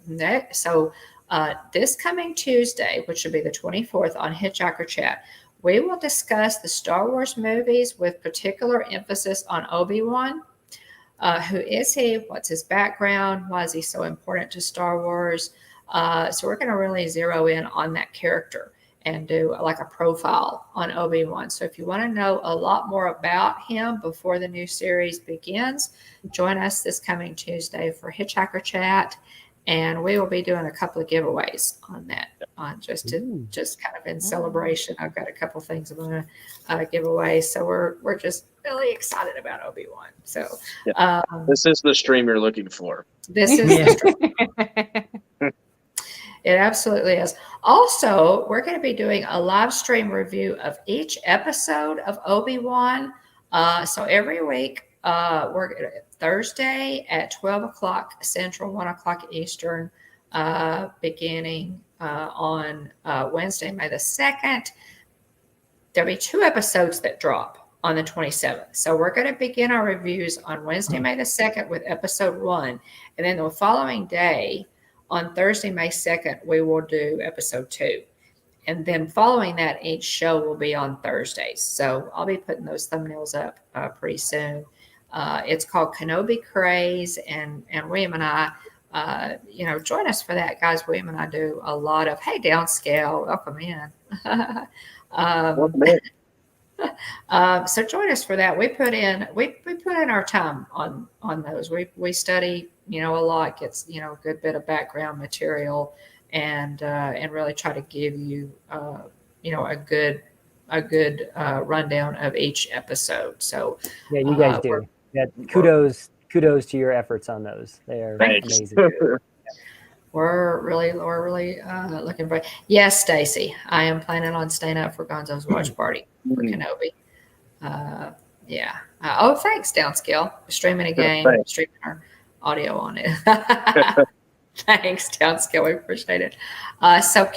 this coming Tuesday, which will be the 24th on Hitchhiker Chat, we will discuss the Star Wars movies with particular emphasis on Obi-Wan. Who is he? What's his background? Why is he so important to Star Wars? So we're going to really zero in on that character and do like a profile on Obi-Wan. So if you want to know a lot more about him before the new series begins, join us this coming Tuesday for Hitchhiker Chat. And we will be doing a couple of giveaways on that, just kind of in celebration. I've got a couple of things I'm going to give away. So we're just really excited about Obi-Wan. So this is the stream you're looking for. This is the stream. It absolutely is. Also, we're going to be doing a live stream review of each episode of Obi-Wan. So every week, we're Thursday at 12 o'clock Central, 1 o'clock Eastern, beginning on Wednesday, May the 2nd. There'll be 2 episodes that drop on the 27th. So we're going to begin our reviews on Wednesday, May the 2nd with episode 1. And then the following day, on Thursday, May 2nd, we will do episode 2. And then following that, each show will be on Thursdays. So I'll be putting those thumbnails up pretty soon. It's called Kenobi Craze, and William and I, join us for that, guys. William and I do a lot of, hey, downscale, welcome in. Welcome in. So join us for that. We put in our time on those. We study, a lot, gets, a good bit of background material, and really try to give you, a good rundown of each episode. So yeah, you guys do. Yeah, kudos to your efforts on those. They are amazing. We're really looking for. Yes, Stacy, I am planning on staying up for Gonzo's watch party for Kenobi. Yeah. Thanks, Downscale. Streaming a game, streaming our audio on it. Thanks, Downscale. We appreciate it. So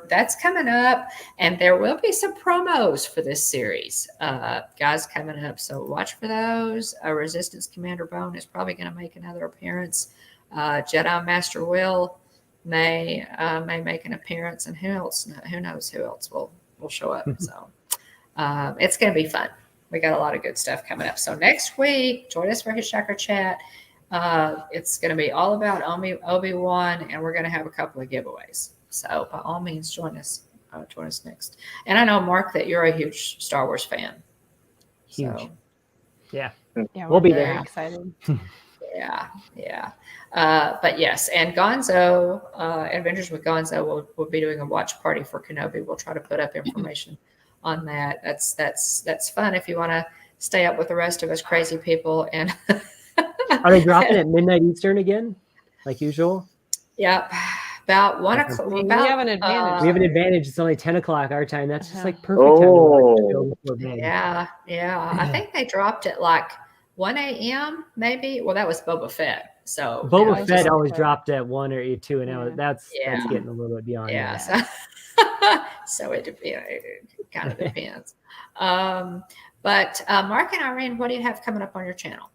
that's coming up, and there will be some promos for this series, guys, coming up. So watch for those. Resistance Commander Bone is probably going to make another appearance. Jedi Master Will may make an appearance, and who knows who else will show up. So it's going to be fun. We got a lot of good stuff coming up. So next week, join us for Hitchhiker Chat. It's going to be all about Obi-Wan, and we're going to have a couple of giveaways. So by all means, join us next. And I know, Mark, that you're a huge Star Wars fan. Huge. So, Yeah, We'll be very there. excited. yeah. But yes, and Gonzo, Adventures with Gonzo, we'll be doing a watch party for Kenobi. We'll try to put up information on that. That's fun if you want to stay up with the rest of us crazy people. And Are they dropping at midnight Eastern again, like usual? Yep. About 1 o'clock. We have an advantage. We have an advantage. It's only 10 o'clock our time. That's just like perfect time to watch the show before bed. Yeah. I think they dropped it like 1 a.m. maybe. Well, that was Boba Fett. So Boba Fett always dropped at 1 or 2, and now that's getting a little bit beyond yeah. that. So it kind of depends. But Mark and Irene, what do you have coming up on your channel?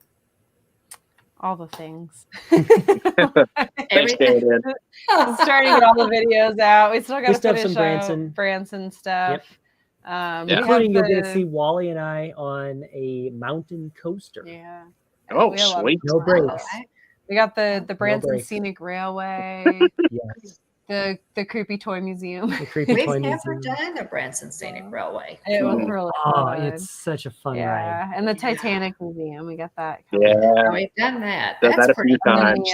All the things. Thanks, Dan. I'm starting to get all the videos out. We still got to still have finish some Branson stuff. Including you'll get to see Wally and I on a mountain coaster. Yeah. Oh, We have a lot of sweet. No breaks. We got the Branson breaks. Scenic Railway, Yes. the creepy toy museum. The creepy We've toy never museum. done the Branson Scenic Railway. It was really Oh, fun. it's such a fun ride. And the Titanic Museum, we got that. coming. Yeah. We've done that. Done That's that a pretty few fun. times.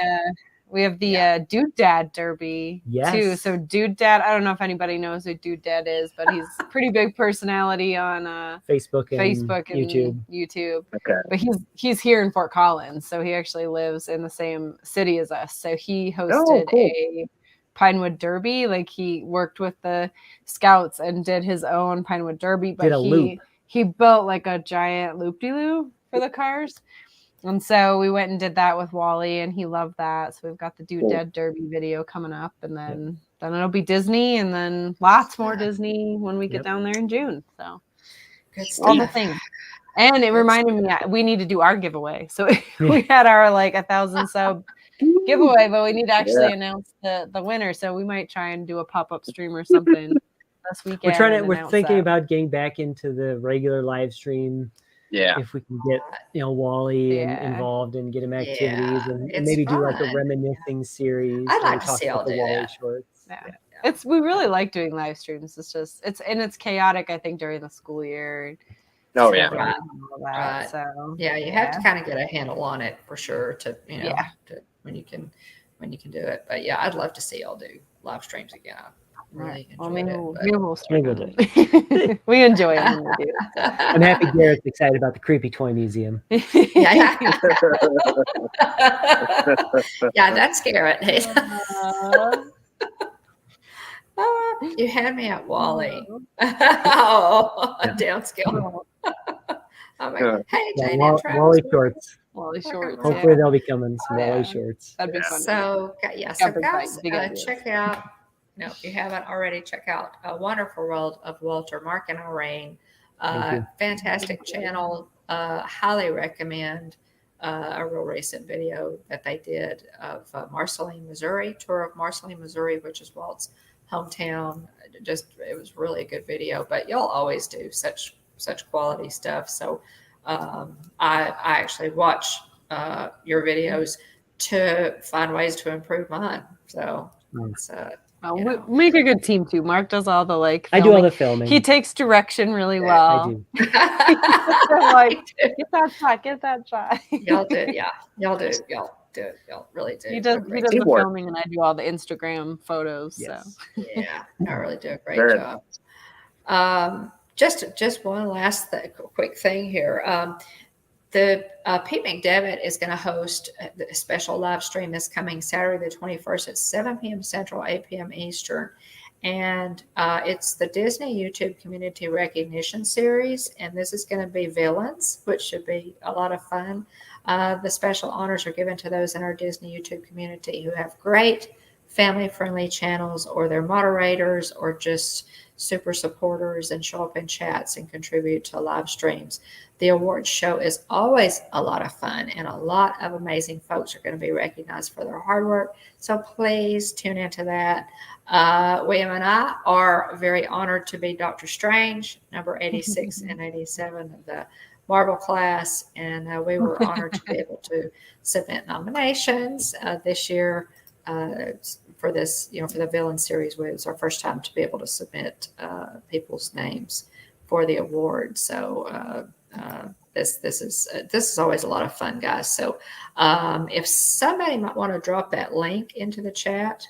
We have the Dude Dad Derby too. So Dude Dad, I don't know if anybody knows who Dude Dad is, but he's a pretty big personality on Facebook and YouTube. Okay. But he's here in Fort Collins, so he actually lives in the same city as us. So he hosted a Pinewood Derby. Like he worked with the scouts and did his own Pinewood Derby, but he built like a giant loop-de-loop for the cars. And so we went and did that with Wally, and he loved that. So we've got the Dude Dad Derby video coming up, and then it'll be Disney, and then lots more Disney when we get down there in June. So all the things. And it reminded me we need to do our giveaway. So we had our like 1,000 sub giveaway, but we need to actually announce the winner. So we might try and do a pop-up stream or something this weekend. We're thinking about getting back into the regular live stream. Yeah. If we can get Wally involved and get him activities and maybe do like a reminiscing series. I'd like to see all do Wally that. shorts. We really like doing live streams. It's chaotic, I think, during the school year. Oh yeah. Right. So you have to kind of get a handle on it for sure to when you can do it. But yeah, I'd love to see y'all do live streams again. Really we'll do it. We enjoy it when we do. I'm happy Garrett's excited about the creepy toy museum. Yeah, that's Garrett. You had me at Wally. Downscale. I'm like, hey, Jane and Travis. Wally shorts. Wally shorts. Hopefully they'll be coming. Some Wally shorts. That'd be fun. So guys, check out. No, if you haven't already, check out A Wonderful World of Walter, Mark and Irene. Fantastic channel. Highly recommend a real recent video that they did of Marceline, Missouri, tour of Marceline, Missouri, which is Walt's hometown. It was really a good video, but y'all always do such quality stuff. So I actually watch your videos to find ways to improve mine. So it's we make a good team too. Mark does all the filming. I do all the filming. He takes direction really well. I do. Get that shot. Y'all do, yeah. Y'all do it. Y'all really do. He does the filming, and I do all the Instagram photos. Yes. So yeah, I really do a great job. Just one last quick thing here. The Pete McDevitt is going to host a special live stream this coming Saturday, the 21st at 7 p.m. Central, 8 p.m. Eastern. and it's the Disney YouTube Community Recognition Series, and this is going to be villains, which should be a lot of fun. The special honors are given to those in our Disney YouTube community who have great family-friendly channels, or they're moderators, or just super supporters and show up in chats and contribute to live streams. The awards show is always a lot of fun, and a lot of amazing folks are going to be recognized for their hard work. So please tune into that. William and I are very honored to be Dr. Strange, number 86 and 87 of the Marvel class, and we were honored to be able to submit nominations this year for this, for the villain series. It was our first time to be able to submit people's names for the award. So this is always a lot of fun, guys. So if somebody might want to drop that link into the chat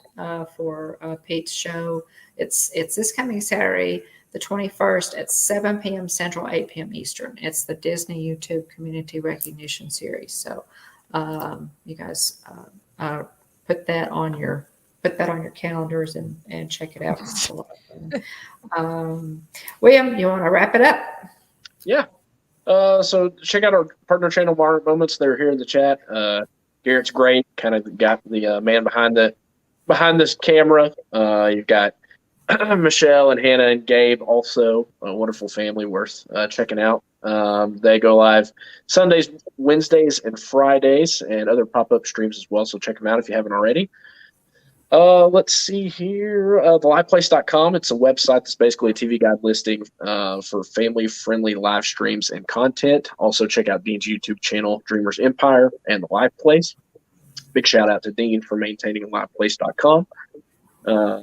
for Pete's show, it's this coming Saturday, the 21st at 7 p.m. Central, 8 p.m. Eastern. It's the Disney YouTube Community Recognition Series. So you guys put that on your calendars and check it out. It's a lot of fun. William, you want to wrap it up? Yeah. So check out our partner channel, Mark Moments. They're here in the chat. Garrett's great. Kind of got the man behind this camera. You've got Michelle and Hannah and Gabe, also a wonderful family worth checking out. They go live Sundays, Wednesdays, and Fridays, and other pop-up streams as well. So check them out if you haven't already. Let's see here. TheLivePlace.com. It's a website that's basically a TV guide listing for family-friendly live streams and content. Also, check out Dean's YouTube channel, Dreamers Empire, and The Live Place. Big shout out to Dean for maintaining TheLivePlace.com.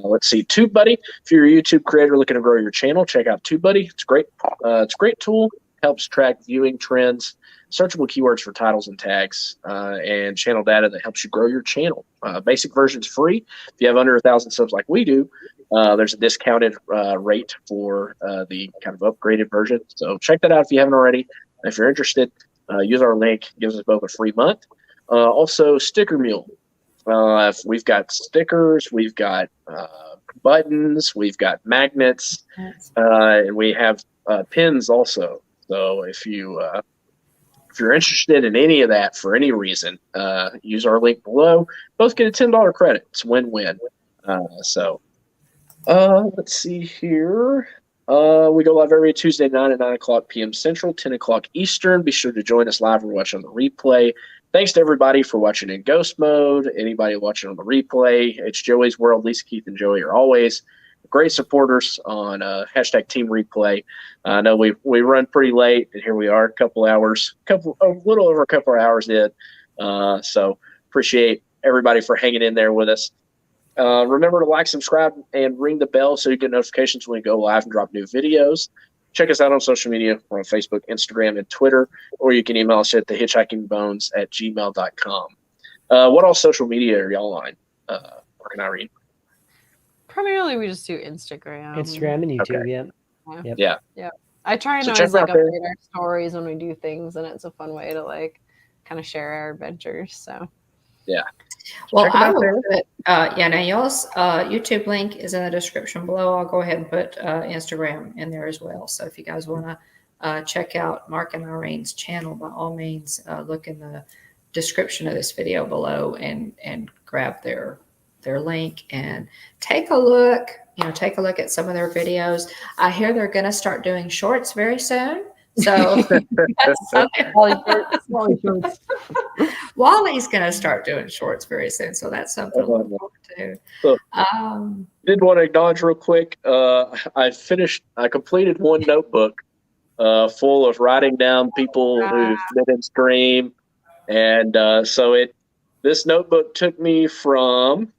Let's see, TubeBuddy. If you're a YouTube creator looking to grow your channel, check out TubeBuddy. It's great. It's a great tool. Helps track viewing trends, searchable keywords for titles and tags, and channel data that helps you grow your channel. Basic version's free. If you have under 1,000 subs like we do, there's a discounted rate for the kind of upgraded version. So check that out if you haven't already. If you're interested, use our link. It gives us both a free month. Also, Stickermule. We've got stickers, we've got buttons, we've got magnets, and we have pins also. So if you're interested in any of that for any reason, use our link below. Both get a $10 credit. It's win-win. Let's see here. We go live every Tuesday night at 9 o'clock p.m. Central, 10 o'clock Eastern. Be sure to join us live or watch on the replay. Thanks to everybody for watching in Ghost Mode. Anybody watching on the replay, it's Joey's World. Lisa, Keith, and Joey are always great supporters on hashtag Team Replay. I know we run pretty late, and here we are, a little over a couple of hours in. So appreciate everybody for hanging in there with us. Remember to like, subscribe, and ring the bell so you get notifications when we go live and drop new videos. Check us out on social media. We're on Facebook, Instagram, and Twitter, or you can email us at thehitchhikingbones@gmail.com. What all social media are y'all on, Mark and Irene? Primarily, we just do Instagram. Instagram and YouTube, Okay. yeah. Yeah. I try and always update our stories when we do things, and it's a fun way to kind of share our adventures. So yeah. Well, I will put, now y'all's YouTube link is in the description below. I'll go ahead and put Instagram in there as well. So if you guys want to check out Mark and Irene's channel, by all means, look in the description of this video below and grab their link and take a look. Take a look at some of their videos. I hear they're going to start doing shorts very soon. So Wally's going to start doing shorts very soon. So that's something to look forward to. So, did want to acknowledge real quick. I completed one notebook full of writing down people who've been in stream. And this notebook took me from,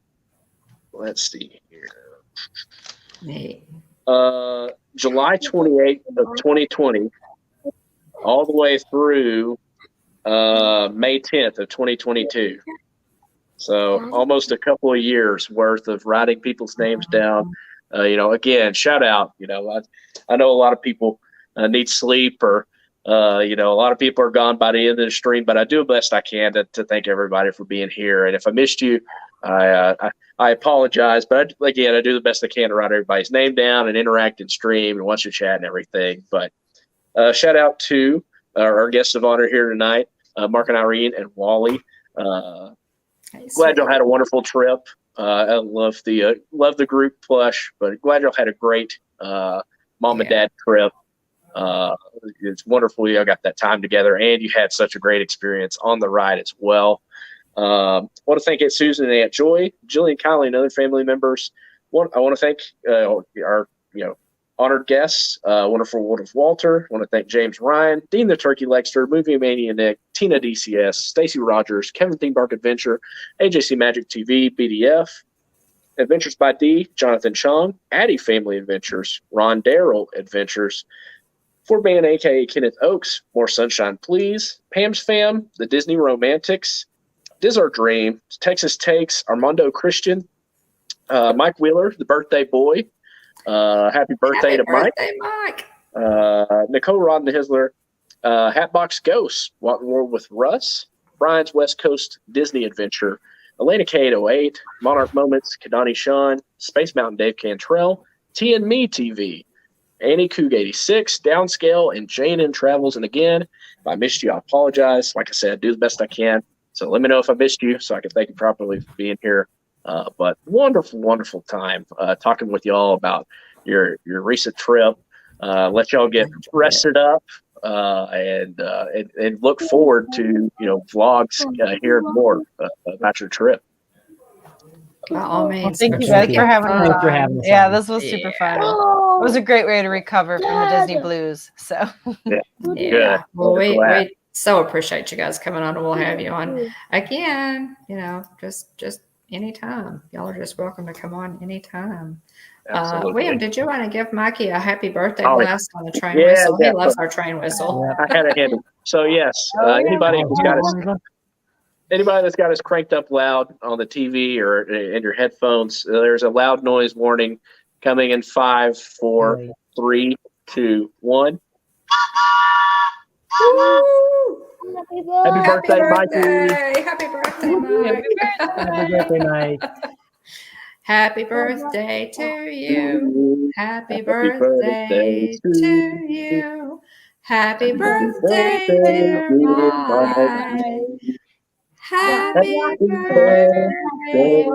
let's see here. July 28th of 2020 all the way through May 10th of 2022. So almost a couple of years worth of writing people's names down. Again, shout out. I know a lot of people need sleep, or a lot of people are gone by the end of the stream, but I do the best I can to thank everybody for being here. And if I missed you, I apologize, but again, I do the best I can to write everybody's name down and interact and stream and watch the chat and everything. But shout out to our guests of honor here tonight, Mark and Irene and Wally. Glad y'all had a wonderful trip. I love the group plush, but glad y'all had a great mom and dad trip. It's wonderful y'all got that time together, and you had such a great experience on the ride as well. I want to thank Aunt Susan and Aunt Joy, Jillian, Kylie, and other family members. I want to thank our honored guests, wonderful World of Walter. I want to thank James Ryan, Dean the Turkey Legster, Movie Mania Nick, Tina DCS, Stacy Rogers, Kevin Thingbark Adventure, AJC Magic TV, BDF, Adventures by D, Jonathan Chung, Addie Family Adventures, Ron Darrell Adventures, Fort Band aka Kenneth Oakes, More Sunshine Please, Pam's Fam, The Disney Romantics, Dizzard Dream, Texas Takes, Armando Christian, Mike Wheeler, The Birthday Boy, happy birthday to Mike. Nicole Rodden Hisler, Hatbox Ghosts, Walking World with Russ, Brian's West Coast Disney Adventure, Elena K808, Monarch Moments, Kadani Sean, Space Mountain Dave Cantrell, T and Me TV, Annie Coog 86, Downscale, and Jane in Travels. And again, if I missed you, I apologize. Like I said, I do the best I can. So let me know if I missed you so I can thank you properly for being here. But wonderful time talking with y'all about your recent trip. Let y'all get rested up and look forward to vlogs here and more about your trip. By all means. Thank you guys for having us. Thanks for having us. Yeah, this was super fun. It was a great way to recover from the Disney blues. So yeah. Well, we so appreciate you guys coming on, and we'll have you on again. Just anytime. Y'all are just welcome to come on anytime. William, did you want to give Mikey a happy birthday blast on the train whistle? He loves our train whistle. I had a hand. So yes, anybody that's got us cranked up loud on the TV or in your headphones, there's a loud noise warning coming in 5, 4, 3, 2, 1. Happy birthday, Mikey. Happy birthday, Mike. Happy birthday, Mike. Happy birthday to you. Happy birthday to you. Happy birthday, dear Mike. Happy birthday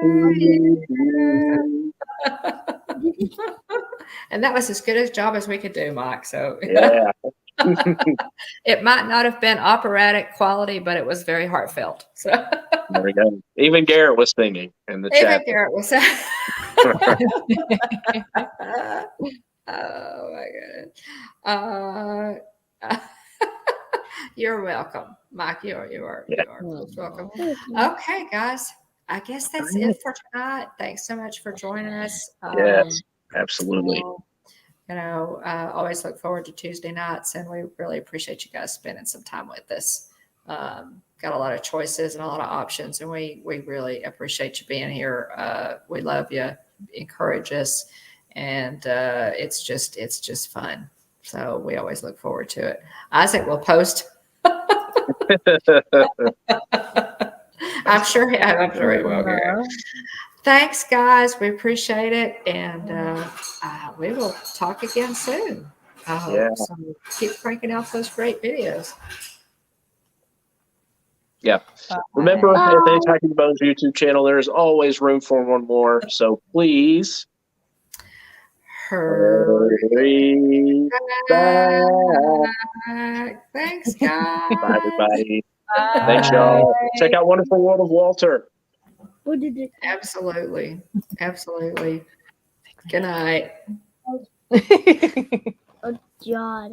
to you. And that was as good a job as we could do, Mike. So yeah. It might not have been operatic quality, but it was very heartfelt. So there we go. Even Garrett was singing in the chat. Even Garrett was. Oh my goodness. You're welcome, Mike. You are most welcome. Okay, guys. I guess that's it for tonight. Thanks so much for joining us. Yes, absolutely. Always look forward to Tuesday nights, and we really appreciate you guys spending some time with us. Got a lot of choices and a lot of options, and we really appreciate you being here. We love you, encourage us, and it's just fun. So we always look forward to it. Isaac will post. I'm sure he will. Gary. Thanks, guys. We appreciate it, and we will talk again soon. So keep cranking out those great videos. Yeah. Remember, at the Hitchhiking Bones YouTube channel, there is always room for one more. So please hurry back. Thanks, guys. Bye, everybody. Thanks, y'all. Check out Wonderful World of Walter. Absolutely. Good night. Oh, God.